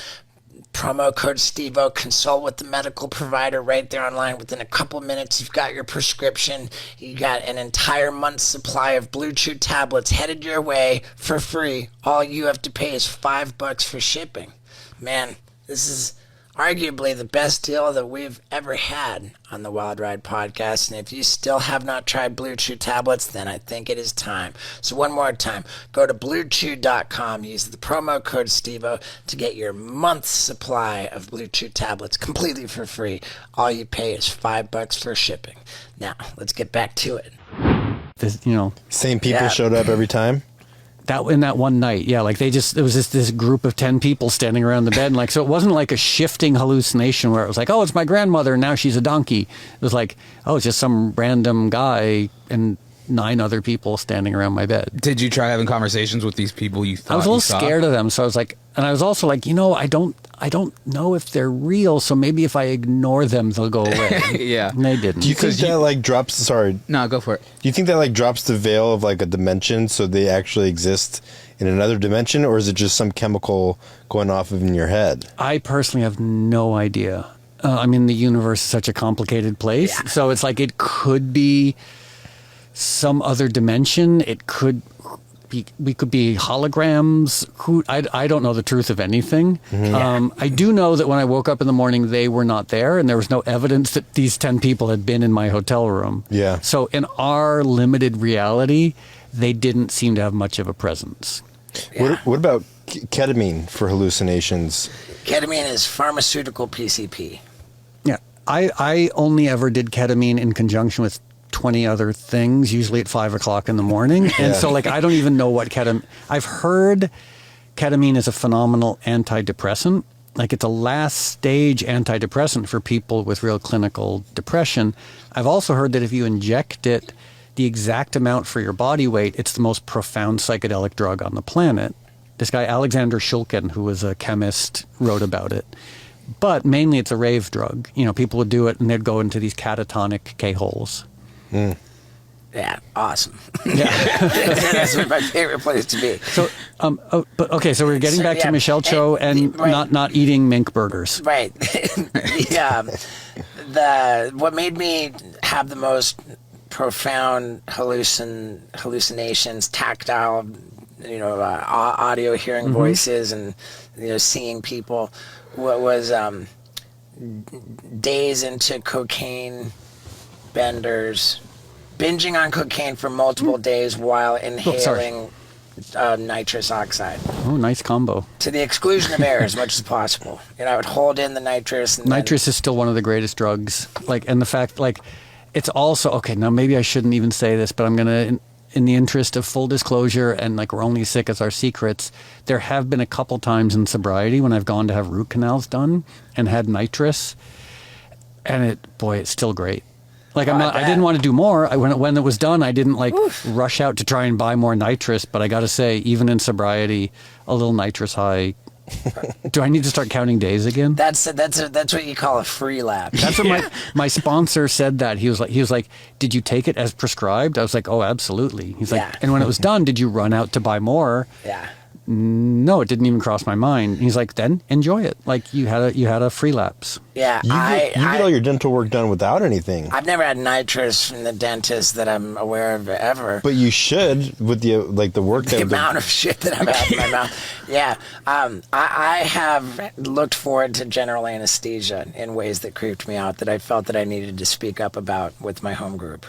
promo code STEVO, consult with the medical provider right there online. Within a couple minutes, you've got your prescription. You got an entire month's supply of Blue Chew tablets headed your way for free. All you have to pay is $5 for shipping. Man, this is arguably the best deal that we've ever had on the Wild Ride podcast. And if you still have not tried Blue Chew tablets, then I think it is time. So one more time, go to bluechew.com, use the promo code STEVO to get your month's supply of Blue Chew tablets completely for free. All you pay is $5 for shipping. Now, let's get back to it. This, Same people showed up every time? that in that one night, yeah, like there was this group of 10 people standing around the bed, and like, so it wasn't like a shifting hallucination where it was like, oh, it's my grandmother and now she's a donkey. It was like, oh, it's just some random guy and 9 other people standing around my bed. Did you try having conversations with these people you thought I was a little scared of them, so I was like, and I was also like, I don't know if they're real, so maybe if I ignore them, they'll go away. Yeah. And they didn't. Do you think that like drops? Sorry. No, go for it. Do you think that like drops the veil of like a dimension, so they actually exist in another dimension, or is it just some chemical going off of in your head? I personally have no idea. I mean, the universe is such a complicated place, so it's like it could be some other dimension. It could be, we could be holograms. I don't know the truth of anything. Mm-hmm. I do know that when I woke up in the morning, they were not there, and there was no evidence that these 10 people had been in my hotel room. Yeah. So in our limited reality, they didn't seem to have much of a presence. Yeah. What about ketamine for hallucinations? Ketamine is pharmaceutical PCP. Yeah. I only ever did ketamine in conjunction with 20 other things, usually at 5 o'clock in the morning. And so like, I don't even know what I've heard ketamine is a phenomenal antidepressant. Like it's a last stage antidepressant for people with real clinical depression. I've also heard that if you inject it the exact amount for your body weight, it's the most profound psychedelic drug on the planet. This guy, Alexander Shulkin, who was a chemist, wrote about it. But mainly it's a rave drug. People would do it and they'd go into these catatonic K-holes. Mm. Yeah, awesome. Yeah. That's my favorite place to be. So, but okay, so we're getting back to Michelle Cho and not eating mink burgers. Right. What made me have the most profound hallucinations, tactile, audio, hearing voices, and seeing people, was days into cocaine benders, binging on cocaine for multiple days while inhaling nitrous oxide. Oh, nice combo. To the exclusion of air as much as possible. I would hold in the nitrous. And nitrous is still one of the greatest drugs. And the fact, it's also, okay, now maybe I shouldn't even say this, but I'm going to, in the interest of full disclosure, and we're only as sick as our secrets, there have been a couple times in sobriety when I've gone to have root canals done and had nitrous, and it's still great. I didn't want to do more. When it was done, I didn't rush out to try and buy more nitrous, but I got to say, even in sobriety, a little nitrous high Do I need to start counting days again? That's what you call a free lapse. That's what my sponsor said. That he was like, did you take it as prescribed? I was like, oh, absolutely. He's Yeah. like, and when it was done, did you run out to buy more? Yeah. No, it didn't even cross my mind. He's like, then enjoy it. Like you had a free lapse. Yeah. You get all your dental work done without anything. I've never had nitrous from the dentist that I'm aware of ever. But you should with the work The that amount of shit that I've had in my mouth. Yeah. I have looked forward to general anesthesia in ways that creeped me out, that I felt that I needed to speak up about with my home group.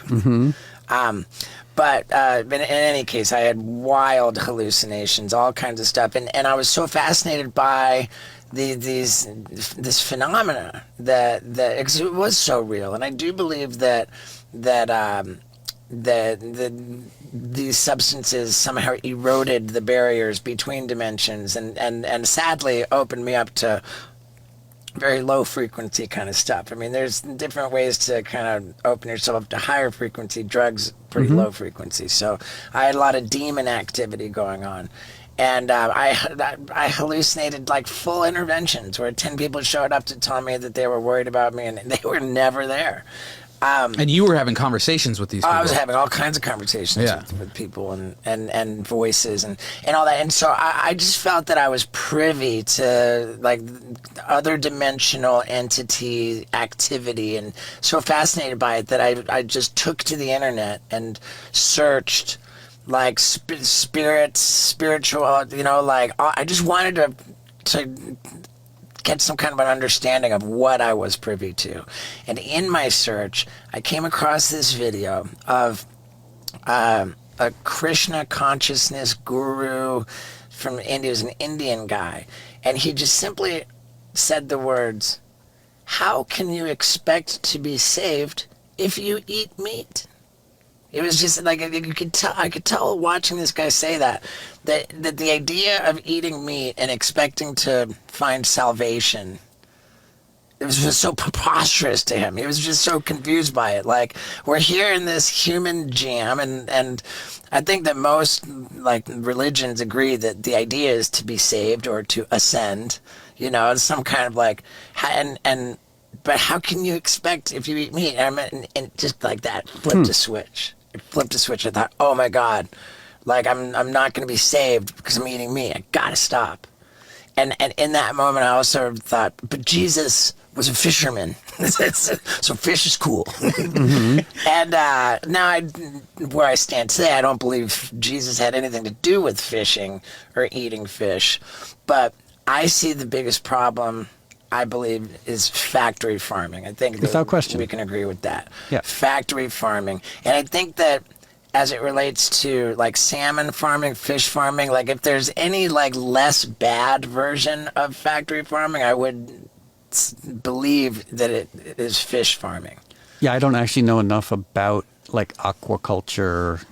But in any case, I had wild hallucinations, all kinds of stuff. And I was so fascinated by this phenomena that because it was so real. And I do believe that these substances somehow eroded the barriers between dimensions and sadly opened me up to very low frequency kind of stuff. I mean, there's different ways to kind of open yourself up to higher frequency. Drugs, pretty low frequency. So I had a lot of demon activity going on. And I hallucinated like full interventions where 10 people showed up to tell me that they were worried about me and they were never there. And you were having conversations with these people. I was having all kinds of conversations with people and voices and all that. And so I just felt that I was privy to like other dimensional entity activity and so fascinated by it that I just took to the internet and searched like spiritual, like I just wanted to get some kind of an understanding of what I was privy to. And in my search, I came across this video of a Krishna consciousness guru from India. He was an Indian guy. And he just simply said the words, "How can you expect to be saved if you eat meat?" It was just like I could tell watching this guy say that the idea of eating meat and expecting to find salvation, it was just so preposterous to him. He was just so confused by it. Like, we're here in this human jam, and I think that most like religions agree that the idea is to be saved or to ascend. It's some kind of like but how can you expect if you eat meat? And just like that, flipped a switch. It flipped a switch. I thought, oh my God, like I'm not going to be saved because I'm eating meat. I gotta stop. And in that moment, I also thought, but Jesus was a fisherman, so fish is cool. And now, where I stand today, I don't believe Jesus had anything to do with fishing or eating fish, but I see the biggest problem, I believe, is factory farming. I think without question we can agree with that. Yeah. Factory farming. And I think that as it relates to like salmon farming, fish farming, like if there's any like less bad version of factory farming, I would believe that it is fish farming. Yeah, I don't actually know enough about like aquaculture.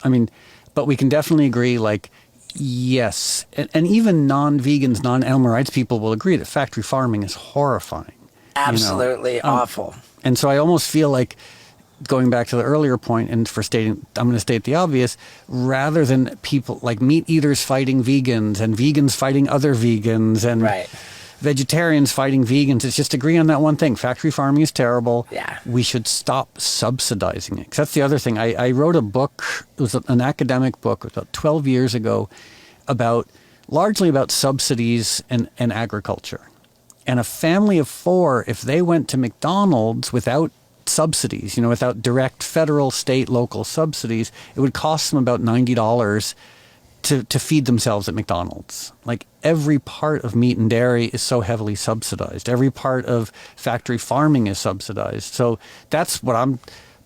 I mean, but we can definitely agree, like, yes, and even non-vegans, non-animal rights people will agree that factory farming is horrifying. Absolutely awful. And so I almost feel like, going back to the earlier point, and I'm going to state the obvious, rather than people like meat eaters fighting vegans and vegans fighting other vegans and vegetarians fighting vegans, it's just agree on that one thing. Factory farming is terrible. Yeah. We should stop subsidizing it. 'Cause that's the other thing. I wrote a book, it was an academic book about 12 years ago, largely about subsidies and agriculture. And a family of 4, if they went to McDonald's without subsidies, without direct federal, state, local subsidies, it would cost them about $90 to feed themselves at McDonald's. Like, every part of meat and dairy is so heavily subsidized. Every part of factory farming is subsidized. So that's what I'm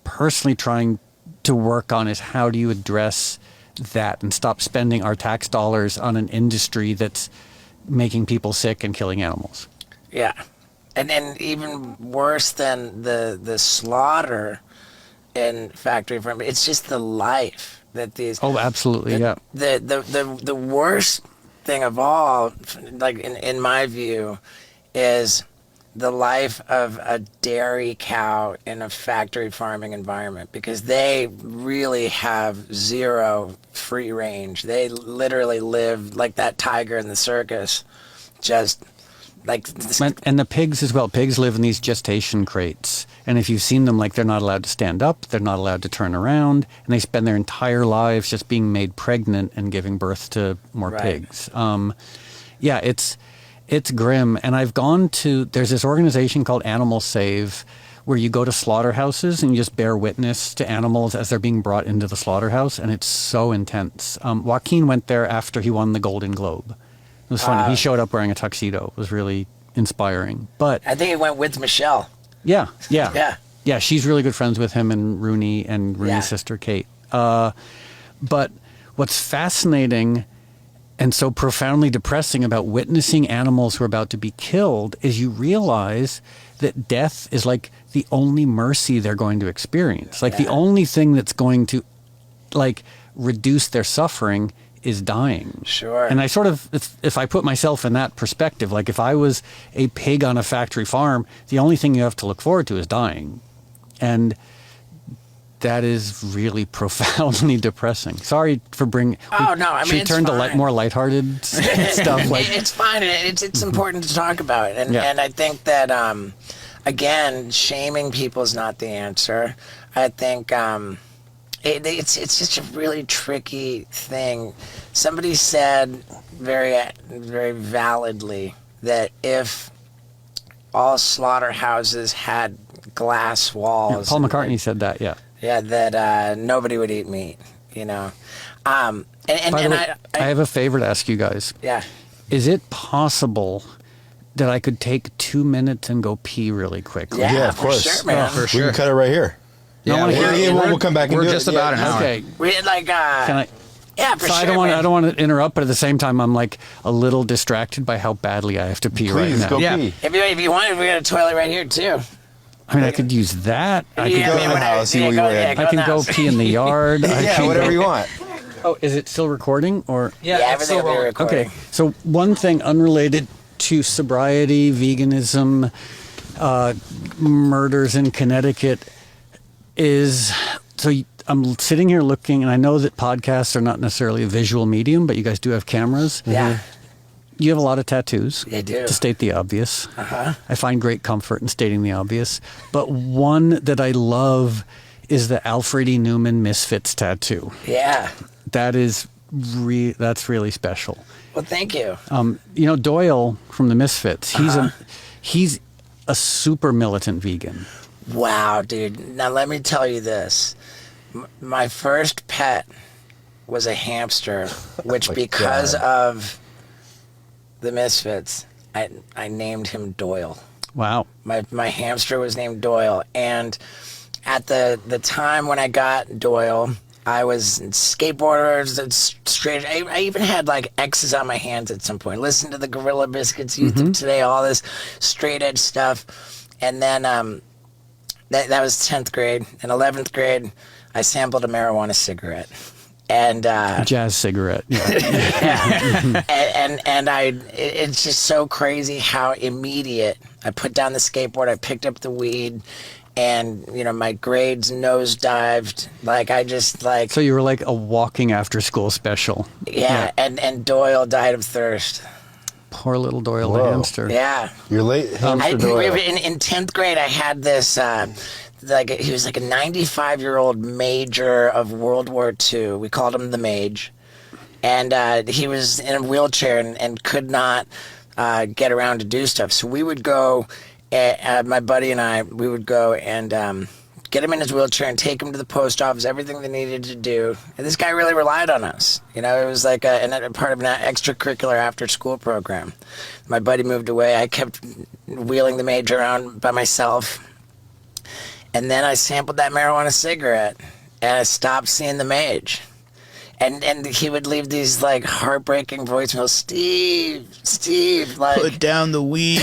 personally trying to work on, is how do you address that and stop spending our tax dollars on an industry that's making people sick and killing animals. Yeah. And then even worse than the slaughter in factory farming, it's just the life that these. Oh, absolutely, yeah. The worst thing of all, like in my view, is the life of a dairy cow in a factory farming environment, because they really have zero free range. They literally live like that tiger in the circus, just like And the pigs as well. Pigs live in these gestation crates. And if you've seen them, like, they're not allowed to stand up, they're not allowed to turn around, and they spend their entire lives just being made pregnant and giving birth to more pigs. Yeah, it's grim. And I've gone to, there's this organization called Animal Save, where you go to slaughterhouses and you just bear witness to animals as they're being brought into the slaughterhouse, and it's so intense. Joaquin went there after he won the Golden Globe. It was funny. He showed up wearing a tuxedo. It was really inspiring. But I think he went with Michelle. Yeah. Yeah. She's really good friends with him and Rooney's sister Kate. But what's fascinating and so profoundly depressing about witnessing animals who are about to be killed is you realize that death is like the only mercy they're going to experience. Like the only thing that's going to like reduce their suffering is dying. Sure. And I sort of, if I put myself in that perspective, like if I was a pig on a factory farm, the only thing you have to look forward to is dying. And that is really profoundly depressing. Sorry for bringing. Oh, no, I mean, should we it's turn to fine. more lighthearted stuff? Like, It's fine. It's important to talk about. And I think that, again, shaming people is not the answer. I think it's just a really tricky thing. Somebody said very, very validly that if all slaughterhouses had glass walls... Paul McCartney said that, yeah. Yeah, that nobody would eat meat, you know. By the way, I have a favor to ask you guys. Yeah. Is it possible that I could take 2 minutes and go pee really quickly? Yeah, of for course. sure, man. For We sure. can cut it right here. No, We'll come back and We're do just it. about an hour. Okay. We like Can I? yeah, for So sure. I don't want. man. I don't want to interrupt, but at the same time, I'm like a little distracted by how badly I have to pee right Please now. go Yeah. pee. If you want, we got a toilet right here too. I mean, I could use that. I could Yeah, go. I mean, in the whatever. house, see Yeah, what go- you were yeah, in. go I can in the go house. pee in the yard. I Yeah, can whatever go- you want. Oh, is it still recording or? Yeah, everything will be recorded. Okay. So one thing unrelated to sobriety, veganism, murders in Connecticut is I'm sitting here looking, and I know that podcasts are not necessarily a visual medium, but you guys do have cameras. Yeah. You have a lot of tattoos. They do. To state the obvious. I find great comfort in stating the obvious. But one that I love is the Alfred E. Newman Misfits tattoo. Yeah. That is that's really special. Well, thank you. You know, Doyle from the Misfits, he's a super militant vegan. Wow, dude. Now let me tell you this. My first pet was a hamster, which because of the Misfits, I named him Doyle. Wow. My hamster was named Doyle, and at the time when I got Doyle, I was skateboarders and straight. I even had like X's on my hands at some point. Listen to the Gorilla Biscuits, Youth of Today, all this straight edge stuff, and then that was 10th grade. In 11th grade, I sampled a marijuana cigarette, and Jazz cigarette. Yeah. it's just so crazy how immediate. I put down the skateboard, I picked up the weed, and you know my grades nosedived. Like I just like So you were like a walking after school special. and Doyle died of thirst. Poor little Doyle the Whoa. hamster. Yeah. You're late, hamster Doyle. In 10th grade, I had this, he was like a 95-year-old major of World War II. We called him the Mage. And he was in a wheelchair and could not get around to do stuff. So we would go, my buddy and I, we would go and get him in his wheelchair and take him to the post office, everything they needed to do. And this guy really relied on us. You know, it was like a part of an extracurricular after-school program. My buddy moved away. I kept wheeling the Mage around by myself. And then I sampled that marijuana cigarette, and I stopped seeing the Mage. And he would leave these, like, heartbreaking voicemails. Steve, like... Put down the weed.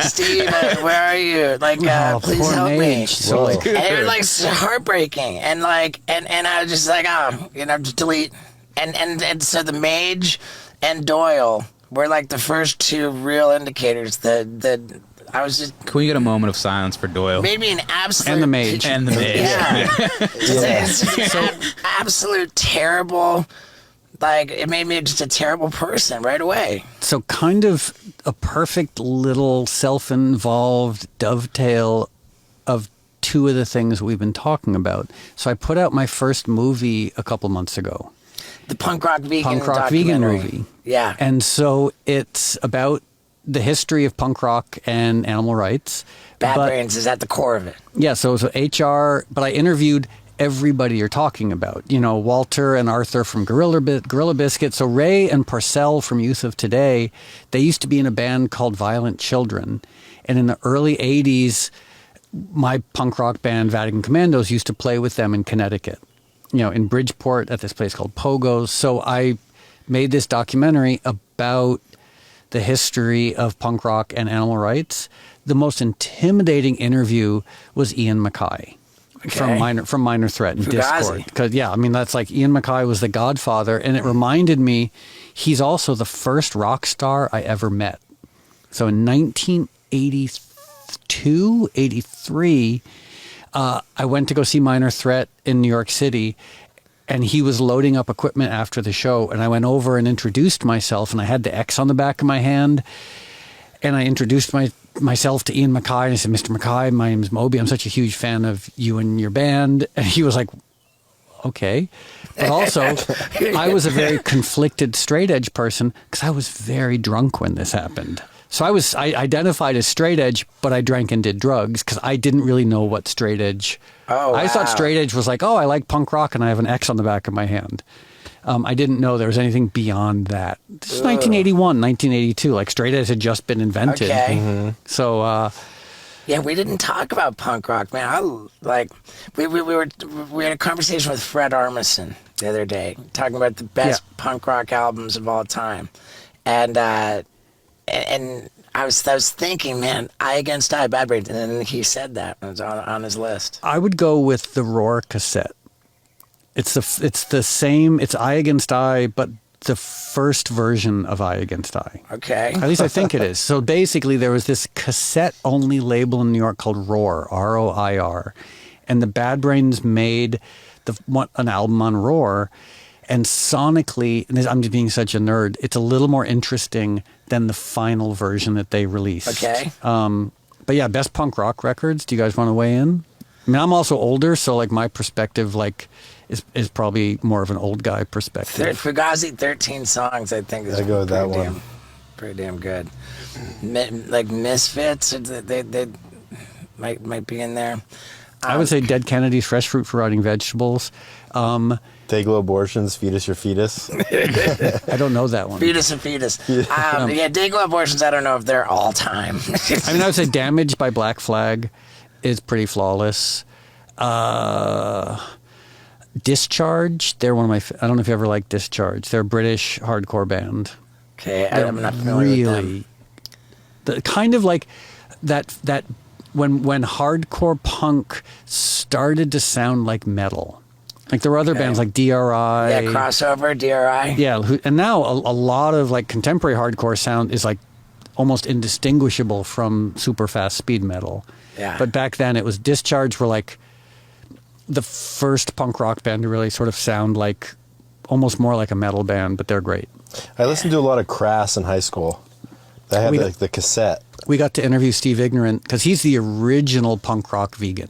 Steve, where are you? Like, please poor help me. Mage. So, like, And it was like heartbreaking, and like, and I was just like, oh, you know, just delete. And so the Mage and Doyle were like the first two real indicators that I was just Can we get a moment of silence for Doyle? maybe an absolute And the Mage. And the Mage. yeah, it's just an absolute terrible Like, it made me just a terrible person right away. So kind of a perfect little self-involved dovetail of two of the things we've been talking about. So I put out my first movie a couple months ago. The punk rock vegan Punk rock vegan documentary. movie. Yeah. And so it's about the history of punk rock and animal rights. Bad But- Brains is at the core of it. Yeah, so it was HR, but I interviewed everybody you're talking about. You know, Walter and Arthur from Gorilla Biscuit. So Ray and Parcell from Youth of Today, they used to be in a band called Violent Children. And in the early 80s, my punk rock band, Vatican Commandos, used to play with them in Connecticut, you know, in Bridgeport at this place called Pogo's. So I made this documentary about the history of punk rock and animal rights. The most intimidating interview was Ian Mackay. Okay. From Minor Threat and Fugazi. Discord. Because, yeah, I mean, that's like Ian Mackay was the godfather. And it reminded me, he's also the first rock star I ever met. So in 1982, 83, I went to go see Minor Threat in New York City. And he was loading up equipment after the show. And I went over and introduced myself. And I had the X on the back of my hand. And I introduced myself to Ian Mackay, and I said, Mr. Mackay, my name is Moby. I'm such a huge fan of you and your band. And he was like, okay. But also, I was a very conflicted straight edge person because I was very drunk when this happened. So I identified as straight edge, but I drank and did drugs because I didn't really know what straight edge. Oh, I thought wow. straight edge was like, oh, I like punk rock and I have an X on the back of my hand. I didn't know there was anything beyond that. This is 1981, 1982. Like straight edge had just been invented. Okay. So, Yeah, we didn't talk about punk rock, man. We had a conversation with Fred Armisen the other day, talking about the best punk rock albums of all time, and I was thinking, man, Eye Against Eye, Bad Brains, and then he said that it was on his list. I would go with the Roar cassette. It's the same. It's Eye Against Eye, but the first version of Eye Against Eye. Okay. At least I think it is. So basically, there was this cassette-only label in New York called Roar, R-O-I-R, and the Bad Brains made an album on Roar, and sonically, and I'm just being such a nerd, it's a little more interesting than the final version that they released. Okay. But yeah, best punk rock records. Do you guys want to weigh in? I mean, I'm also older, so like my perspective, like, is probably more of an old guy perspective. Fugazi, 13 songs, I think, is I go with that one. Pretty damn good. Like Misfits, they might be in there. I would say Dead Kennedys, Fresh Fruit for Rotting Vegetables. Dayglow Abortions, Fetus Your Fetus. I don't know that one. Fetus and Fetus. Yeah, Dayglow Abortions, I don't know if they're all time. I mean, I would say Damaged by Black Flag is pretty flawless. Discharge, they're one of my, I don't know if you ever liked Discharge. They're a British hardcore band. Okay, I'm not familiar with them. The kind of like that when hardcore punk started to sound like metal. Like there were other bands like DRI. Yeah, Crossover, DRI. Yeah, and now a lot of like contemporary hardcore sound is like almost indistinguishable from super fast speed metal. Yeah. But back then it was Discharge were like the first punk rock band to really sort of sound like almost more like a metal band, but they're great. I listened to a lot of Crass in high school. They had the cassette. We got to interview Steve Ignorant because he's the original punk rock vegan.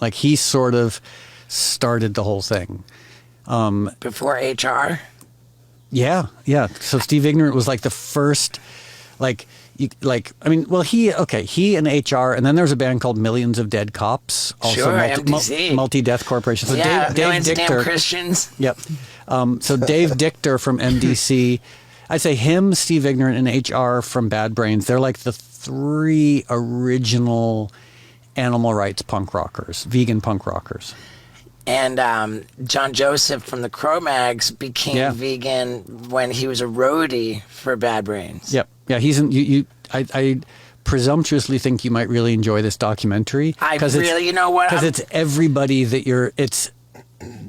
Like he sort of started the whole thing. Before HR? Yeah. So Steve Ignorant was like the first, he and HR, and then there was a band called Millions of Dead Cops, also Sure, MDC. Multi-Death Corporation. So Yeah, Dave Millions of Damn Dichter, Christians. Yep. So Dave Dichter from MDC, I'd say him, Steve Ignorant, and HR from Bad Brains. They're like the three original animal rights punk rockers, vegan punk rockers. And John Joseph from the Cro-Mags became vegan when he was a roadie for Bad Brains. Yep. Yeah, he's in. I presumptuously think you might really enjoy this documentary. You know what? Because it's everybody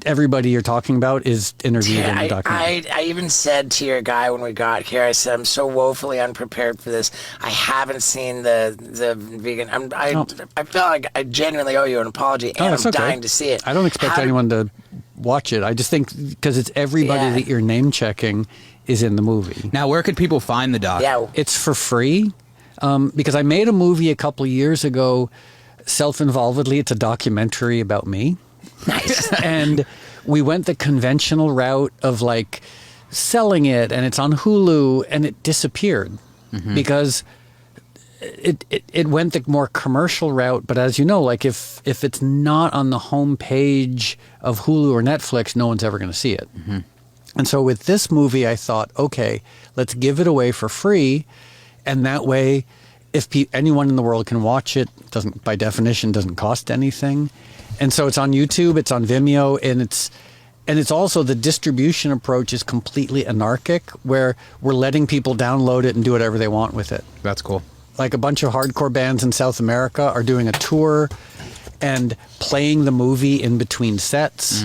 everybody you're talking about is interviewed in the documentary. I even said to your guy when we got here, I said, I'm so woefully unprepared for this. I haven't seen the vegan. I feel like I genuinely owe you an apology, and I'm dying to see it. I don't expect anyone to watch it. I just think because it's everybody Yeah. that you're name checking is in the movie. Now, where could people find the doc? Yeah. It's for free because I made a movie a couple of years ago, self-involvedly. It's a documentary about me. Nice. And we went the conventional route of like selling it, and it's on Hulu, and it disappeared because it went the more commercial route. But as you know, like if it's not on the home page of Hulu or Netflix, no one's ever going to see it. And so with this movie, I thought, okay, let's give it away for free, and that way, if anyone in the world can watch it, doesn't by definition doesn't cost anything. And so it's on YouTube, it's on Vimeo, and it's also the distribution approach is completely anarchic, where we're letting people download it and do whatever they want with it. That's cool. Like a bunch of hardcore bands in South America are doing a tour and playing the movie in between sets.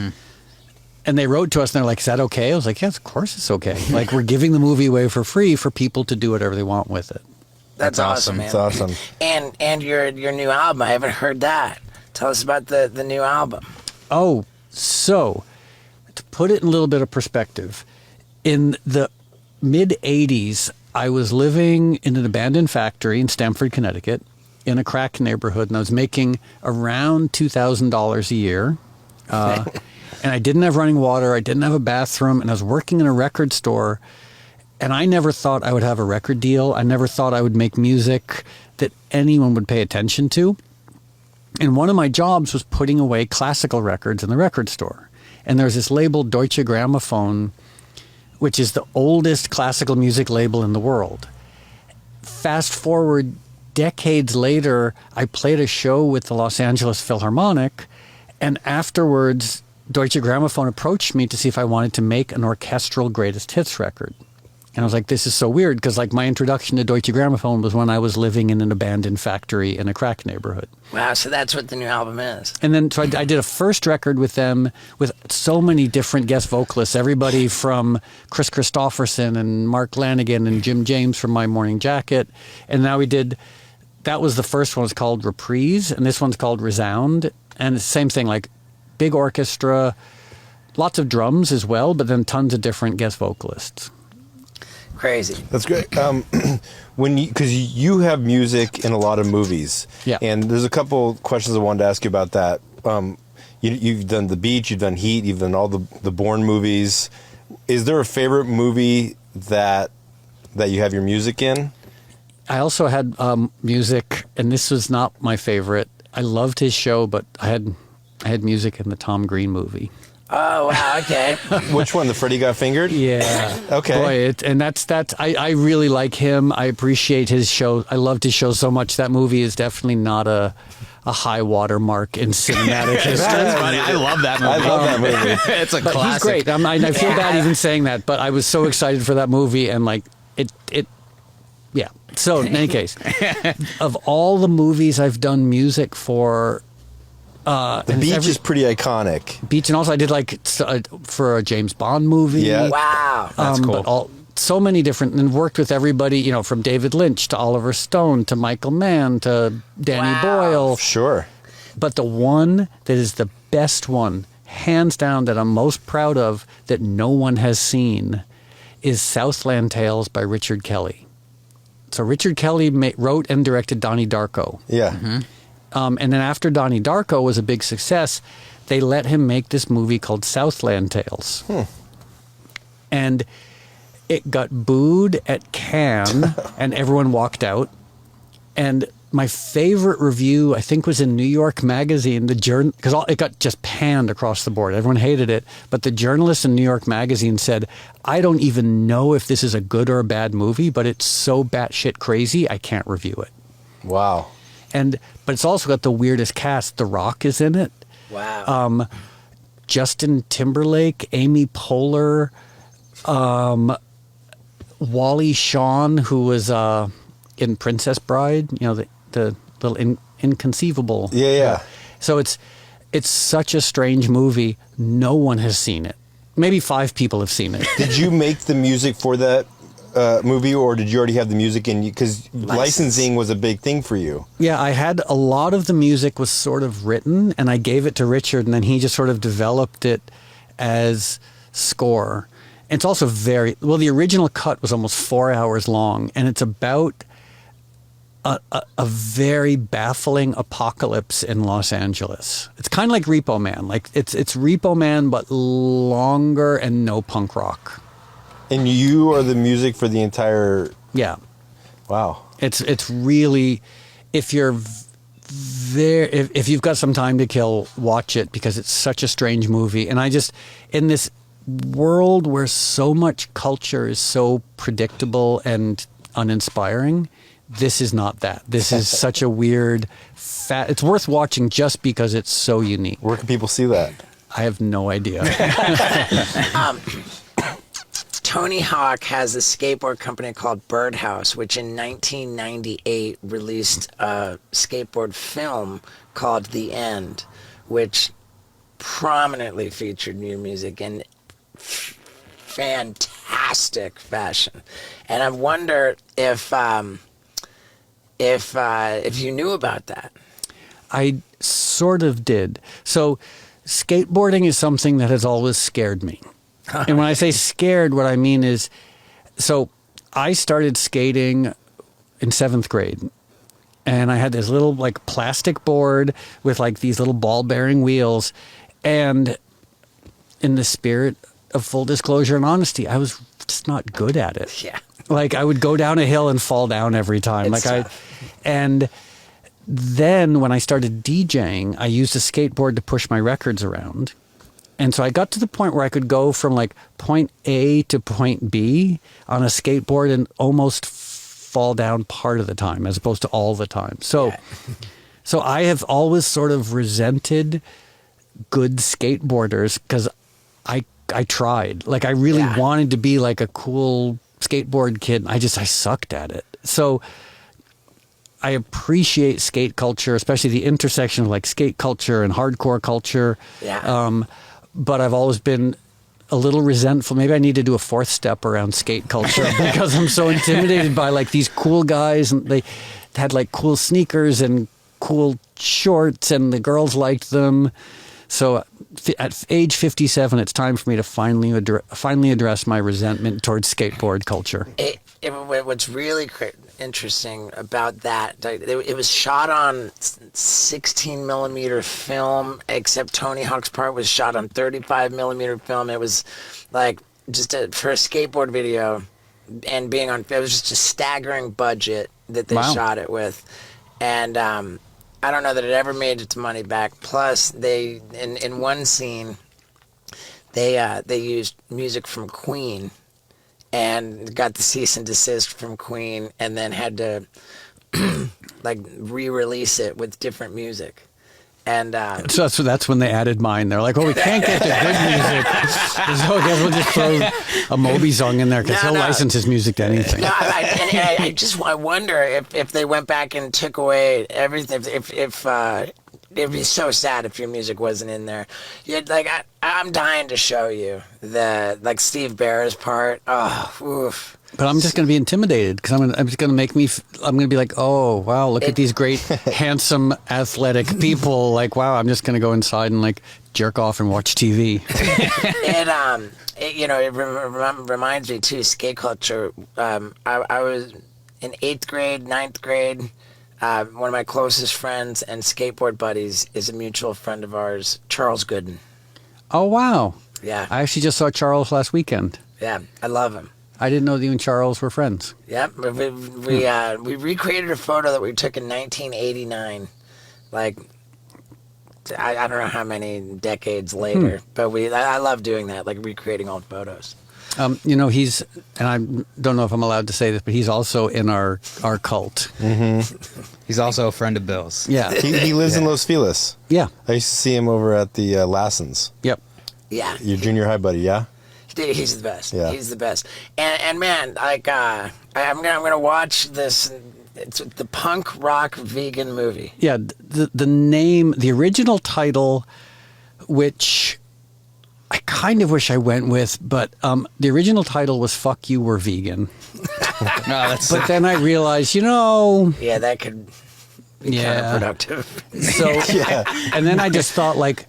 And they wrote to us and they're like, is that okay? I was like, yes, of course it's okay. Like, we're giving the movie away for free for people to do whatever they want with it. That's awesome, man. It's awesome. And your new album, I haven't heard that. Tell us about the new album. Oh, so to put it in a little bit of perspective, in the mid 80s, I was living in an abandoned factory in Stamford, Connecticut, in a crack neighborhood, and I was making around $2,000 a year. And I didn't have running water, I didn't have a bathroom, and I was working in a record store, and I never thought I would have a record deal. I never thought I would make music that anyone would pay attention to. And one of my jobs was putting away classical records in the record store. And there's this label, Deutsche Grammophon, which is the oldest classical music label in the world. Fast forward decades later, I played a show with the Los Angeles Philharmonic, and afterwards, Deutsche Grammophon approached me to see if I wanted to make an orchestral greatest hits record. And I was like, this is so weird, because like my introduction to Deutsche Grammophon was when I was living in an abandoned factory in a crack neighborhood. Wow, so that's what the new album is. And then so I did a first record with them with so many different guest vocalists, everybody from Chris Christopherson and Mark Lanigan and Jim James from My Morning Jacket. And now that was the first one, was called Reprise, and this one's called Resound. And it's the same thing, like big orchestra, lots of drums as well, but then tons of different guest vocalists. Crazy. That's great. Because you have music in a lot of movies, Yeah. and there's a couple questions I wanted to ask you about that. You've done The Beach, you've done Heat, you've done all the Bourne movies. Is there a favorite movie that you have your music in? I also had music, and this was not my favorite. I loved his show, but I had music in the Tom Green movie. Oh, wow, okay. Which one? The Freddy Got Fingered? Yeah. Okay. Boy, I really like him. I appreciate his show. I loved his show so much. That movie is definitely not a high water mark in cinematic history. That's funny. I love that movie. I love that movie. It's a But classic. he's great. I feel bad even saying that, but I was so excited for that movie, and like it. Yeah. So in any case, of all the movies I've done music for, The Beach is pretty iconic. Beach, and also I did for a James Bond movie. Yeah. Wow. That's cool. But so many different, and worked with everybody, from David Lynch to Oliver Stone to Michael Mann to Danny Wow. Boyle. Sure. But the one that is the best one, hands down, that I'm most proud of, that no one has seen, is Southland Tales by Richard Kelly. So Richard Kelly wrote and directed Donnie Darko. Yeah. And then after Donnie Darko was a big success, they let him make this movie called Southland Tales. And it got booed at Cannes, and everyone walked out. And my favorite review, I think, was in New York Magazine, because it got just panned across the board. Everyone hated it. But the journalist in New York Magazine said, I don't even know if this is a good or a bad movie, but it's so batshit crazy, I can't review it. Wow. But it's also got the weirdest cast. The Rock is in it. Wow. Justin Timberlake, Amy Poehler, Wally Shawn, who was in Princess Bride, the little inconceivable. Yeah. So it's such a strange movie. No one has seen it. Maybe 5 people have seen it. Did you make the music for that movie, or did you already have the music in? Because licensing was a big thing for you. Yeah, I had a lot of the music was sort of written, and I gave it to Richard, and then he just sort of developed it as score. It's also very well. The original cut was almost 4 hours long, and it's about a very baffling apocalypse in Los Angeles. It's kind of like Repo Man. Like it's Repo Man, but longer and no punk rock. And you are the music for the entire. Yeah. Wow. It's really, if you're there, if you've got some time to kill, watch it, because it's such a strange movie. And I just, in this world where so much culture is so predictable and uninspiring, this is not that. This is such a weird, it's worth watching just because it's so unique. Where can people see that? I have no idea. Tony Hawk has a skateboard company called Birdhouse, which in 1998 released a skateboard film called The End, which prominently featured new music in fantastic fashion. And I wonder if you knew about that. I sort of did. So skateboarding is something that has always scared me. And when I say scared, what I mean is, so I started skating in 7th grade, and I had this little like plastic board with like these little ball bearing wheels. And in the spirit of full disclosure and honesty, I was just not good at it. Yeah. Like I would go down a hill and fall down every time. And then when I started DJing, I used a skateboard to push my records around. And so I got to the point where I could go from like point A to point B on a skateboard and almost fall down part of the time as opposed to all the time. So I have always sort of resented good skateboarders because I tried. Like I really wanted to be like a cool skateboard kid. I sucked at it. So I appreciate skate culture, especially the intersection of like skate culture and hardcore culture. Yeah. But I've always been a little resentful. Maybe I need to do a 4th step around skate culture because I'm so intimidated by like these cool guys, and they had like cool sneakers and cool shorts, and the girls liked them. So at age 57, it's time for me to finally address my resentment towards skateboard culture. What's really interesting about that, it was shot on 16 millimeter film, except Tony Hawk's part was shot on 35 millimeter film. It was like for a skateboard video, and being on, it was just a staggering budget that they shot it with. And I don't know that it ever made its money back. Plus, they in one scene, they used music from Queen, and got the cease and desist from Queen, and then had to like re-release it with different music. And so that's when they added mine. They're like, "Oh, we can't get the good music, so I guess we'll just throw a Moby song in there because he'll license his music to anything." No, I wonder if they went back and took away everything. If it'd be so sad if your music wasn't in there. You'd like, I'm dying to show you the like Steve Barre's part. Oh, oof. But I'm just going to be intimidated because I'm just going to make me. I'm going to be like, oh wow, look at these great, handsome, athletic people. Like, wow, I'm just going to go inside and like jerk off and watch TV. It reminds me too, skate culture. I was in 8th grade, 9th grade. One of my closest friends and skateboard buddies is a mutual friend of ours, Charles Gooden. Oh wow! Yeah, I actually just saw Charles last weekend. Yeah, I love him. I didn't know that you and Charles were friends. Yep, we recreated a photo that we took in 1989. Like, I don't know how many decades later, but I love doing that, like recreating old photos. He's, and I don't know if I'm allowed to say this, but he's also in our cult. Mm-hmm. He's also a friend of Bill's. Yeah. He lives in Los Feliz. Yeah. I used to see him over at the Lassens. Yep. Yeah. Your junior high buddy, yeah? He's the best. Yeah. He's the best. And man, like, I'm gonna watch this. It's the punk rock vegan movie. Yeah. The name, the original title, which I kind of wish I went with, but the original title was "Fuck You, We're Vegan." But then I realized, yeah, that could be counterproductive. So, and then I just thought, like,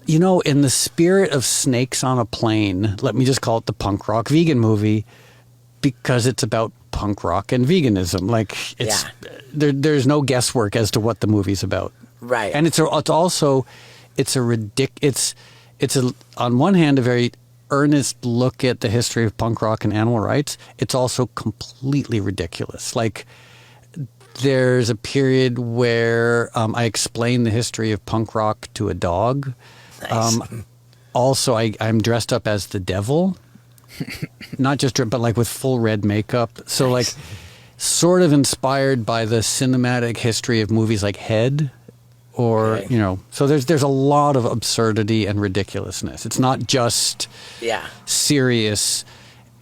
You know, in the spirit of Snakes on a Plane, let me just call it the punk rock vegan movie, because it's about punk rock and veganism. Like, it's there's no guesswork as to what the movie's about. Right. And it's also on one hand a very earnest look at the history of punk rock and animal rights. It's also completely ridiculous. Like, there's a period where I explain the history of punk rock to a dog. Nice. Also, I'm dressed up as the devil, not just but like with full red makeup. So like, sort of inspired by the cinematic history of movies like Head, or you know. So there's a lot of absurdity and ridiculousness. It's not just serious,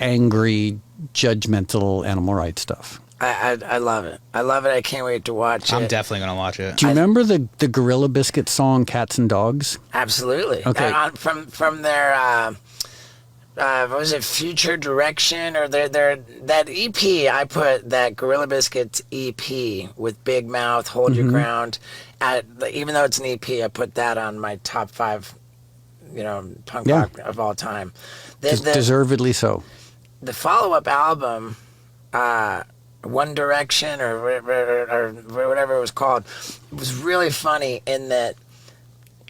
angry, judgmental animal rights stuff. I love it. I love it. I can't wait to watch it. I'm definitely going to watch it. Do you remember the Gorilla Biscuit song "Cats and Dogs"? Absolutely. Okay. From their what was it, Future Direction, or their that EP? I put that Gorilla Biscuits EP with Big Mouth, Hold Your Ground. Even though it's an EP, I put that on my top 5, punk rock of all time. Deservedly so. The follow-up album, One Direction or whatever it was called, it was really funny in that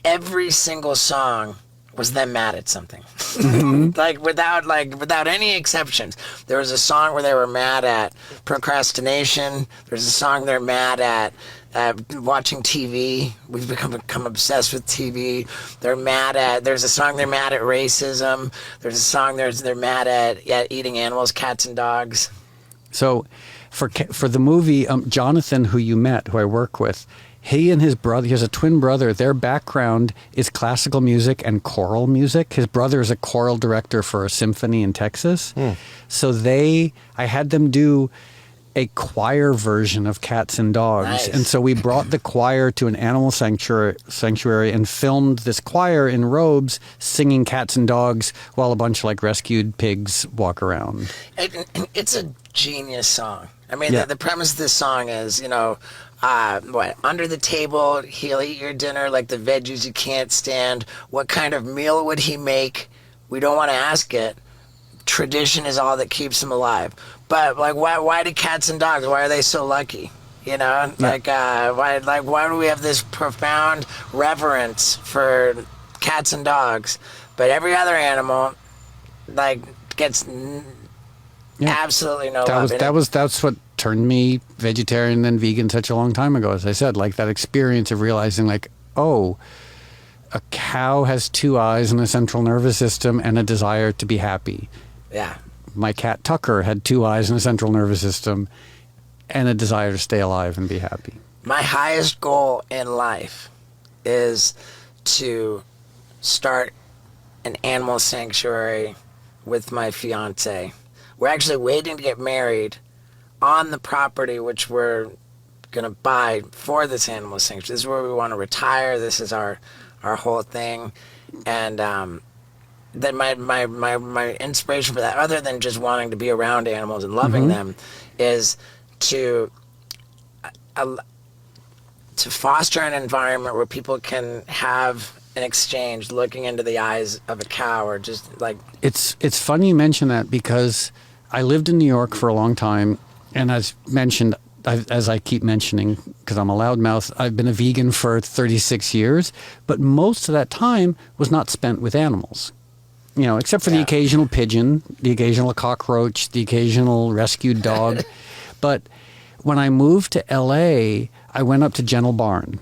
every single song was them mad at something. without any exceptions. There was a song where they were mad at procrastination. There's a song they're mad at watching TV. We've become obsessed with TV. There's a song they're mad at racism. There's a song they're mad at eating animals, cats and dogs. So for the movie, Jonathan, who you met, who I work with, he and his brother, he has a twin brother, their background is classical music and choral music. His brother is a choral director for a symphony in Texas. So I had them do a choir version of Cats and Dogs. Nice. And so we brought the choir to an animal sanctuary and filmed this choir in robes singing Cats and Dogs while a bunch of like rescued pigs walk around. It's a genius song. I mean, the premise of this song is, under the table, he'll eat your dinner like the veggies you can't stand. What kind of meal would he make? We don't want to ask it. Tradition is all that keeps him alive. But like, why do cats and dogs? Why are they so lucky? Why do we have this profound reverence for cats and dogs, but every other animal gets absolutely no love? That's what turned me vegetarian and vegan such a long time ago. As I said, like that experience of realizing, like, oh, a cow has 2 eyes and a central nervous system and a desire to be happy. Yeah. My cat Tucker had 2 eyes and a central nervous system and a desire to stay alive and be happy. My highest goal in life is to start an animal sanctuary with my fiance. We're actually waiting to get married on the property which we're going to buy for this animal sanctuary. This is where we want to retire. This is our whole thing. And then my inspiration for that, other than just wanting to be around animals and loving them, is to foster an environment where people can have an exchange looking into the eyes of a cow, or just like... It's funny you mention that, because I lived in New York for a long time, and as mentioned, as I keep mentioning, because I'm a loudmouth, I've been a vegan for 36 years, but most of that time was not spent with animals. Except for the occasional pigeon, the occasional cockroach, the occasional rescued dog. But when I moved to LA, I went up to Gentle Barn.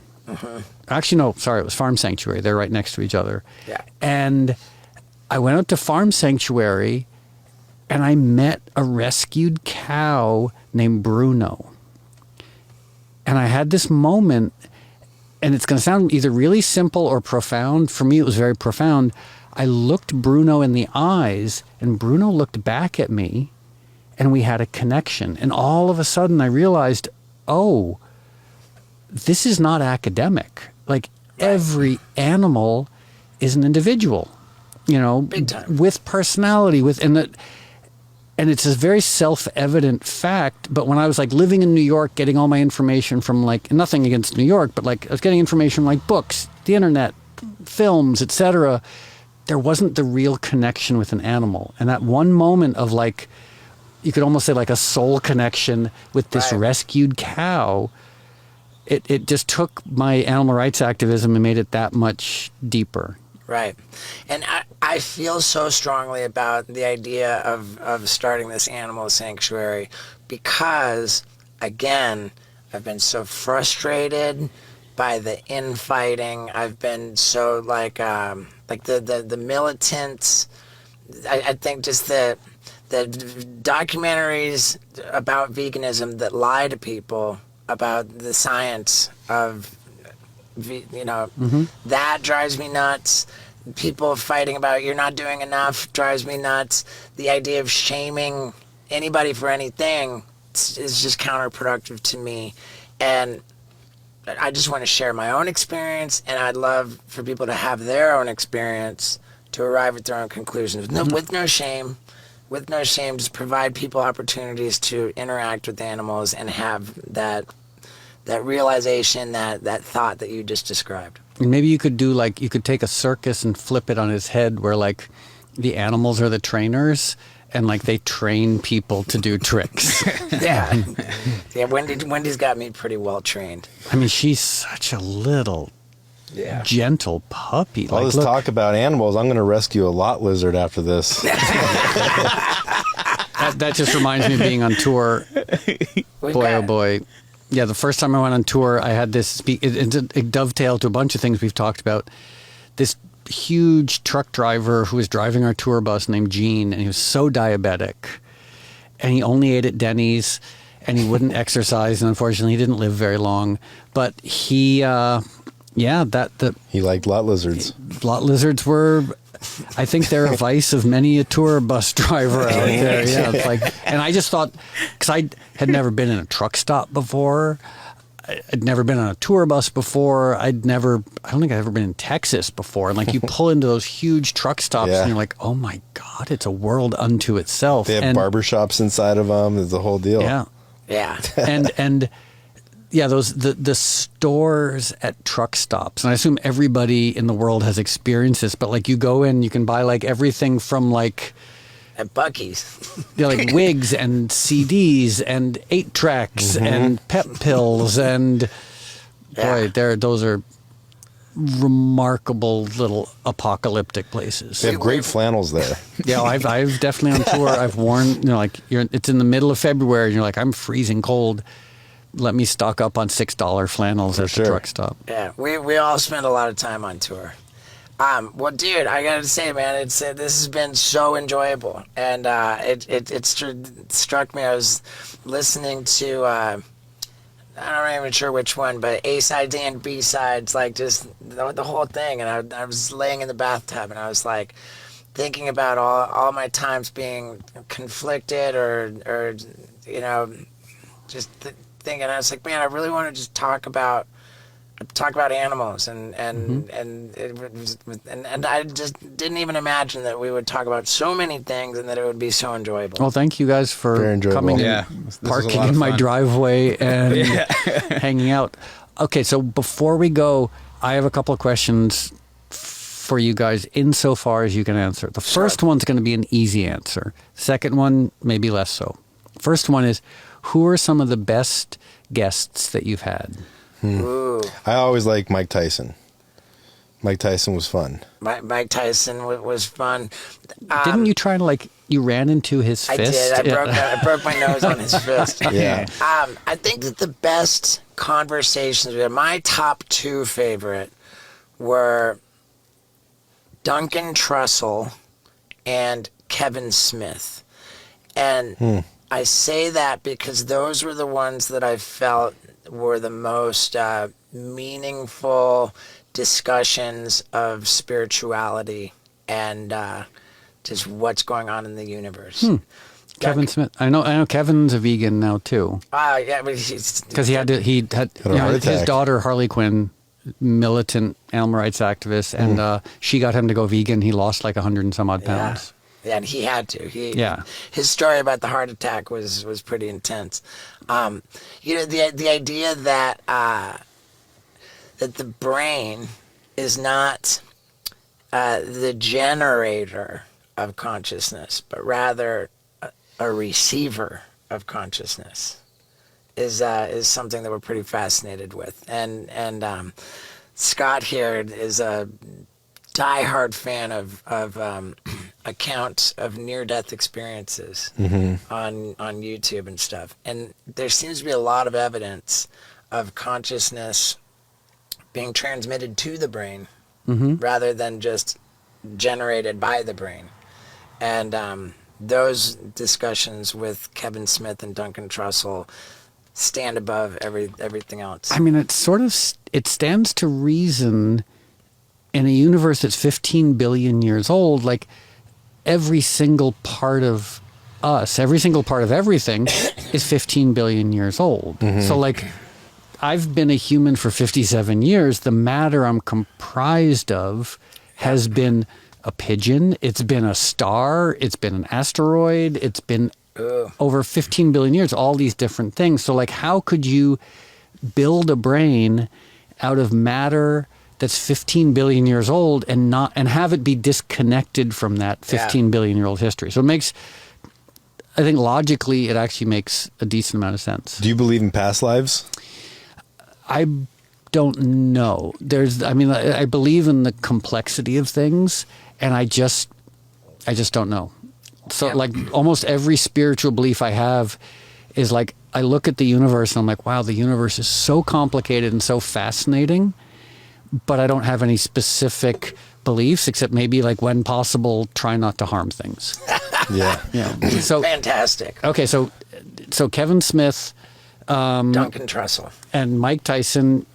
Actually, no, sorry, it was Farm Sanctuary. They're right next to each other. Yeah. And I went up to Farm Sanctuary, and I met a rescued cow named Bruno. And I had this moment, and it's going to sound either really simple or profound. For me, it was very profound. I looked Bruno in the eyes, and Bruno looked back at me, and we had a connection. And all of a sudden, I realized, oh, this is not academic. Like, every animal is an individual, Big time. with personality, and it's a very self-evident fact. But when I was like living in New York, getting all my information from, like, nothing against New York, but like I was getting information from like books, the internet, films, etc., there wasn't the real connection with an animal. And that one moment of like, you could almost say like a soul connection with this Right. rescued cow, it just took my animal rights activism and made it that much deeper. Right. And I feel so strongly about the idea of starting this animal sanctuary because, again, I've been so frustrated by the infighting. I've been so like the militants. I think just the documentaries about veganism that lie to people about the science of, that drives me nuts. People fighting about you're not doing enough drives me nuts. The idea of shaming anybody for anything is just counterproductive to me. And I just want to share my own experience, and I'd love for people to have their own experience to arrive at their own conclusions. With no shame, just provide people opportunities to interact with animals and have that realization, that thought that you just described. And maybe you could do like, you could take a circus and flip it on its head where like the animals are the trainers and like they train people to do tricks. Yeah. Yeah, Wendy's got me pretty well trained. I mean, she's such a little gentle puppy. All this talk about animals, I'm going to rescue a lot lizard after this. That just reminds me of being on tour. Oh boy. Yeah, the first time I went on tour, I had this, it dovetailed to a bunch of things we've talked about. This huge truck driver who was driving our tour bus named Gene, and he was so diabetic. And he only ate at Denny's, and he wouldn't exercise, and unfortunately he didn't live very long. But he, he liked lot lizards. Lot lizards were, I think they're a vice of many a tour bus driver out there. Yeah, it's like, and I just thought, because I had never been in a truck stop before, I'd never been on a tour bus before. I don't think I'd ever been in Texas before. And like you pull into those huge truck stops and you're like, oh my God, it's a world unto itself. They have barbershops inside of them. It's the whole deal. Yeah. Yeah. and yeah, the stores at truck stops, and I assume everybody in the world has experienced this, but like you go in, you can buy like everything from like At Buc-ee's. like wigs and CDs and 8-tracks and pep pills and boy, those are remarkable little apocalyptic places. They have great flannels there. Yeah, I've definitely on tour. I've worn, it's in the middle of February and you're like, I'm freezing cold. Let me stock up on $6 flannels at the truck stop. Yeah, we all spend a lot of time on tour. Well, dude, I gotta say, man, this has been so enjoyable, and it struck me. I was listening to I'm not even sure which one, but A-sides and B-sides, like just the whole thing, and I was laying in the bathtub, and I was like thinking about all my times being conflicted or just thinking. I was like, man, I really want to just talk about animals and I just didn't even imagine that we would talk about so many things and that it would be so enjoyable. Well, thank you guys for coming and parking in my driveway and hanging out. Okay, so before we go, I have a couple of questions for you guys insofar as you can answer. The first one's going to be an easy answer. Second one, maybe less so. First one is, who are some of the best guests that you've had? Ooh. I always like Mike Tyson. Mike Tyson was fun. Mike Tyson was fun. Didn't you try to you ran into his fist? I did. I broke my nose on his fist. Yeah. I think that the best conversations, my top two favorite were Duncan Trussell and Kevin Smith. And I say that because those were the ones that I felt were the most meaningful discussions of spirituality and just what's going on in the universe. Kevin Smith. I know Kevin's a vegan now too. Yeah, because he had a heart his attack. daughter Harley Quinn, militant animal rights activist, and she got him to go vegan. He lost like 100 and some odd pounds. Yeah, and he had to. His story about the heart attack was pretty intense. The idea that that the brain is not the generator of consciousness, but rather a receiver of consciousness is something that we're pretty fascinated with. And Scott here is a diehard fan of accounts of near-death experiences on YouTube and stuff. And there seems to be a lot of evidence of consciousness being transmitted to the brain rather than just generated by the brain. And those discussions with Kevin Smith and Duncan Trussell stand above everything else. I mean, it stands to reason in a universe that's 15 billion years old, like every single part of us, every single part of everything is 15 billion years old. So like, I've been a human for 57 years. The matter I'm comprised of has been a pigeon, it's been a star, it's been an asteroid, it's been over 15 billion years, all these different things. So like, how could you build a brain out of matter that's 15 billion years old and have it be disconnected from that 15 billion year old history? So it makes, I think logically, it actually makes a decent amount of sense. Do you believe in past lives? I don't know. I believe in the complexity of things, and I just don't know. So like almost every spiritual belief I have is like, I look at the universe and I'm like, wow, the universe is so complicated and so fascinating, but I don't have any specific beliefs except maybe like, when possible, try not to harm things. Yeah. So fantastic. Okay. So Kevin Smith, Duncan Trussell, and Mike Tyson.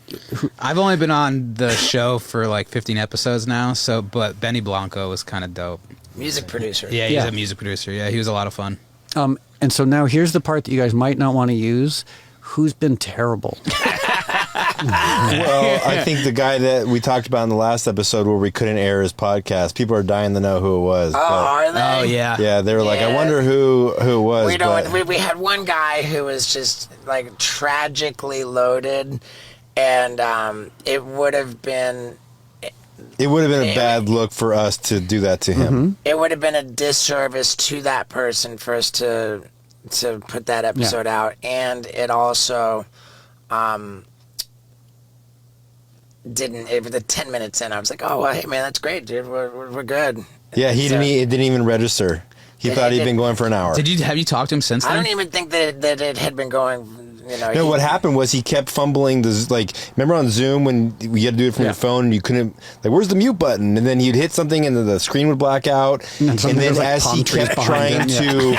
I've only been on the show for like 15 episodes now, but Benny Blanco was kind of dope. Music producer. Yeah, he's a music producer. Yeah, he was a lot of fun. And so now here's the part that you guys might not want to use. Who's been terrible? Well, I think the guy that we talked about in the last episode where we couldn't air his podcast, people are dying to know who it was. Oh, are they? Oh, yeah. Yeah, they were like, I wonder who it was. We had one guy who was just like tragically loaded, and it would have been a bad look for us to do that to him. It would have been a disservice to that person for us to put that episode out, and it also didn't. It was 10 minutes in. I was like, "Oh, well, hey man, that's great, dude. We're good." Yeah, it didn't even register. He thought he'd been going for an hour. Have you talked to him since then? I don't even think that it had been going. No, what happened was he kept fumbling. Remember on Zoom when you had to do it from your phone and you couldn't, like, where's the mute button? And then he'd hit something and the screen would black out. And then as he kept trying he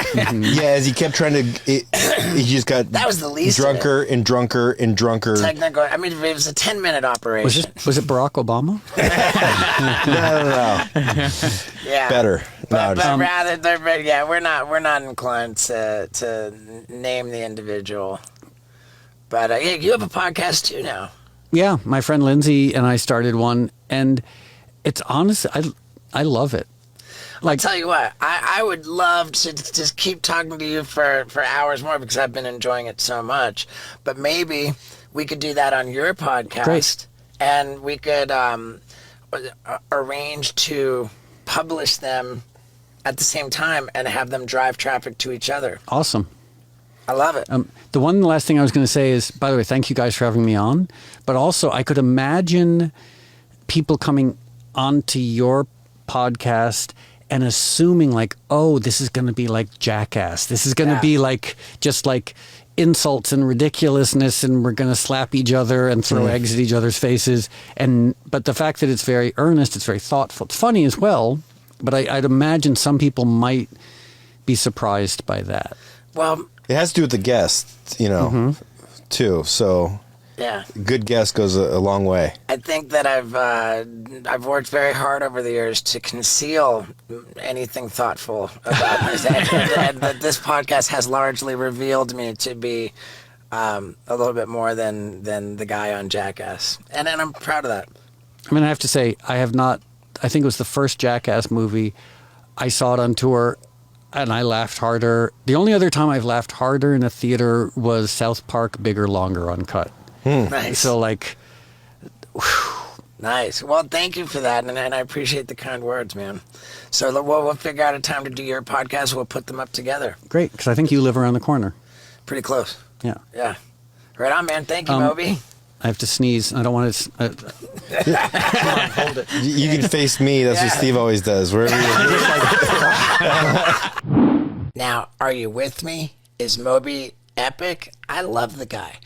just got that was the least drunker and drunker and drunker. Technical. I mean, it was a 10-minute operation. Was it Barack Obama? No. Yeah. Better. But rather, we're not inclined to name the individual. But you have a podcast too now. Yeah, my friend Lindsay and I started one, and it's honest. I love it. I'll tell you what, I would love to just keep talking to you for hours more because I've been enjoying it so much. But maybe we could do that on your podcast. Great. And we could arrange to publish them at the same time and have them drive traffic to each other. Awesome. I love it. The last thing I was going to say is, by the way, thank you guys for having me on. But also, I could imagine people coming onto your podcast and assuming like, oh, this is going to be like Jackass. This is going to be like just like insults and ridiculousness, and we're going to slap each other and throw eggs at each other's faces. But the fact that it's very earnest, it's very thoughtful, it's funny as well. But I'd imagine some people might be surprised by that. Well, it has to do with the guest, too. So yeah, good guest goes a long way. I think that I've worked very hard over the years to conceal anything thoughtful about this, and that this podcast has largely revealed me to be a little bit more than the guy on Jackass, and I'm proud of that. I mean, I have to say, I think it was the first Jackass movie. I saw it on tour, and I laughed harder. The only other time I've laughed harder in a theater was South Park, Bigger, Longer, Uncut. Nice. So, like, Nice. Well, thank you for that, and I appreciate the kind words, man. So we'll figure out a time to do your podcast. We'll put them up together. Great, because I think you live around the corner. Pretty close. Yeah. Yeah. Right on, man. Thank you, Moby. I have to sneeze. I don't want to. Come on, hold it. You can face me. That's what Steve always does. Wherever Now, are you with me? Is Moby epic? I love the guy.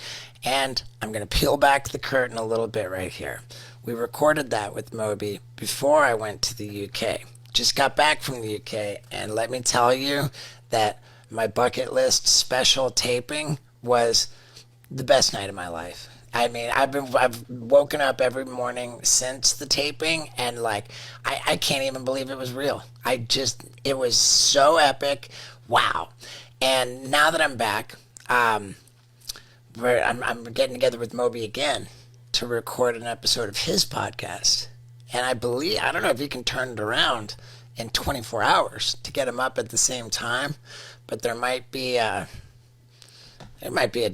And I'm going to peel back the curtain a little bit right here. We recorded that with Moby before I went to the UK. Just got back from the UK, and let me tell you that my bucket list special taping was the best night of my life. I mean, I've woken up every morning since the taping, and like I can't even believe it was real. It was so epic. Wow. And now that I'm back, I'm getting together with Moby again to record an episode of his podcast. And I don't know if you can turn it around in 24 hours to get them up at the same time, but there might be a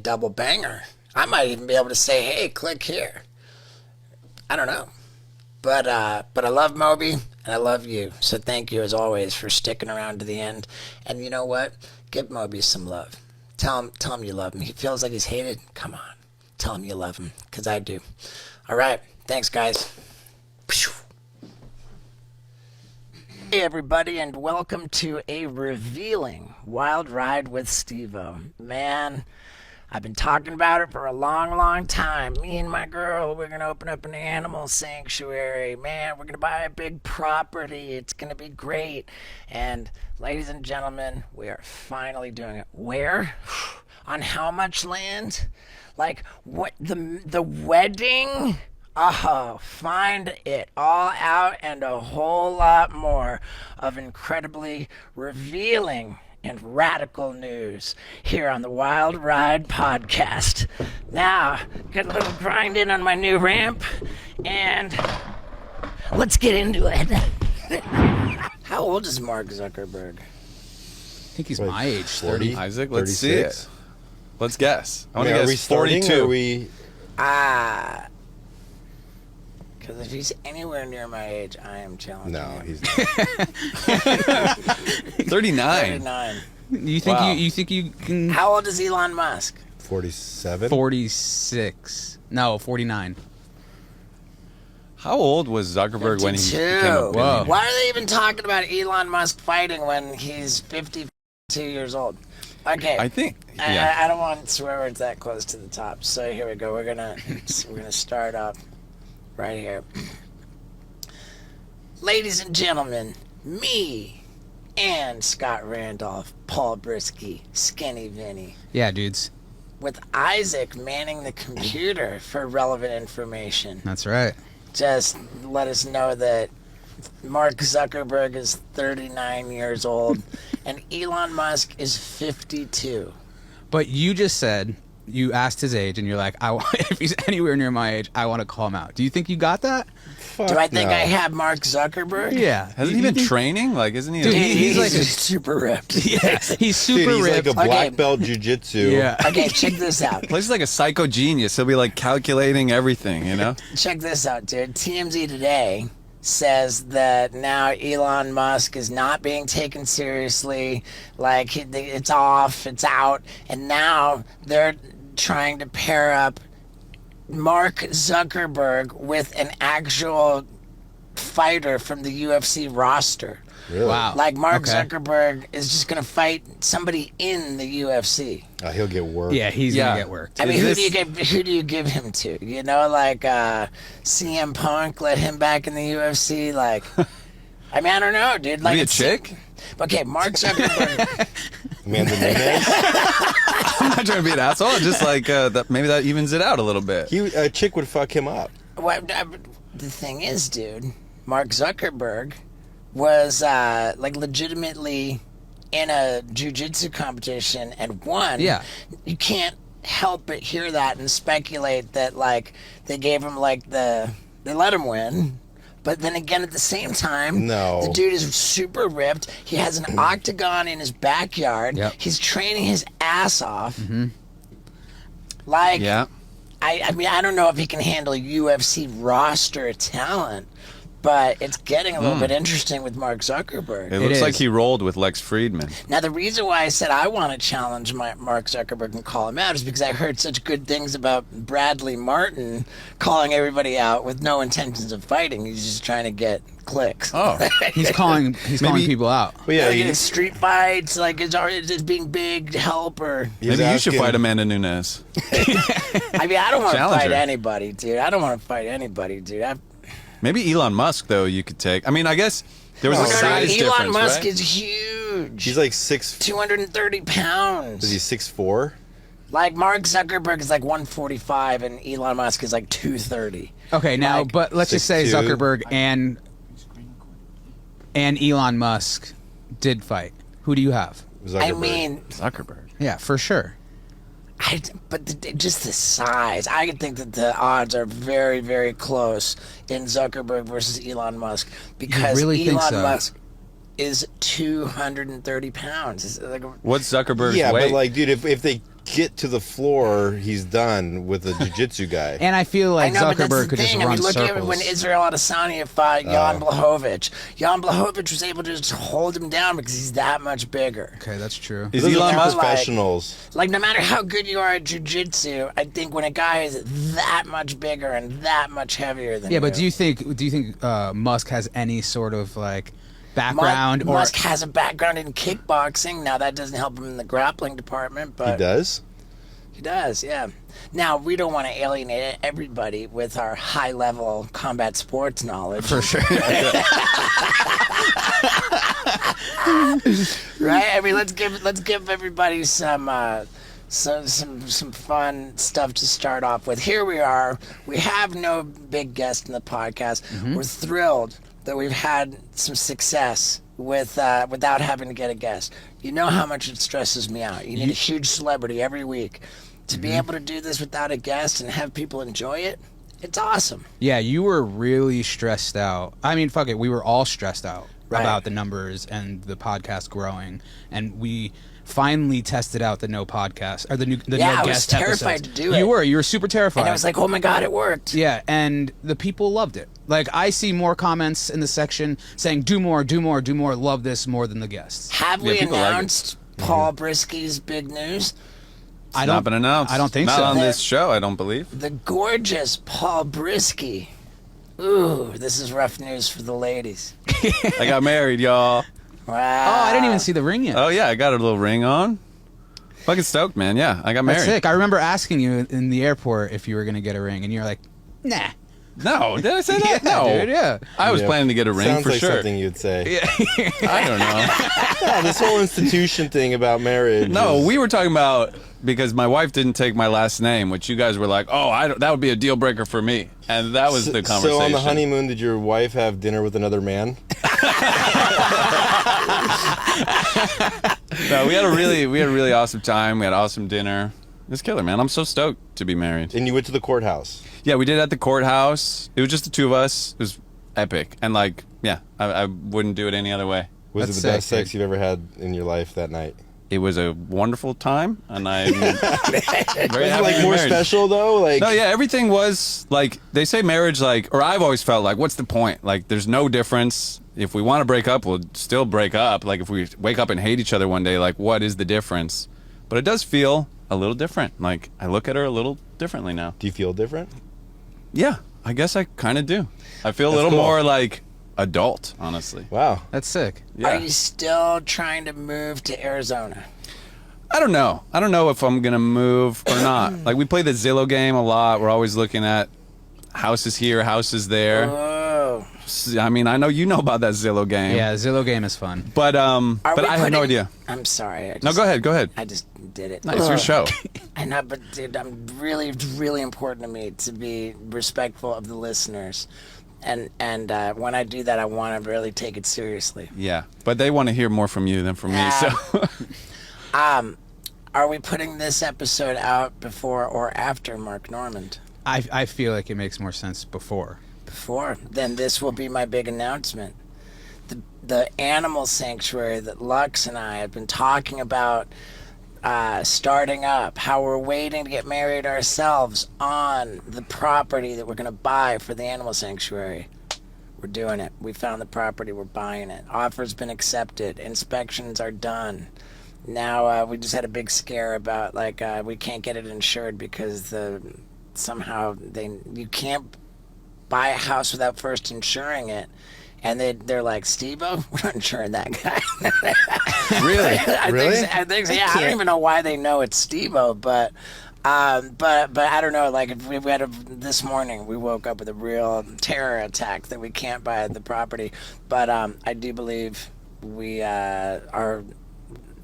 double banger. I might even be able to say, hey, click here. I don't know. But I love Moby, and I love you. So thank you, as always, for sticking around to the end. And you know what? Give Moby some love. Tell him you love him. He feels like he's hated. Come on. Tell him you love him, because I do. All right. Thanks, guys. Hey, everybody, and welcome to a revealing wild ride with Steve-O. Man, I've been talking about it for a long, long time. Me and my girl, we're going to open up an animal sanctuary. Man, we're going to buy a big property. It's going to be great. And ladies and gentlemen, we are finally doing it. Where? On how much land? Like, what, the wedding? Oh, find it all out and a whole lot more of incredibly revealing and radical news here on the Wild Ride podcast. Now, get a little grind in on my new ramp, and let's get into it. How old is Mark Zuckerberg? I think he's my age, 30. Isaac, let's see 36? it. Let's guess. I want to Are guess we starting 42. or are we? Because if he's anywhere near my age, I am challenging No, him. he's not. 39. 39. You think Wow. you think you can? How old is Elon Musk? 47. 46. No, 49. How old was Zuckerberg when he 52. became a billionaire? Why are they even talking about Elon Musk fighting when he's 52 years old? Okay. I think, yeah. I don't want swear words that close to the top. So here we go. We're gonna start up right here. Ladies and gentlemen, me and Scott Randolph, Paul Brisky, Skinny Vinny, Yeah, dudes. with Isaac manning the computer for relevant information. That's right. Just let us know that Mark Zuckerberg is 39 years old and Elon Musk is 52. But you just said you asked his age, and you're like, if he's anywhere near my age, I want to call him out. Do you think you got that? Fuck Do I think no. I have Mark Zuckerberg? Yeah. Hasn't he been training? Like, isn't he? Dude, he's like a- super ripped. Yeah, he's super Dude, he's ripped. like a black Okay. belt jujitsu. Yeah. Okay, check this out. He's like a psycho genius. He'll be like calculating everything, you know? Check this out, dude. TMZ Today says that now Elon Musk is not being taken seriously. Like, it's off, it's out. And now they're trying to pair up Mark Zuckerberg with an actual fighter from the UFC roster. Really? Wow. Like, Mark Okay. Zuckerberg is just going to fight somebody in the UFC. Oh, he'll get worked. Yeah, he's Yeah. gonna get worked. I mean, Is who do you give him to? You know, like CM Punk, let him back in the UFC. Like, I mean, I don't know, dude. Like, Maybe a it's- chick? Okay, Mark Zuckerberg. Amanda Nunes. I'm not trying to be an asshole. Just like, maybe that evens it out a little bit. A chick would fuck him up. The thing is, dude, Mark Zuckerberg was like legitimately in a jiu-jitsu competition and won. Yeah. You can't help but hear that and speculate that like they gave him like they let him win. But then again, at the same time, No. the dude is super ripped. He has an octagon in his backyard. Yep. He's training his ass off. Like, Yeah. I mean, I don't know if he can handle UFC roster talent, but it's getting a little bit interesting with Mark Zuckerberg. It looks is. like he rolled with Lex Friedman. Now, the reason why I said I want to challenge Mark Zuckerberg and call him out is because I heard such good things about Bradley Martin calling everybody out with no intentions of fighting. He's just trying to get clicks. Oh, He's calling people out. But yeah, Like in street fights, like is being big help or... he's maybe you should asking- fight Amanda Nunes. I mean, I don't want to Challenge fight her. anybody, dude. I don't want to fight anybody, dude. Maybe Elon Musk, though, you could take. I mean, I guess there was a size Elon difference, Musk right? is huge. He's like 6. 230 pounds. Is he 6'4"? Like Mark Zuckerberg is like 145 and Elon Musk is like 230. Okay, now, Like, but let's just say 6'2". Zuckerberg and Elon Musk did fight. Who do you have? Zuckerberg. I mean, Zuckerberg. Yeah, for sure. just the size. I think that the odds are very, very close in Zuckerberg versus Elon Musk because really think Elon so? Musk is 230 pounds. It's like What's Zuckerberg's yeah, weight? but like, dude, if they get to the floor, he's done with the jiu-jitsu guy. And I feel like I know, but that's Zuckerberg the could just thing. run I mean, look circles. at when Israel Adesanya fought Jan Blachowicz. Jan Blachowicz was able to just hold him down because he's that much bigger. Okay, that's true. Is Those are Elon Musk? professionals. Like, no matter how good you are at jiu-jitsu, I think when a guy is that much bigger and that much heavier than Yeah, but do you think Musk has any sort of like background Musk has a background in kickboxing. Now, that doesn't help him in the grappling department, but... He does? He does, yeah. Now, we don't want to alienate everybody with our high-level combat sports knowledge. for sure? Right? I mean, let's give everybody some fun stuff to start off with. Here we are. We have no big guest in the podcast. We're thrilled that we've had some success without having to get a guest. You know how much it stresses me out. You need a huge celebrity every week. To be able to do this without a guest and have people enjoy it, it's awesome. Yeah, you were really stressed out. I mean, fuck it, we were all stressed out Right. about the numbers and the podcast growing, and we finally tested out the no podcast or the Yeah, no I was guest terrified episodes. to do it. You were super terrified. And I was like, oh my God, it worked. yeah, and the people loved it. Like, I see more comments in the section saying, do more, love this more than the guests. Have Yeah, we people like it. announced Paul Brisky's big news? I Not been announced. I don't think Not so. on this show, I don't believe. The gorgeous Paul Brisky. Ooh, this is rough news for the ladies. I got married, y'all. Oh, Wow. I didn't even see the ring yet. Oh, yeah, I got a little ring on. Fucking stoked, man. Yeah, I got married. That's sick. I remember asking you in the airport if you were going to get a ring, and you're like, nah. No, did I say that? Yeah, no. dude, yeah. I was Yeah. planning to get a ring Sounds for like sure. something you'd say. I don't know. Yeah, this whole institution thing about marriage. No, is- we were talking about because my wife didn't take my last name, which you guys were like, oh, that would be a deal breaker for me. And that was the conversation. So on the honeymoon, did your wife have dinner with another man? No, we had a really awesome time. We had awesome dinner. It was killer, man. I'm so stoked to be married. And you went to the courthouse. Yeah, we did it at the courthouse. It was just the two of us. It was epic. And like, yeah, I wouldn't do it any other way. Was That's it the best sick, sex you've ever had in your life that night? It was a wonderful time, and I'm very Was happy it to like be more married. special though? Like No, yeah, everything was like they say marriage, like, or I've always felt like, what's the point? Like, there's no difference. If we want to break up, we'll still break up. Like, if we wake up and hate each other one day, like, what is the difference? But it does feel a little different. Like, I look at her a little differently now. Do you feel different? Yeah, I guess I kind of do. I feel a That's little cool. more like adult, honestly. Wow. That's sick. Yeah. Are you still trying to move to Arizona? I don't know. I don't know if I'm going to move or not. Like, we play the Zillow game a lot. We're always looking at houses here, houses there. Oh. I mean, I know you know about that Zillow game. Yeah, Zillow game is fun. But Are but we I have no putting- idea. I'm sorry. No, go ahead. Go ahead. I just did it. No, it's your Ugh. show. I know, but dude, it's really important to me to be respectful of the listeners. And when I do that, I want to really take it seriously. Yeah, but they want to hear more from you than from me. So Are we putting this episode out before or after Mark Normand? I feel like it makes more sense before. Before. Then this will be my big announcement. The animal sanctuary that Lux and I have been talking about starting up, how we're waiting to get married ourselves on the property that we're going to buy for the animal sanctuary. We're doing it. We found the property. We're buying it. Offer's been accepted. Inspections are done. Now we just had a big scare about we can't get it insured because you can't buy a house without first insuring it. And they're like, Steve-O, we're not insuring that guy. Really? I think so. Yeah, I don't even know why they know it's Steve-O, but I don't know. Like, if we had this morning, we woke up with a real terror attack that we can't buy the property. But I do believe we are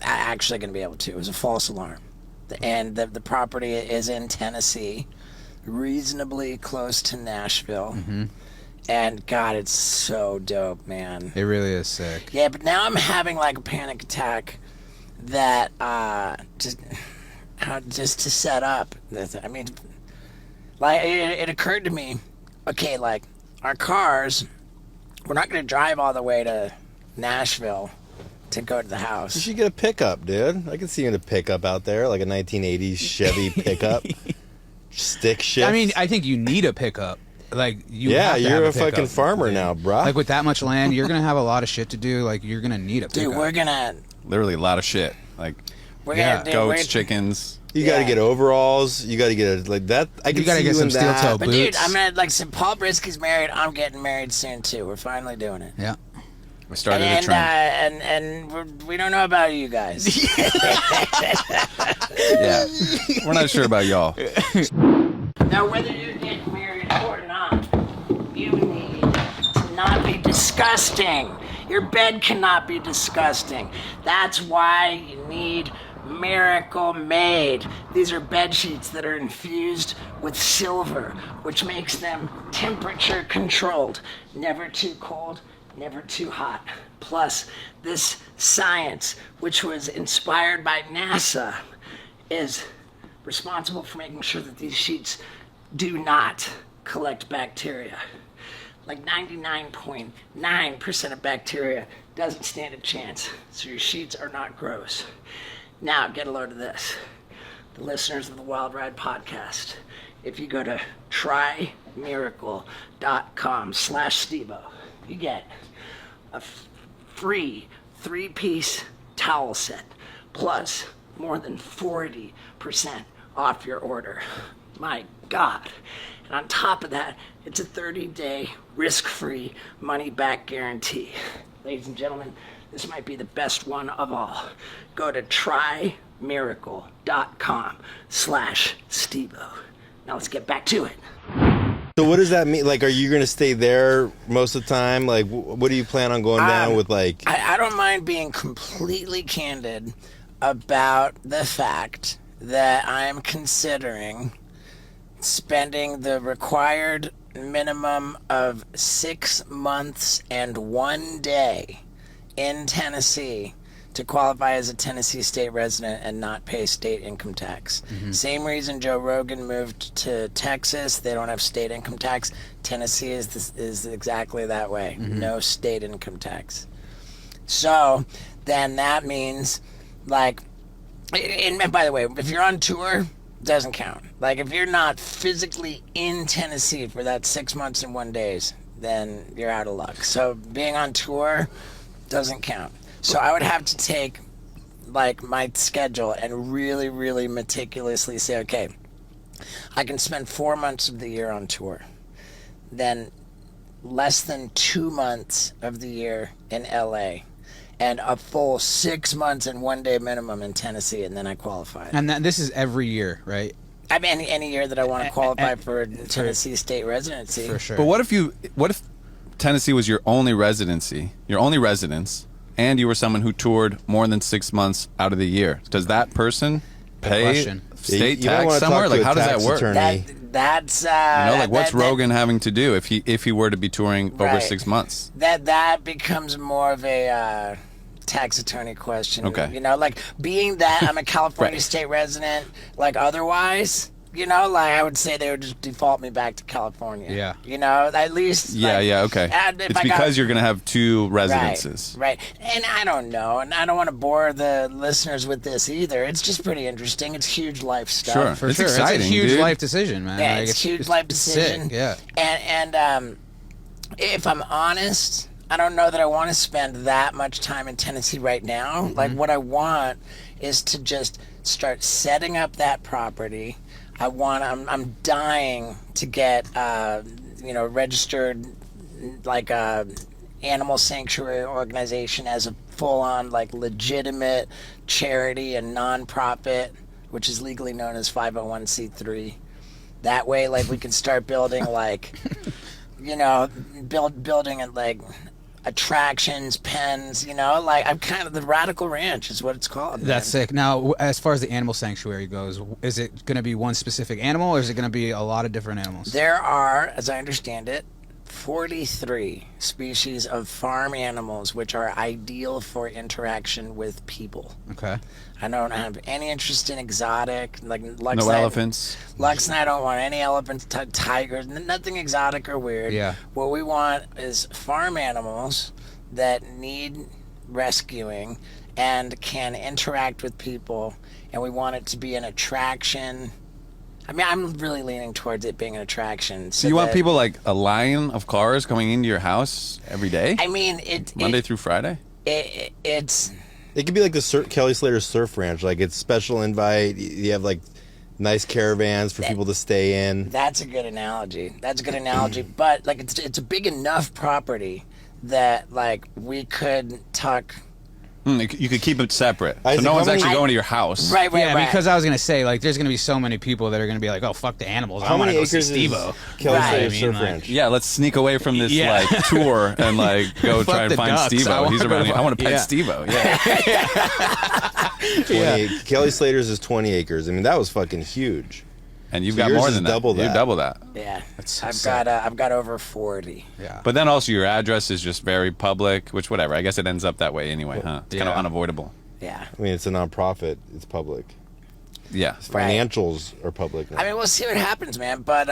actually going to be able to. It was a false alarm. And the property is in Tennessee, reasonably close to Nashville. Mm-hmm. And God, it's so dope, man. It really is sick. Yeah, but now I'm having like a panic attack that just to set up. I mean, like it occurred to me, okay, like our cars, we're not going to drive all the way to Nashville to go to the house. You should get a pickup, dude. I can see you in a pickup out there, like a 1980s Chevy pickup. Stick shift. I mean, I think you need a pickup. Like you're a fucking farmer now, bro. Like with that much land, you're gonna have a lot of shit to do. Like you're gonna need a pickup. Dude, we're gonna Literally a lot of shit. Like goats, chickens. You got to get overalls. You got to get that. You got to get some steel toe But boots. dude, I'm gonna Paul Brisky's married. I'm getting married soon too. We're finally doing it. Yeah. We started a trend. And we don't know about you guys. Yeah. We're not sure about y'all. Now, whether you're getting married or not, you need to not be disgusting. Your bed cannot be disgusting. That's why you need Miracle Made. These are bed sheets that are infused with silver, which makes them temperature controlled. Never too cold, never too hot. Plus, this science, which was inspired by NASA, is responsible for making sure that these sheets do not collect bacteria. Like 99.9% of bacteria doesn't stand a chance, so your sheets are not gross. Now, get a load of this. The listeners of the Wild Ride podcast, if you go to trymiracle.com/Stevo, you get a free 3-piece towel set, plus more than 40% off your order. My God. And on top of that, it's a 30-day risk-free money-back guarantee. Ladies and gentlemen, this might be the best one of all. Go to trymiracle.com/Stevo. Now let's get back to it. So what does that mean? Like, are you going to stay there most of the time? Like, what do you plan on going down with, like... I don't mind being completely candid about the fact that I'm considering spending the required minimum of 6 months and 1 day in Tennessee to qualify as a Tennessee state resident and not pay state income tax. Mm-hmm. Same reason Joe Rogan moved to Texas. They don't have state income tax. Tennessee is exactly that way. Mm-hmm. No state income tax. So then that means, like, and by the way, if you're on tour, doesn't count. Like, if you're not physically in Tennessee for that 6 months and 1 day, then you're out of luck. So being on tour doesn't count. So I would have to take, like, my schedule and really, really meticulously say, okay, I can spend 4 months of the year on tour, then less than 2 months of the year in LA, and a full 6 months and 1 day minimum in Tennessee, and then I qualify. And this is every year, right? I mean, any year that I want to qualify for a Tennessee state residency. For sure. But what if Tennessee was your only residency, your only residence, and you were someone who toured more than 6 months out of the year? Does that person pay state tax somewhere? Like, how does that work? That's what's Rogan having to do if he were to be touring over 6 months? That becomes more of a tax attorney question. Okay. You know, like, being that I'm a California state resident, like, otherwise, You know, like I would say they would just default me back to California. Yeah. You know, at least. Yeah, like, yeah, okay. and if It's I because got, you're going to have 2 residences. Right. And I don't know, and I don't want to bore the listeners with this either. It's just pretty interesting. It's huge life stuff. Sure. For It's sure. exciting, It's a huge dude. life decision, man. Yeah, Like, it's a huge life decision. Sick. Yeah. And if I'm honest, I don't know that I want to spend that much time in Tennessee right now. Like, what I want is to just start setting up that property. I'm dying to get, registered, like, animal sanctuary organization as a full-on, like, legitimate charity and nonprofit, which is legally known as 501c3. That way, like, we can start building, like, building it, like, attractions, pens, like, I'm kind of the Radical Ranch is what it's called. That's man. sick. Now, as far as the animal sanctuary goes, is it going to be one specific animal, or is it going to be a lot of different animals? There are, as I understand it, 43 species of farm animals which are ideal for interaction with people. Okay. I don't have any interest in exotic, like Lux No and I- elephants. Lux and I don't want any elephants, tigers, nothing exotic or weird. Yeah. What we want is farm animals that need rescuing and can interact with people, and we want it to be an attraction. I mean, I'm really leaning towards it being an attraction. So you want that- people like a line of cars coming into your house every day? I mean, Monday through Friday? it's It could be like the Kelly Slater Surf Ranch. Like it's special invite. You have like nice caravans for people to stay in. That's a good analogy. But like it's a big enough property that like we could tuck. You could keep it separate. So Isaac, no one's how many- actually going to your house. Right. Because I was going to say, like, there's going to be so many people that are going to be like, oh, fuck the animals. I How want to many go see acres is Steve-O. Kelly Right. Slater I mean, Surf like- Ranch? Yeah, let's sneak away from this Yeah. like tour and like go Fuck try and the find ducks. I Steve-O. wanna He's go around here. I want to pet yeah. Steve-O. Yeah. 20, Kelly Slater's is 20 acres. I mean, that was fucking huge. And you've So got yours more is than that. double You're that. double that. Yeah, so I've sick. got over 40. Yeah. But then also your address is just very public, which whatever. I guess it ends up that way anyway, huh? It's kind of Yeah. unavoidable. Yeah. I mean, it's a nonprofit. It's public. Yeah. Financials are public now. I mean, we'll see what happens, man. But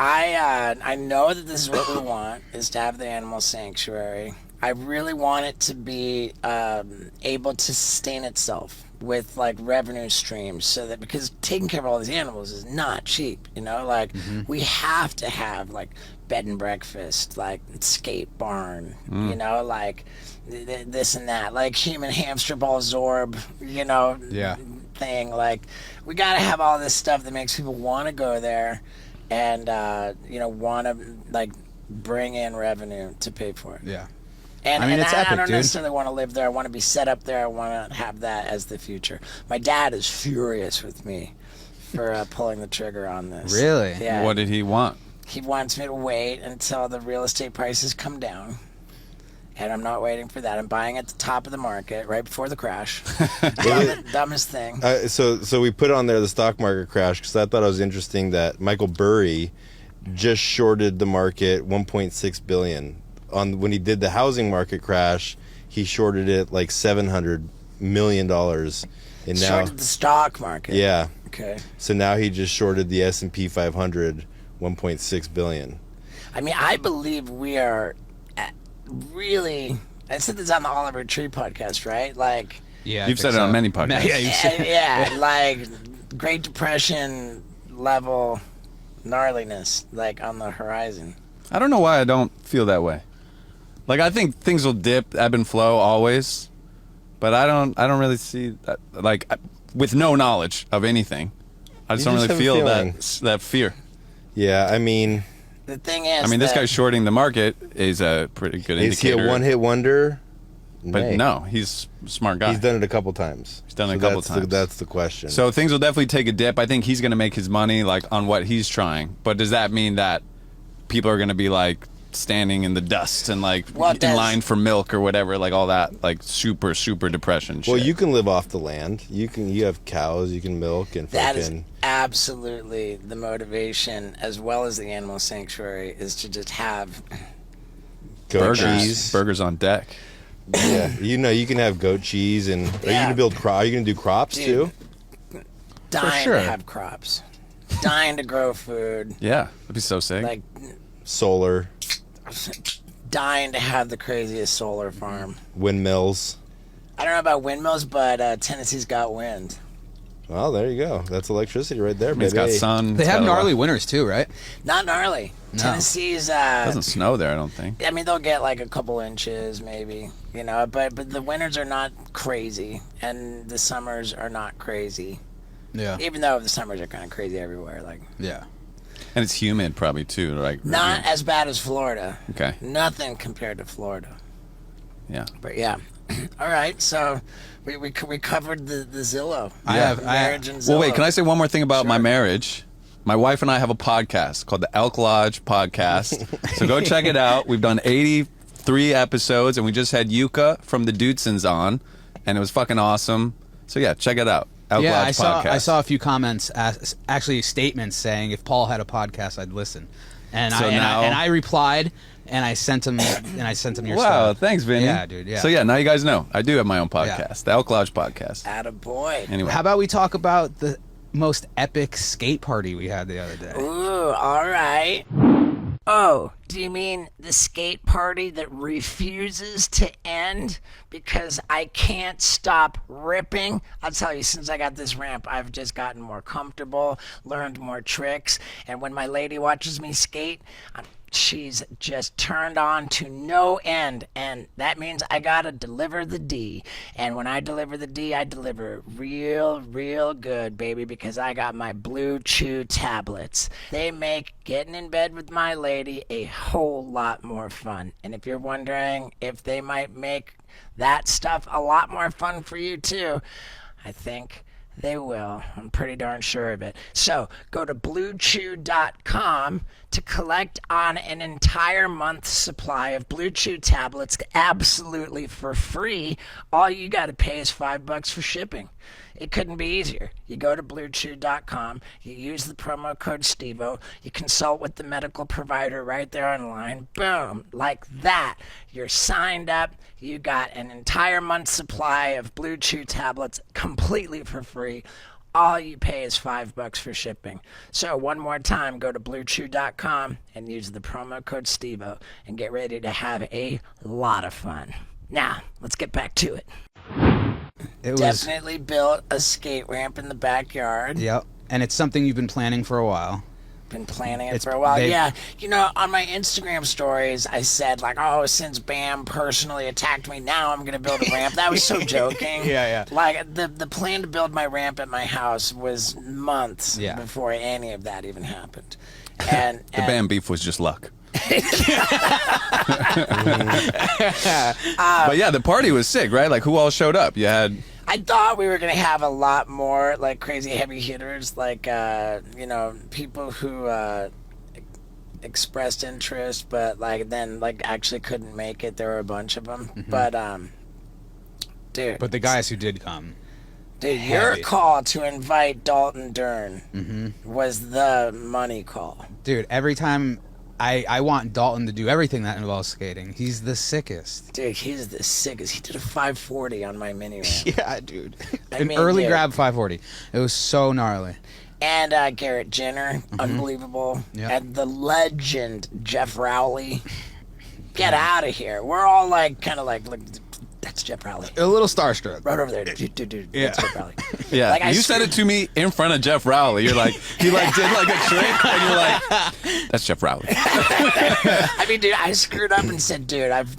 I know that this is what we want, is to have the animal sanctuary. I really want it to be able to sustain itself with like revenue streams, so that, because taking care of all these animals is not cheap, like we have to have like bed and breakfast, like skate barn, like this and that, like human hamster ball zorb, Yeah. thing. Like we got to have all this stuff that makes people want to go there and want to like bring in revenue to pay for it. Yeah. And I mean, it's epic, I don't dude. necessarily want to live there. I want to be set up there. I want to have that as the future. My dad is furious with me for pulling the trigger on this. Really? Yeah. What did he want? He wants me to wait until the real estate prices come down. And I'm not waiting for that. I'm buying at the top of the market right before the crash. Dumbest thing. So we put on there the stock market crash because I thought it was interesting that Michael Burry just shorted the market 1.6 billion. When he did the housing market crash, he shorted it like $700 million. And now, Shorted the stock market. yeah. Okay. So now he just shorted the S&P 500 1.6 billion. I mean, I believe we are really. I said this on the Oliver Tree podcast, right? Like, Yeah. I You've think said it on so. many podcasts. Yeah, you said yeah, like Great Depression level gnarliness, like on the horizon. I don't know why I don't feel that way. Like I think things will dip, ebb and flow always, but I don't really see that. Like with no knowledge of anything, I just You don't just really have a feel feeling. that fear. Yeah, I mean, The thing is, I mean, this that- guy shorting the market is a pretty good is he indicator. a one-hit wonder? But Nay. no, he's a smart guy. He's done it a couple times. He's done it a couple times. That's the question. So things will definitely take a dip. I think he's going to make his money like on what he's trying. But does that mean that people are going to be like standing in the dust and like Well, it in does. line for milk or whatever, like all that, like super depression shit? well, you can live off the land. You have cows. You can milk and that is fucking. absolutely the motivation, as well as the animal sanctuary, is to just have. Goat burgers, cheese. burgers on deck. Yeah, you can have goat cheese and are you Yeah. gonna build crop? Are you gonna do crops Dude. too? Dying sure. to have crops. dying to grow food. Yeah, that'd be so sick. Like, Solar, dying to have the craziest solar farm. windmills. I don't know about windmills, but Tennessee's got wind. Well, there you go. That's electricity right there, I mean, it's baby. got sun. They it's have got a lot- gnarly winters too, right? Not gnarly. No. Tennessee's. It doesn't snow there, I don't think. I mean, they'll get like a couple inches, maybe. You know, but the winters are not crazy, and the summers are not crazy. Yeah. Even though the summers are kind of crazy everywhere, like Yeah. And it's humid probably too, like not as bad as Florida. Okay. Nothing compared to Florida. Yeah. But yeah. All right, so we covered the Zillow. Marriage and Zillow. Well, wait, can I say one more thing about my Sure. marriage? My wife and I have a podcast called the Elk Lodge Podcast. So go check it out. We've done 83 episodes, and we just had Yuka from the Dudesons on, and it was fucking awesome. So yeah, check it out. Elk Yeah, Lodge I Podcast. saw a few comments, actually statements saying if Paul had a podcast, I'd listen. And So now- I replied, and I sent him your Wow, stuff. thanks, Vinny. Yeah, dude. Yeah. So yeah, now you guys know I do have my own podcast, Yeah. the Elk Lodge Podcast. Attaboy. Anyway, How about we talk about the most epic skate party we had the other day? Ooh, all right. Oh, do you mean the skate party that refuses to end because I can't stop ripping? I'll tell you, since I got this ramp, I've just gotten more comfortable, learned more tricks, and when my lady watches me skate, she's just turned on to no end, and that means I gotta deliver the D. And when I deliver the D, I deliver real good, baby, because I got my Blue Chew tablets. They make getting in bed with my lady a whole lot more fun. And if you're wondering if they might make that stuff a lot more fun for you too, I think they will. I'm pretty darn sure of it. So go to bluechew.com to collect on an entire month's supply of Blue Chew tablets absolutely for free. All you got to pay is $5 for shipping. It couldn't be easier. You go to bluechew.com, you use the promo code STEVO, you consult with the medical provider right there online. Boom, like that. You're signed up. You got an entire month's supply of Blue Chew tablets completely for free. All you pay is $5 for shipping. So one more time, go to bluechew.com and use the promo code STEVO and get ready to have a lot of fun. Now, let's get back to it. It was, Definitely built a skate ramp in the backyard. yep. And it's something you've been planning for a while. Been planning it It's- for a while. they- Yeah, you know, on my Instagram stories, I said like, "Oh, since Bam personally attacked me, now I'm gonna build a ramp." That was so joking. Yeah. Like the plan to build my ramp at my house was months Yeah. before any of that even happened. And the Bam beef was just luck. But yeah, the party was sick, right? Like, who all showed up? You had I thought we were gonna have a lot more like crazy heavy hitters, like you know, people who expressed interest, but like then like actually couldn't make it. There were a bunch of them, but dude, But the guys who did come. dude, your heavy. call to invite Dalton Dern was the money call. Dude, every time I want Dalton to do everything that involves skating. He's the sickest. Dude, he's the sickest. He did a 540 on my mini ramp. Yeah, dude. I An mean, early dude. grab 540. It was so gnarly. And Garrett Jenner, unbelievable. Yep. And the legend, Jeff Rowley. Get out of here. We're all like, kind of like, look, that's Jeff Rowley. A little starstruck. Right over there. Dude, Yeah. that's Jeff Rowley. yeah. Like, I you said screwed- it to me in front of Jeff Rowley. You're like, he like did like a trick, and you're like, that's Jeff Rowley. I mean, dude, I screwed up and said, dude, I've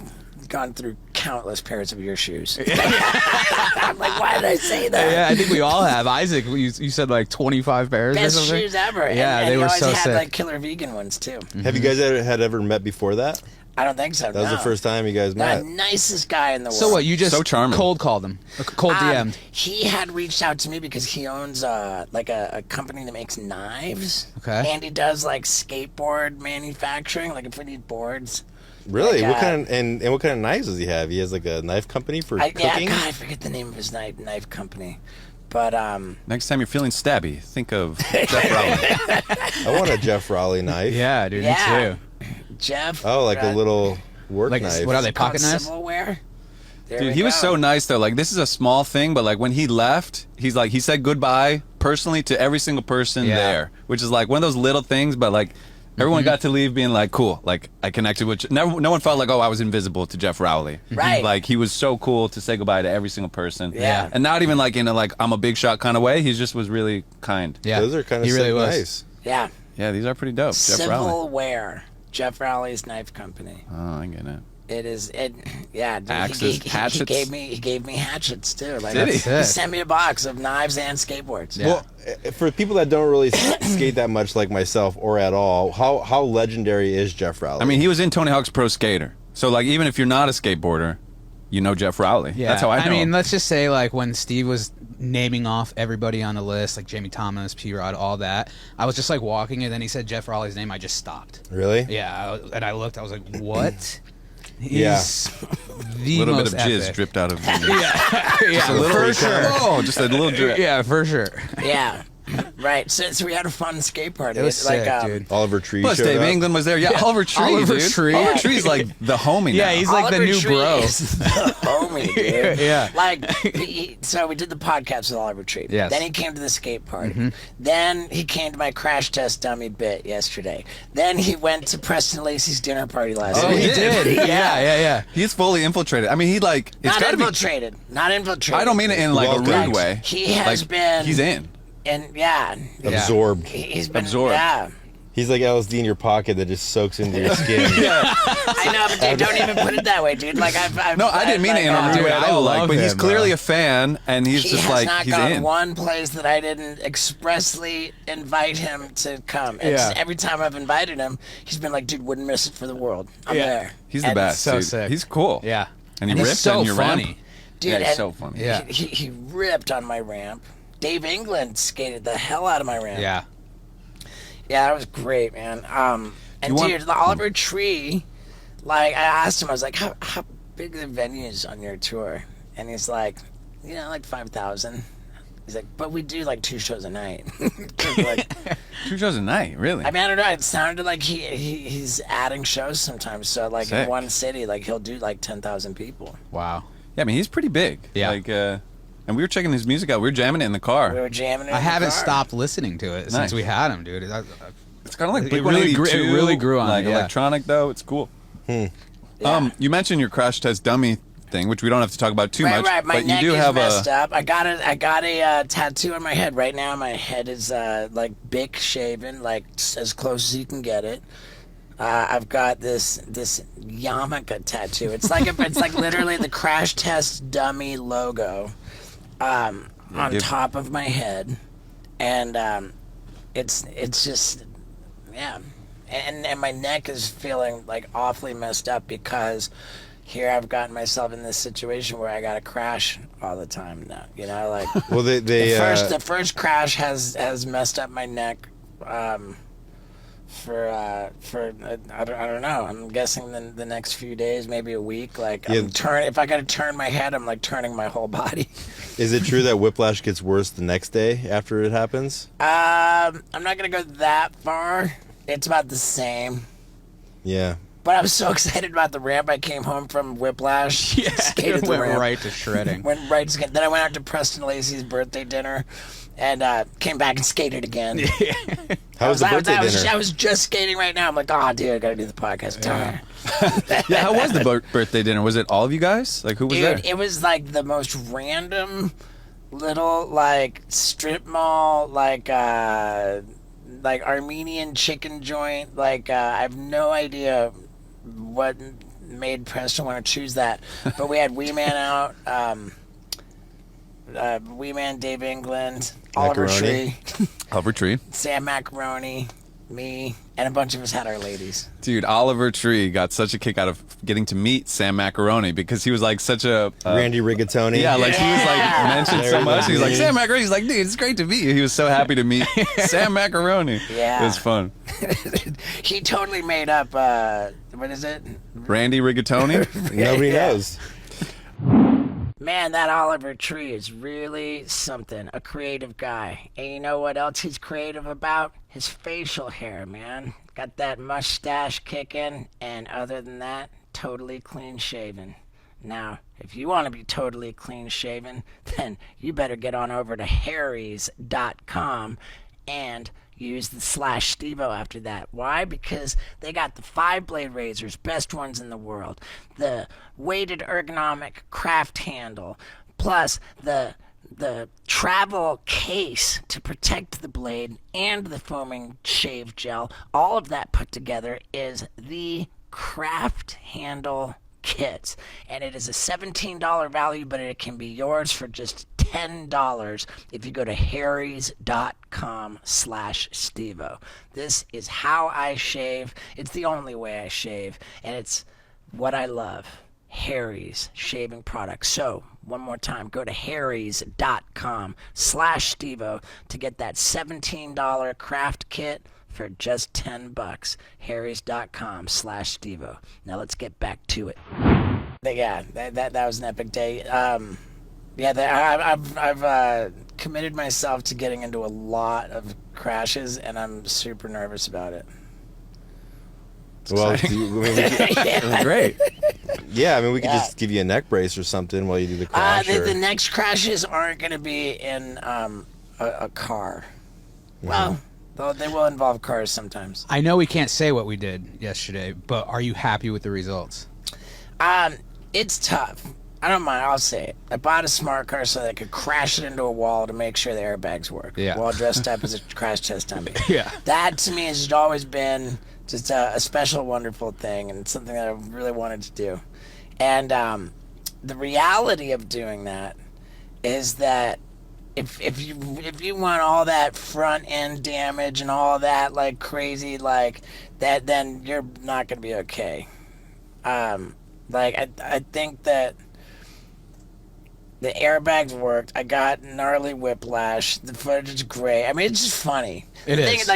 gone through countless pairs of your shoes. I'm like, why did I say that? Yeah, I think we all have. Isaac, you said like 25 pairs or Best something? shoes ever. Yeah, and they he were always so had sick. like killer vegan ones too. Have you guys ever met before that? I don't think so. That was the first time you guys The met. nicest guy in the world. So what, you just So charming. cold called him? Cold DM'd? He had reached out to me because he owns like a company that makes knives. Okay. And he does like skateboard manufacturing. Like if we need boards. Really? Like, What kind of and what kind of knives does he have? He has like a knife company for Yeah, cooking. God, I forget the name of his knife company. But Next time you're feeling stabby, think of Jeff Rowley. I want a Jeff Rowley knife. Yeah, dude, yeah. me too. Jeff. Oh, like a little work Like, knife. what are they, called pocket knives? Silverware. There Dude, we he was go. so nice though. Like, this is a small thing, but like when he left, he's like, he said goodbye personally to every single person Yeah. there, which is like one of those little things, but like everyone got to leave being like, cool. Like I connected with. No one felt like, oh, I was invisible to Jeff Rowley. Right. Like he was so cool to say goodbye to every single person. Yeah. And not even like in a like I'm a big shot kind of way. He just was really kind. Yeah, Those are kind of he really was. nice. Yeah. Yeah, these are pretty dope. Jeff Rowley. Civil Wear. Jeff Rowley's knife company. Oh, I get it. It is it. Yeah, dude, Axes, hatchets? He gave me hatchets too. Like Did he? he sent me a box of knives and skateboards. Yeah. Well, for people that don't really skate that much like myself or at all, how legendary is Jeff Rowley? I mean, he was in Tony Hawk's Pro Skater. So like even if you're not a skateboarder, you know Jeff Rowley. Yeah, That's how I know. I mean, him. let's just say like when Steve was naming off everybody on the list, like Jamie Thomas, P-Rod, all that, I was just like walking, and then he said Jeff Rowley's name. I just stopped. really? Yeah, and I looked. I was like, what? Yeah. He's a the little bit most of jizz epic. dripped out of him. Yeah, A little for sure. Oh, just a little drip. Yeah, for sure. Yeah. Right. So we had a fun skate party. It was like, sick, dude. Oliver Tree Plus, showed Dave up. England was there. Yeah, Oliver Tree, Oliver dude. Tree. Oliver Tree's like the homie Yeah, now. he's like the Oliver new Tree bro. is the homie, dude. Yeah. Like, so we did the podcast with Oliver Tree. Yes. Then he came to the skate party. Then he came to my crash test dummy bit yesterday. Then he went to Preston Lacey's dinner party last Oh, week. he did. Yeah. He's fully infiltrated. I mean, he like it's Not gotta be. infiltrated. Not infiltrated. I don't mean it in like Welcome. a rude way. He has Like, been. He's in. And yeah. Absorbed. He's been. Absorbed. Yeah. He's like LSD in your pocket that just soaks into your skin. I know, but dude, don't even put it that way, dude. Like I've No, I didn't mean it in a rude Dude, way at I all. love Like, but he's him, clearly bro. a fan, and he's He just has like not he's gone in. one place that I didn't expressly invite him to come. And Yeah. every time I've invited him, he's been like, dude, wouldn't miss it for the world. I'm Yeah. there. He's the And best. so dude. sick. He's cool. Yeah. and he he's ripped so on your funny. ramp. Dude, Yeah, he's and so funny. Yeah. He ripped on my ramp. Dave England skated the hell out of my ramp. Yeah. Yeah, that was great, man. And You want- dude, the Oliver Tree, like I asked him, I was like, how big are the venues on your tour? And he's like, like 5,000. He's like, but we do like 2 shows a night. 'Cause, like, 2 shows a night, really? I mean, I don't know. It sounded like he's adding shows sometimes. So like Sick. in one city, like he'll do like 10,000 people. Wow. yeah, I mean, he's pretty big. Yeah. Like, and we were checking his music out. We were jamming it in the car. We were jamming. I haven't stopped listening to it Nice. since we had him, dude. It's kind of like It Blink really grew- 182, it really grew on like me, yeah. electronic though. It's cool. Yeah. You mentioned your crash test dummy thing, which we don't have to talk about too much. Right. My but neck you do is have messed a. up. I got a tattoo on my head right now. My head is like Bic shaven, like as close as you can get it. I've got this yarmulke tattoo. It's like literally the crash test dummy logo on give- top of my head, and it's just yeah. And my neck is feeling like awfully messed up because here I've gotten myself in this situation where I gotta crash all the time now. Like Well, they the first crash has messed up my neck. For I don't know. I'm guessing the next few days, maybe a week. Like Yeah. if I gotta turn my head, I'm like turning my whole body. is it true that whiplash gets worse the next day after it happens? I'm not gonna go that far. It's about the same. Yeah. But I was so excited about the ramp. I came home from Whiplash. Yeah, skated it the went ramp. right to shredding. Went right to skate. Then I went out to Preston Lacey's birthday dinner, and came back and skated again. How was the birthday dinner? I was just skating right now. I'm like, oh, dude, I gotta do the podcast. Yeah, how was the birthday dinner? Was it all of you guys? Like, who was there? Dude, it was like the most random little like strip mall like Armenian chicken joint. Like I have no idea what made Preston want to choose that, but we had Wee Man out, Wee Man, Dave England, Oliver Macaroni. Tree, Oliver Tree. Sam Macaroni, me, and a bunch of us had our ladies. Dude, Oliver Tree got such a kick out of getting to meet Sam Macaroni because he was like such a. Randy Rigatoni. Yeah, like he was like mentioned There so it much. is. He's like, Sam Macaroni. He's like, dude, it's great to meet you. He was so happy to meet Sam Macaroni. Yeah. It was fun. He totally made up. What is it? Randy Rigatoni. Nobody Yeah. knows. Man, that Oliver Tree is really something. A creative guy. And you know what else he's creative about? His facial hair, man. Got that mustache kicking, and other than that, totally clean shaven. Now, if you want to be totally clean shaven, then you better get on over to harrys.com and use the /Stevo after that. Why? Because they got the 5-blade razors, best ones in the world, the weighted ergonomic craft handle, plus the travel case to protect the blade and the foaming shave gel. All of that put together is the craft handle kits, and it is a $17 value, but it can be yours for just $10 if you go to harrys.com/Stevo. This is how I shave. It's the only way I shave, and it's what I love. Harry's shaving products. So, one more time, go to harrys.com/Stevo to get that $17 craft kit for just $10. harrys.com /Stevo. Now let's get back to it. Yeah, that was an epic day. I've committed myself to getting into a lot of crashes, and I'm super nervous about it. Well, Great. yeah, I mean, we could just give you a neck brace or something while you do the crash. The next crashes aren't going to be in a car. Well, though they will involve cars sometimes. I know we can't say what we did yesterday, but are you happy with the results? It's tough. I don't mind. I'll say it. I bought a smart car so that I could crash it into a wall to make sure the airbags work. Yeah. While dressed up as a crash test dummy. Yeah. That to me has always been just a special, wonderful thing, and it's something that I really wanted to do. And the reality of doing that is that if you want all that front end damage and all that like crazy like that, then you're not gonna be okay. I think that the airbags worked. I got gnarly whiplash. The footage is great. I mean, it's just funny. It the is. thing is,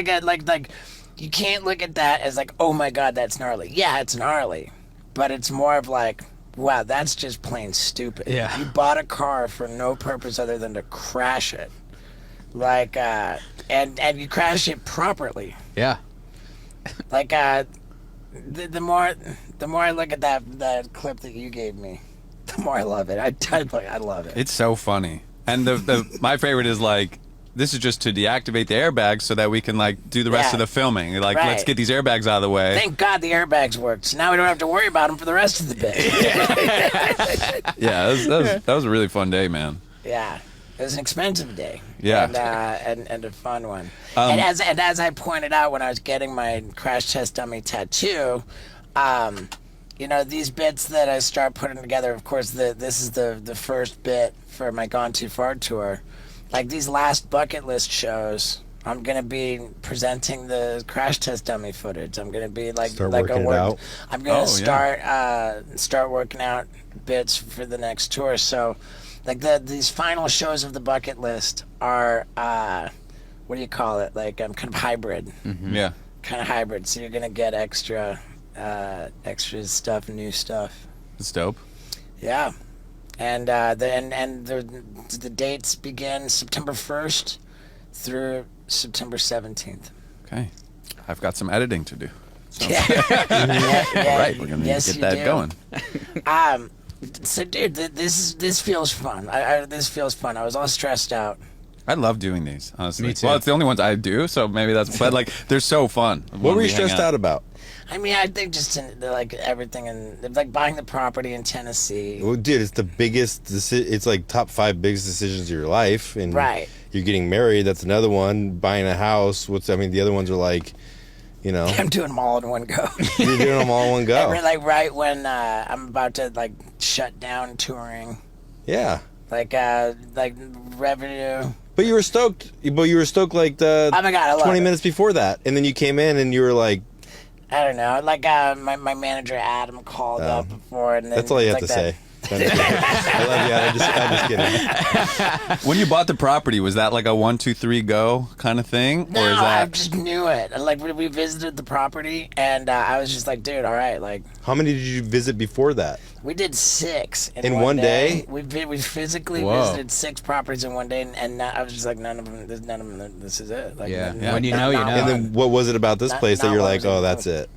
like you can't look at that as like, oh my god, that's gnarly. Yeah, it's gnarly, but it's more of like, wow, that's just plain stupid. Yeah. You bought a car for no purpose other than to crash it, like, and you crash it properly. Yeah. Like, the more I look at that clip that you gave me, the more I love it. I love it. It's so funny. And my favorite is like, this is just to deactivate the airbags so that we can like do the rest Yeah. of the filming. Like, Right. let's get these airbags out of the way. Thank God the airbags worked. So now we don't have to worry about them for the rest of the bit. Yeah, that was a really fun day, man. Yeah, it was an expensive day. Yeah. and a fun one. And as I pointed out when I was getting my crash test dummy tattoo, these bits that I start putting together. Of course, this is the first bit for my Gone Too Far tour. Like these last bucket list shows, I'm gonna be presenting the crash test dummy footage. I'm gonna be Start working it out. I'm gonna Oh, yeah. start working out bits for the next tour. So, like these final shows of the bucket list are what do you call it? Like kind of hybrid. Yeah. Kind of hybrid. So you're gonna get extra stuff, new stuff. It's dope. Yeah. And the dates begin September 1st through September 17th. Okay. I've got some editing to do. Yeah. All right, we're going to Yes, get you that do. going. So, dude, this feels fun. This feels fun. I was all stressed out. I love doing these, honestly. Me too. Well, it's the only ones I do, so maybe that's, but like, they're so fun. What were you stressed out about? I mean, I think just like everything and like buying the property in Tennessee. Well, dude, it's the biggest. It's like top 5 biggest decisions of your life, and Right. You're getting married. That's another one. Buying a house. The other ones are like, I'm doing them all in one go. you're doing them all in one go. Like right when I'm about to like shut down touring, Yeah. like revenue. But you were stoked. Like the Oh my God, I love 20 it. minute before that, and then you came in and you were like, I don't know. Like my manager Adam called up before, and then "That's all you have like to that. say." I love you. I'm just kidding. When you bought the property, was that like a 1, 2, 3 go kind of thing? No, or is I that just knew it. Like we visited the property, and I was just like, dude, all right. Like How many did you visit before that? we did 6 In one day? We physically Whoa. visited 6 properties in one day, and I was just like, none of them. This is it. Like, Yeah. Yeah. When you know, you know. And then what was it about this Not- place that not you're what like, was oh, in that's the it?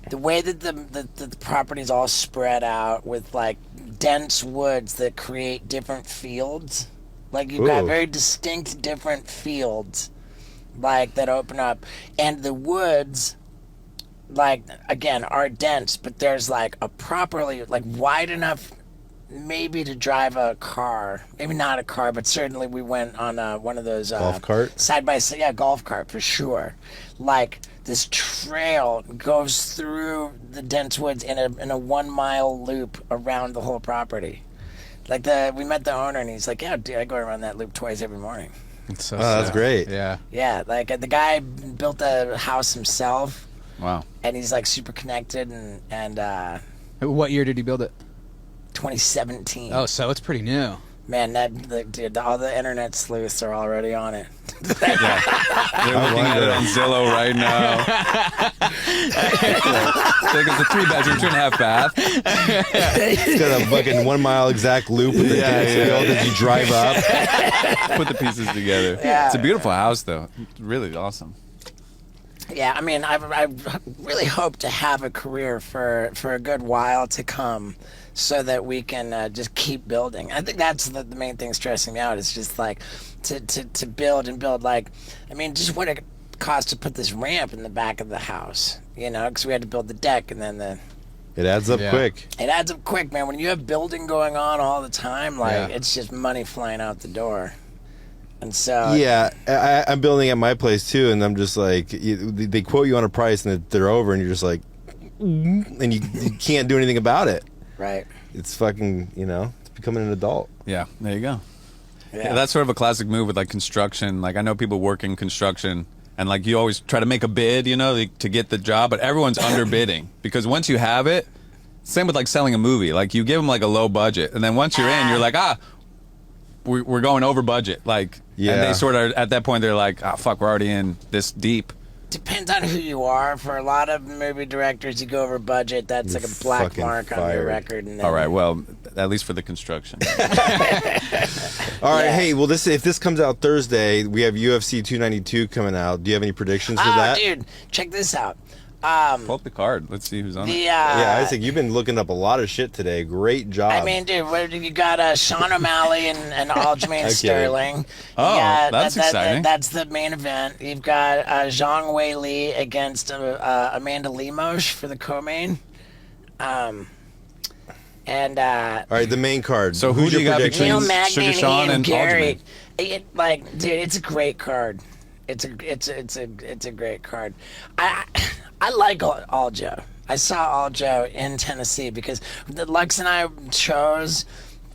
the way that the property's all spread out with like dense woods that create different fields. Like you've got Ooh. very distinct different fields like that open up, and the woods like again are dense, but there's like a properly like wide enough maybe to drive a car, maybe not a car, but certainly we went on one of those Golf cart? side by side, yeah, golf cart for sure. Like this trail goes through the dense woods in a 1 mile loop around the whole property. Like we met the owner and he's like, yeah, dude, I go around that loop twice every morning. It's so that's sick. great. Yeah. Yeah, like the guy built the house himself, Wow. and he's like super connected and What year did he build it? 2017. Oh, so it's pretty new. Man, dude, all the internet sleuths are already on it. They're looking at it on Zillow right now. Like it's a 3-bedroom, 2.5 bath. It's got a fucking 1 mile exact loop with the dance field as you drive up. Put the pieces together. Yeah. It's a beautiful house, though. It's really awesome. Yeah, I mean, I really hope to have a career for a good while to come, so that we can just keep building. I think that's the main thing stressing me out. Is just like to build and build. Like, I mean, just what it cost to put this ramp in the back of the house, you know, because we had to build the deck and then It adds up Yeah. quick. it adds up quick, man. When you have building going on all the time, like Yeah. it's just money flying out the door. And so Yeah, I'm building at my place too, and I'm just like, they quote you on a price and they're over, and you're just like, and you can't do anything about it. right. It's fucking, it's becoming an adult. Yeah, there you go. Yeah. Yeah, that's sort of a classic move with like construction. Like I know people work in construction, and like you always try to make a bid, to get the job, but everyone's underbidding because once you have it, same with like selling a movie. Like you give them like a low budget, and then once you're in, you're like, we're going over budget. Like, Yeah. and they sort of at that point they're like, fuck, we're already in this deep. Depends on who you are. For a lot of movie directors, you go over budget. That's You're like a black fucking mark on your fired. record. And then, All right, well, at least for the construction. All right, Yeah. hey, well, if this comes out Thursday, we have UFC 292 coming out. Do you have any predictions for Oh, that? dude, check this out. Pull up the card. Let's see who's on it. Yeah, Isaac, you've been looking up a lot of shit today. Great job. I mean, dude, you got Sean O'Malley and Aljamain Okay. Sterling. You Oh, got- that's exciting. That's the main event. You've got Zhang Wei Li against Amanda Lemos for the co-main. All right, the main card. So who Who's do you your got prediction? Neil between Magny Sugar and Sean Ian and Gary. Aljamain? Dude, it's a great card. It's a great card. I like Aljo. I saw Aljo in Tennessee because Lex and I chose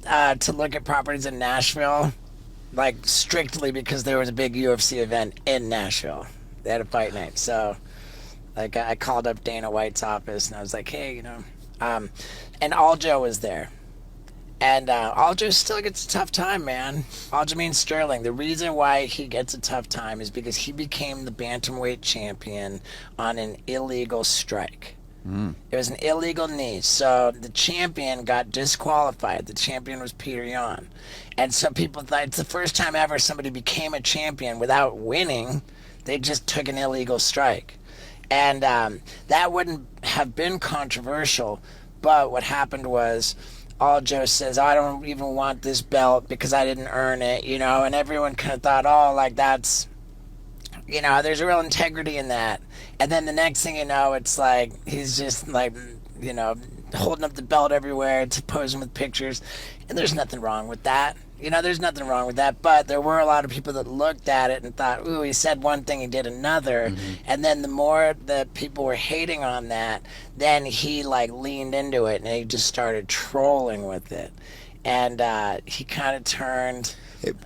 to look at properties in Nashville, like strictly because there was a big UFC event in Nashville. They had a fight night, so like I called up Dana White's office and I was like, hey, and Aljo was there. And Aljo still gets a tough time, man. Aljamain Sterling. The reason why he gets a tough time is because he became the bantamweight champion on an illegal strike. It was an illegal knee, so the champion got disqualified. The champion was Peter Yan. And so people thought it's the first time ever somebody became a champion without winning. They just took an illegal strike. And that wouldn't have been controversial, but what happened was Aljo says, I don't even want this belt because I didn't earn it, and everyone kind of thought, oh, like that's, there's a real integrity in that. And then the next thing you know, it's like he's just like, holding up the belt everywhere to posing with pictures. And there's nothing wrong with that. There's nothing wrong with that. But there were a lot of people that looked at it and thought, ooh, he said one thing, he did another. And then the more that people were hating on that, then he like leaned into it and he just started trolling with it. And he kind of turned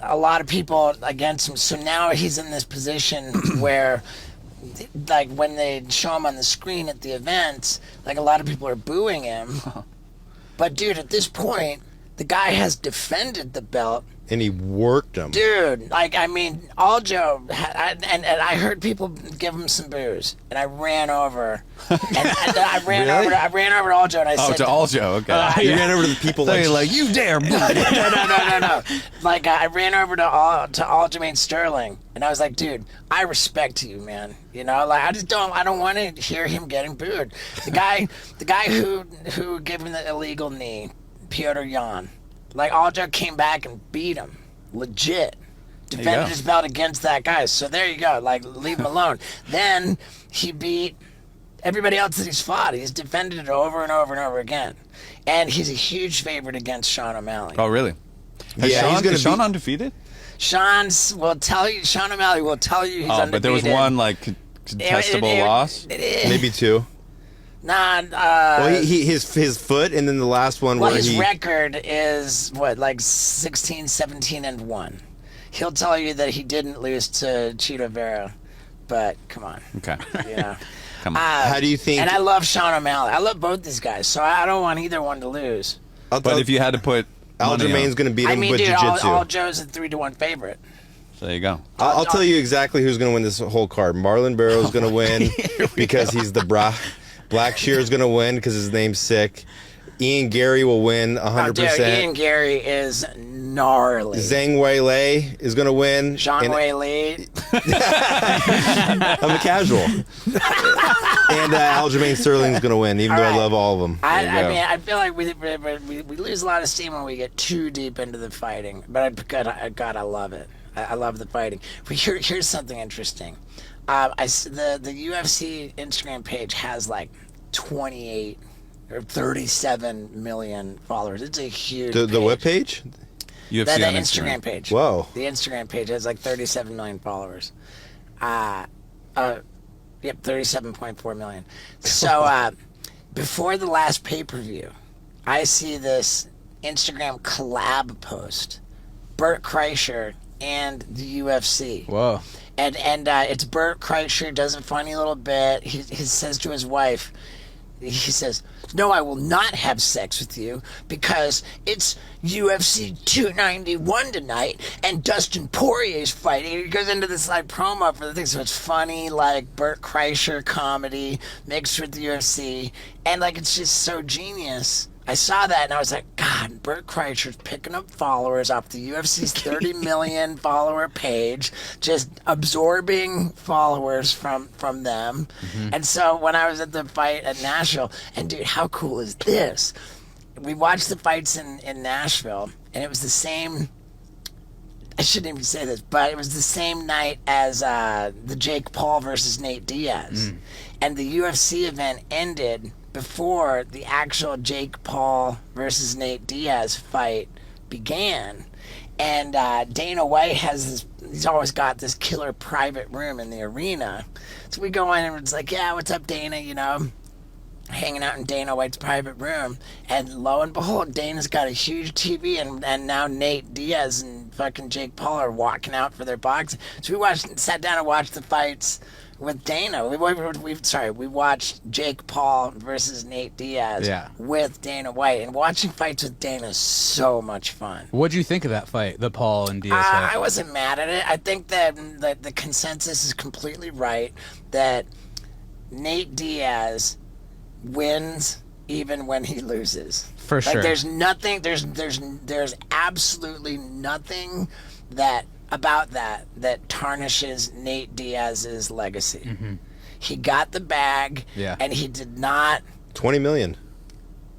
a lot of people against him. So now he's in this position where, like, when they show him on the screen at the events, like, a lot of people are booing him. But, dude, at this point, the guy has defended the belt And he worked him. Dude, like, I mean, Aljo, and I heard people give him some booze, and I ran over, and I ran Really? I ran over to Aljo, and I Oh, said, to Aljo. Okay. You ran over to the people like you dare. no. Like, I ran over to Aljamain Sterling, and I was like, dude, I respect you, man. You know, like, I don't want to hear him getting booed. The guy who gave him the illegal knee, Piotr Jan. Like, Aljo came back and beat him. Legit. Defended his belt against that guy. So there you go. Like, leave him alone. Then he beat everybody else that he's fought. He's defended it over and over and over again. And he's a huge favorite against Sean O'Malley. Oh, really? Yeah, Is Sean undefeated? Sean O'Malley will tell you he's undefeated. But there was one, like, contestable loss? maybe 2. Nah, Well, his foot, and then the last one well, where his he... record is, what, like 16, 17, and 1. He'll tell you that he didn't lose to Chito Vera, but come on. Okay. You know. Come on. How do you think... And I love Sean O'Malley. I love both these guys, so I don't want either one to lose. But if you had to put money Aljamain's on- going to beat him I mean, with dude, jiu-jitsu. all Joe's a 3-1 favorite. So there you go. I'll tell you exactly who's going to win this whole card. Marlon Barrow's going to win because he's the Black Shear's going to win because his name's sick. Ian Gary will win 100%. Oh, dude, Ian Gary is gnarly. Zhang Weili is going to win. Zhang and Weili. I'm a casual. And Aljamain Sterling's going to win, even though I right. love all of them. I go. mean, I feel like we lose a lot of steam when we get too deep into the fighting. But God, I love it. I love the fighting. But here's something interesting. The UFC Instagram page has like 28 or 37 million followers. It's a huge The page. what page? UFC The on Instagram page. Whoa. The Instagram page has like 37 million followers. Yep, 37.4 million. So before the last pay-per-view, I see this Instagram collab post. Bert Kreischer and the UFC. Whoa. And it's Bert Kreischer does a funny little bit. He says to his wife, he says, "No, I will not have sex with you because it's UFC 291 tonight and Dustin Poirier's fighting." He goes into this like promo for the thing, so it's funny, like Bert Kreischer comedy mixed with the UFC, and like it's just so genius. I saw that and I was like, God, Bert Kreischer's picking up followers off the UFC's 30 million follower page, just absorbing followers from them. Mm-hmm. And so when I was at the fight at Nashville, and dude, how cool is this? We watched the fights in Nashville, and it was the same. I shouldn't even say this, but it was the same night as the Jake Paul versus Nate Diaz. And the UFC event ended before the actual Jake Paul versus Nate Diaz fight began. And Dana White he's always got this killer private room in the arena. So we go in and it's like, yeah, what's up, Dana, you know? Hanging out in Dana White's private room, and lo and behold, Dana's got a huge TV, and now Nate Diaz and fucking Jake Paul are walking out for their boxing. So we sat down and watched the fights with Dana. We watched Jake Paul versus Nate Diaz with Dana White, and watching fights with Dana is so much fun. What'd you think of that fight, the Paul and Diaz fight? I wasn't mad at it. I think that the consensus is completely right that Nate Diaz wins even when he loses. For sure. There's nothing. There's absolutely nothing about that tarnishes Nate Diaz's legacy. Mm-hmm. He got the bag, and he did not. 20 million.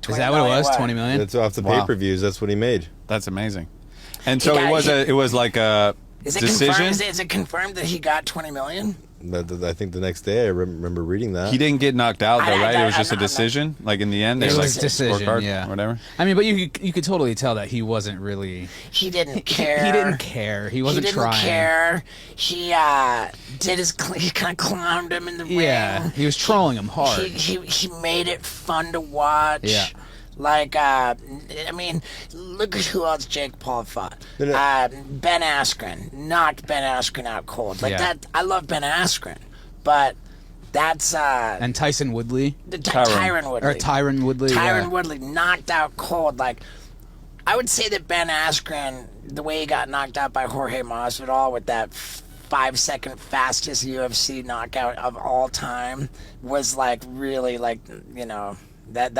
Is that what it was? 20 million? That's off the pay-per-views. That's what he made. That's amazing. And so it was like a decision. Is it confirmed that he got 20 million? I think the next day I remember reading that. He didn't get knocked out, though, right? It was just a decision. Like in the end, It they was like a decision, scorecard yeah. or whatever. I mean, but you could totally tell that he wasn't really. He didn't care. He didn't care. He wasn't trying. He didn't care. He he kind of clowned him in the ring. Yeah, he was trolling him hard. He made it fun to watch. Yeah. Like, I mean, look at who else Jake Paul fought. Ben Askren. Knocked Ben Askren out cold. Like that. I love Ben Askren. But that's... and Tyson Woodley? Tyron Woodley. Or Tyron Woodley. Tyron Woodley knocked out cold. Like, I would say that Ben Askren the way he got knocked out by Jorge Masvidal with that 5-second fastest UFC knockout of all time was like really like, you know, that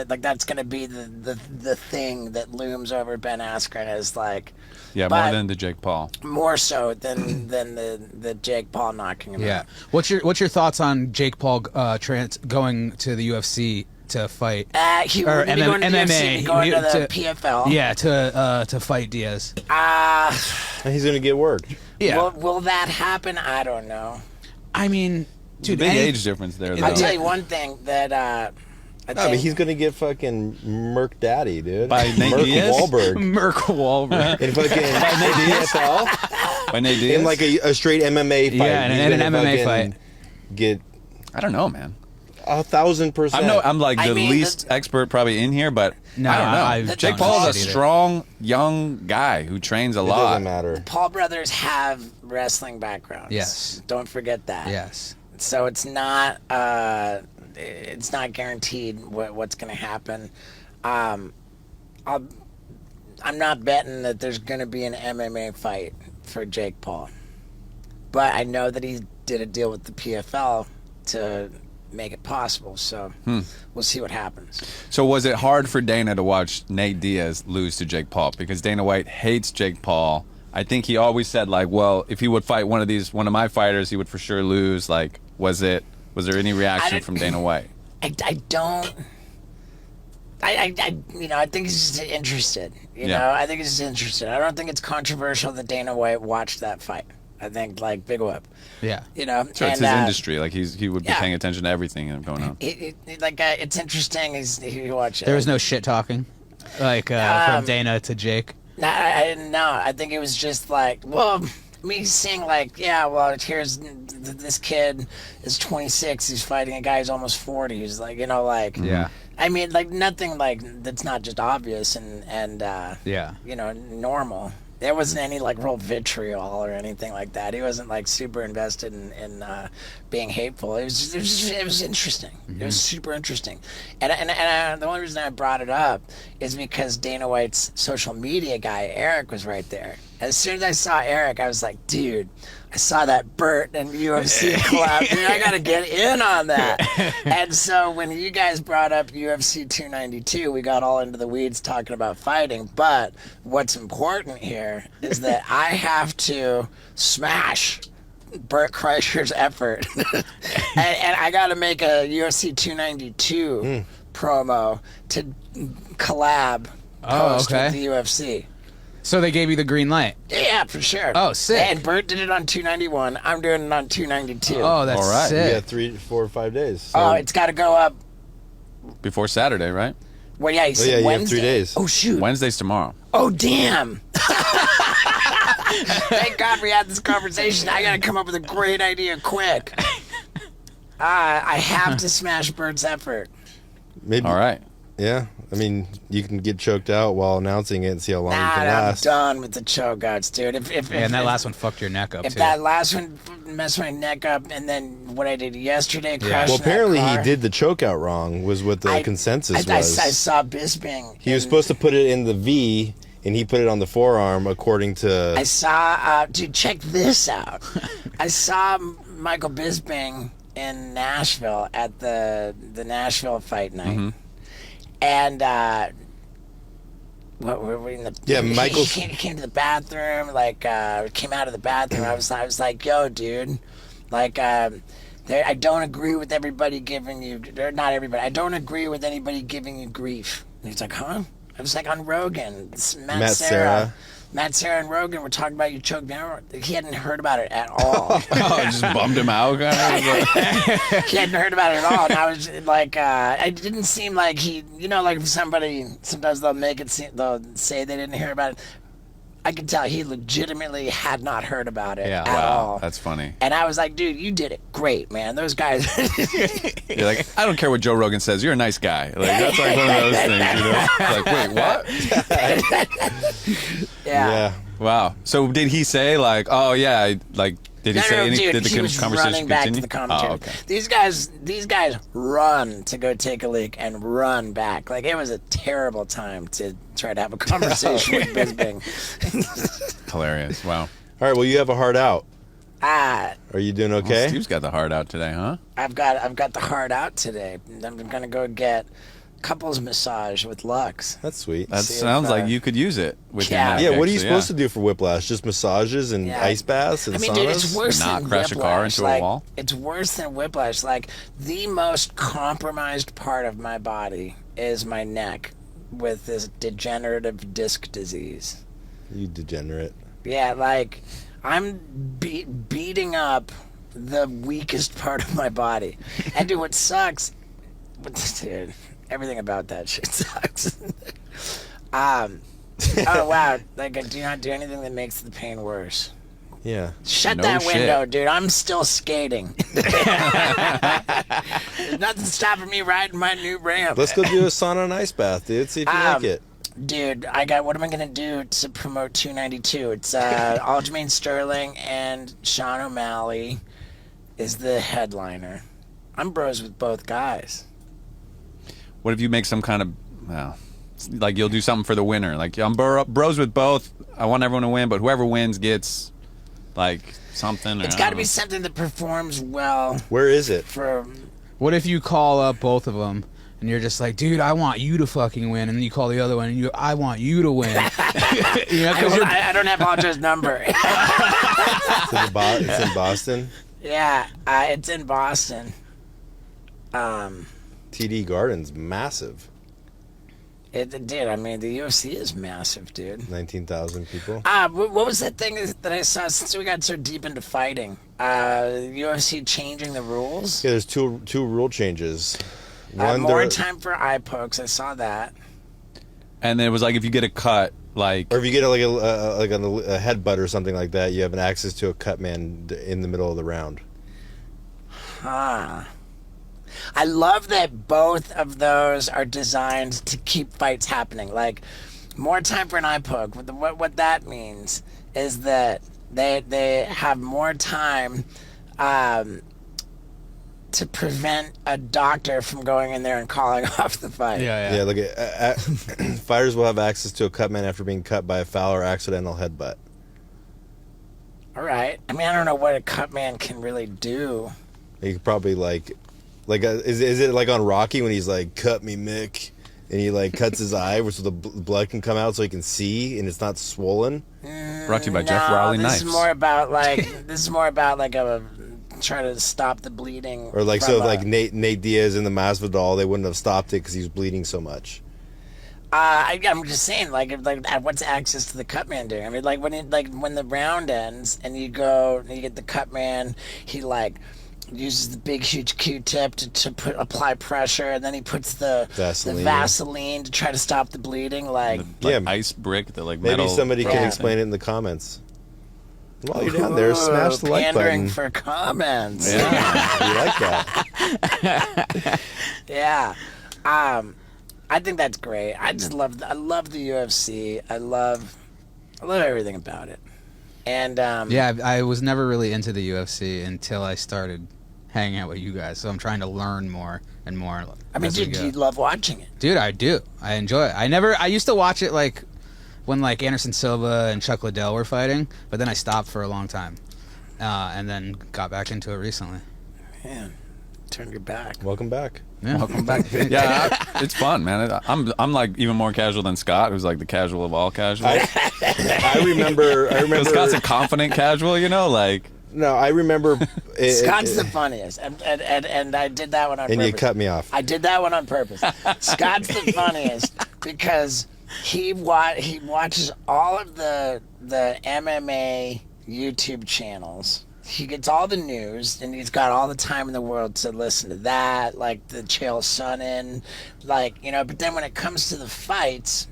like that's gonna be the thing that looms over Ben Askren as like, Yeah, but more than the Jake Paul. more so than the Jake Paul knocking him Yeah. out. What's your thoughts on Jake Paul going to the UFC to fight? He Or would be going to the UFC, going to the PFL. Yeah, to fight Diaz. And he's gonna get worked. Yeah. Will that happen? I don't know. I mean, dude, Big age difference there, though. I'll tell you one thing that I No, but think he's gonna get fucking Merc Daddy, dude. By Nate Merc Diaz? Wahlberg. Merc Wahlberg. In fucking PFL. By Nate Diaz? In like a straight MMA fight. Yeah, He's in an gonna MMA fucking fight. Get I don't know, man. 1,000%. I'm like I the mean, least expert probably in here, but No, I don't know. I Jake don't Paul's know a either. strong, young guy who trains a it lot. doesn't matter. Paul brothers have wrestling backgrounds. Yes. Don't forget that. Yes. So it's not guaranteed what's going to happen. I'm not betting that there's going to be an MMA fight for Jake Paul, but I know that he did a deal with the PFL to make it possible. So we'll see what happens. So was it hard for Dana to watch Nate Diaz lose to Jake Paul? Because Dana White hates Jake Paul. I think he always said like, well, if he would fight one of my fighters, he would for sure lose. Like, was there any reaction from Dana White? I don't. I think he's just interested. You Yeah. know, I think he's just interested. I don't think it's controversial that Dana White watched that fight. I think like Big Whip. Yeah. You know, Sure, it's and, his industry. Like he would be yeah. paying attention to everything going on. It's interesting. He watched it. There was no shit talking, like from Dana to Jake. No, I didn't know. I think it was just like, well, me seeing like, yeah, well, here's this kid is 26. He's fighting a guy who's almost 40. He's like, you know, like, Yeah. I mean, like nothing like that's not just obvious and Yeah. you know, normal. There wasn't any like real vitriol or anything like that. He wasn't like super invested in being hateful. It was interesting. It was super interesting. And the only reason I brought it up is because Dana White's social media guy Eric was right there. As soon as I saw Eric, I was like, dude, I saw that Burt and UFC collab. Dude, I gotta get in on that. And so when you guys brought up UFC 292, we got all into the weeds talking about fighting. But what's important here is that I have to smash Burt Kreischer's effort, and I got to make a UFC 292 promo to collab post okay. with the UFC. So they gave you the green light. Yeah, for sure. Oh, sick. And Bert did it on 291. I'm doing it on 292. Oh, that's All right. sick. Yeah, 3, 4, or 5 days. So, Oh, it's got to go up. Before Saturday, right? Well, yeah, he said yeah, you have Wednesday. 3 days. Oh, shoot. Wednesday's tomorrow. Oh, damn. Thank God we had this conversation. I got to come up with a great idea quick. I have to smash Bert's effort. maybe. All right. Yeah. I mean, you can get choked out while announcing it and see how long you Nah, can I'm last. done with the choke outs, dude. And that last one fucked your neck up If too. that last one messed my neck up, and then what I did yesterday, crashing Well, apparently that he car, did the chokeout wrong. Was what the consensus I was. saw Bisping. He was supposed to put it in the V, and he put it on the forearm, according to. I saw, dude, check this out. I saw Michael Bisping in Nashville at the Nashville fight night. And, what were we in the? Yeah, he Michael's- came to the bathroom, like, came out of the bathroom. I was like, yo, dude, like, I don't agree with everybody giving you, or not everybody, I don't agree with anybody giving you grief. And he's like, huh? I was like on Rogan. It's Matt Serra. Matt Serra and Rogan were talking about you choked down. He hadn't heard about it at all. Oh, it just bummed him out, kind of. He hadn't heard about it at all. And I was like, it didn't seem like he, you know, like if somebody, sometimes they'll make it seem, they'll say they didn't hear about it. I could tell he legitimately had not heard about it at all. Wow, that's funny. And I was like, dude, you did it great, man. Those guys. You're like, I don't care what Joe Rogan says. You're a nice guy. Like that's like one of those things, you know? Like, wait, what? Yeah. Yeah. Wow. So did he say like, oh yeah, like Did he say anything? Dude, Did the he was conversation running back continue? to the commentary. Oh, okay. These guys run to go take a leak and run back. Like, it was a terrible time to try to have a conversation with Bisbing. Hilarious. Wow. All right, well, you have a heart out. Ah, Are you doing Well, okay? Steve's got the heart out today, huh? I've got the heart out today. I'm gonna go get couples massage with Lux. That's sweet. That See if, sounds like you could use it with yeah. your neck. Yeah, what are you actually, supposed to do for whiplash? Just massages and Yeah. ice baths and I mean, saunas? dude, it's worse Not than crash a car whiplash. into a Like, wall? It's worse than whiplash. Like, the most compromised part of my body is my neck with this degenerative disc disease. You degenerate. Yeah, like, I'm beating up the weakest part of my body. And dude, what sucks, dude, everything about that shit sucks. Oh wow, like, do you not do anything that makes the pain worse? Yeah. Shut No that shit. window, dude. I'm still skating. There's nothing stopping me riding my new ramp. Let's go do a sauna and ice bath, dude. See if you like it. Dude, what am I going to do to promote 292? It's Aljamain Sterling and Sean O'Malley is the headliner. I'm bros with both guys. What if you make some kind of, well, like you'll do something for the winner? Like, I'm bros with both. I want everyone to win, but whoever wins gets, like, something. It's got to be something that performs well Where is it? for... What if you call up both of them and you're just like, dude, I want you to fucking win, and then you call the other one and I want you to win. You know, 'cause I don't have Aldra's number. It's in Boston. Yeah, it's in Boston. TD Garden's massive. Dude, I mean, the UFC is massive, dude. 19,000 people. What was that thing that I saw since we got so deep into fighting? UFC changing the rules? Yeah, there's two rule changes. More there- time for eye pokes. I saw that. And then it was like if you get a cut, like, Or if you get like a headbutt or something like that, you have an access to a cut man in the middle of the round. Huh. I love that both of those are designed to keep fights happening. Like, more time for an eye poke. What that means is that they have more time to prevent a doctor from going in there and calling off the fight. Yeah, look at fighters will have access to a cut man after being cut by a foul or accidental headbutt. All right. I mean, I don't know what a cut man can really do. You could probably is it like on Rocky when he's like, "Cut me, Mick," and he like cuts his eye, so the blood can come out, so he can see, and it's not swollen. brought to you by Jeff Rowley this Knives. is more about like a try to stop the bleeding. Or like, from so like Nate Diaz in the Masvidal, they wouldn't have stopped it because he was bleeding so much. I'm just saying, like what's access to the cut man doing? I mean, like when the round ends and you get the cut man, he like uses the big huge Q-tip to apply pressure, and then he puts the Vaseline to try to stop the bleeding. Like, ice brick, the like Maybe metal somebody can thing. explain it in the comments. While you're down there, smash the like pandering button. for comments. Yeah, you like that. Yeah. I think that's great. I love the UFC. I love everything about it. And Yeah, I was never really into the UFC until I started hanging out with you guys. So I'm trying to learn more and more. I mean, as we dude, go. do you love watching it? Dude, I do. I enjoy it. I used to watch it like when like Anderson Silva and Chuck Liddell were fighting, but then I stopped for a long time, and then got back into it recently. Man, turn your back. Welcome back. Yeah. Welcome back. Yeah, it's fun, man. I'm like even more casual than Scott, who's like the casual of all casuals. I remember. Scott's a confident casual, you know, like. No, I remember. Scott's the funniches, and I did that one on and purpose. you cut me off. I did that one on purpose. Scott's the funniest because he watches all of the MMA YouTube channels. He gets all the news, and he's got all the time in the world to listen to that, like the Chael Sonnen, like, you know. But then when it comes to the fights,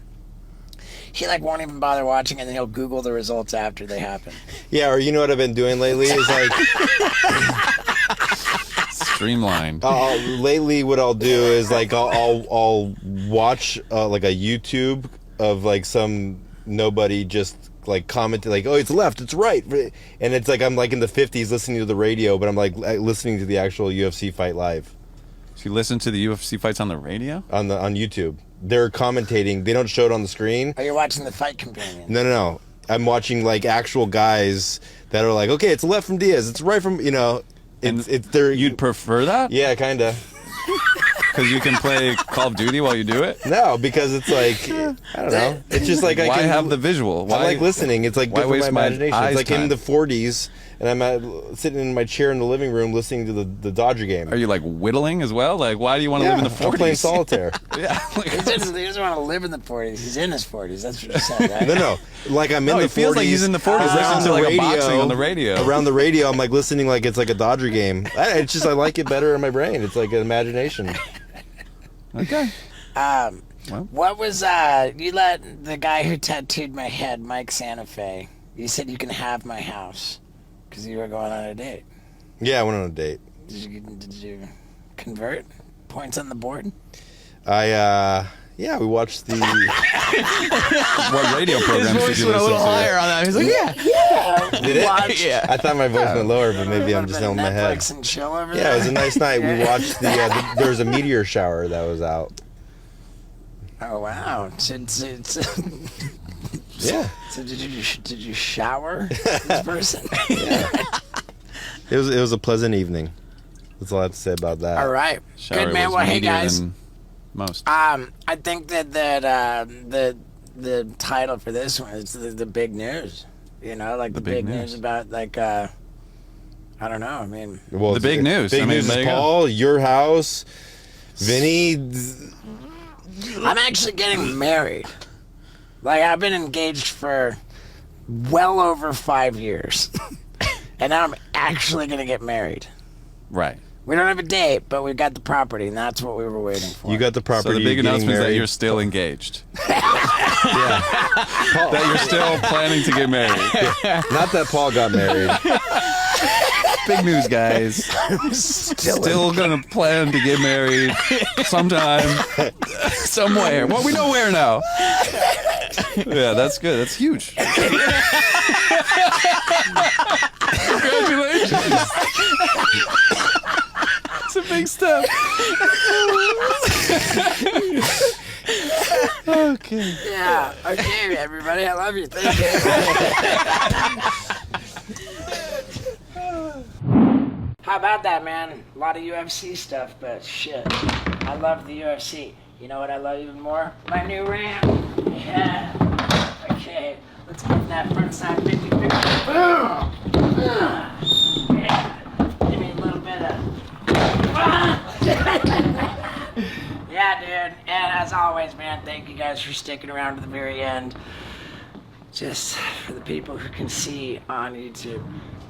he like won't even bother watching, and then he'll Google the results after they happen. Yeah, or you know what I've been doing lately is like Streamlined. lately what I'll do is like I'll watch like a YouTube of like some nobody just like comment like, oh, it's left, it's right, and it's like I'm like in the 50s listening to the radio, but I'm like listening to the actual UFC fight live. So you listen to the UFC fights on the radio? On YouTube. They're commentating. They don't show it on the screen. Oh, you're watching the Fight Companion. No. I'm watching like actual guys that are like, okay, it's left from Diaz, it's right from, it's there. You'd prefer that? Yeah, kind of. Because you can play Call of Duty while you do it? No, because it's like, I don't know. It's just like Why have the visual? Why I like listening. It's like why good for my waste my imagination. eyes It's like time? in the 40s, and I'm sitting in my chair in the living room listening to the Dodger game. Are you like whittling as well? Like, why do you want to live in the 40s? I'm playing solitaire. Yeah. Like, He doesn't want to live in the 40s. He's in his 40s. That's what you said, right? No. Like I'm in no, the it feels 40s. like he's in the 40s around listening to the like radio, a boxing on the radio. Around the radio, I'm like listening like it's like a Dodger game. It's just I like it better in my brain. It's like an imagination. Okay. What was you let the guy who tattooed my head, Mike Santa Fe? You said you can have my house because you were going on a date. Yeah, I went on a date. Did you convert? Points on the board? We watched the What radio program did you listen to? on that. He's like, Did it? Watch. yeah. I thought my voice went lower, but maybe I'm just on on my head. Netflix and chill over Yeah, there. it was a nice night. We watched there was a meteor shower that was out. Oh wow! So Yeah. did you shower this person? It was a pleasant evening. That's all I have to say about that. All right, Shower good man. was Well, hey meatier guys. than most. I think that the title for this one is the big news. You know, like the big news about like I don't know. I mean, Well, The big news. Big I mean, news there is you go. Paul, your house, Vinny. I'm actually getting married. Like I've been engaged for well over 5 years, and now I'm actually gonna get married. Right. We don't have a date, but we've got the property, and that's what we were waiting for. You got the property. So the big you're getting announcement is that married. you're still engaged. Yeah. That you're still planning to get married. Not that Paul got married. Big news, guys. Still gonna plan to get married sometime, somewhere. Well, we know where now. Yeah, that's good. That's huge. Congratulations. It's a big step. Okay. Yeah. Okay, everybody. I love you. Thank you. How about that, man? A lot of UFC stuff, but shit. I love the UFC. You know what I love even more? My new ramp. Yeah. Okay. Let's give that front side 50-50. Boom. Yeah. Give me a little bit of... Yeah, dude. And as always, man, thank you guys for sticking around to the very end. Just for the people who can see on YouTube.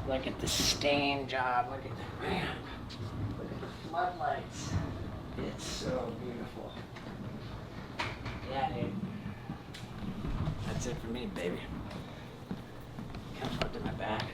Look at the stain job. Look at the ramp. Look at the floodlights. It's so beautiful. Yeah, dude. That's it for me, baby. Come up to my back.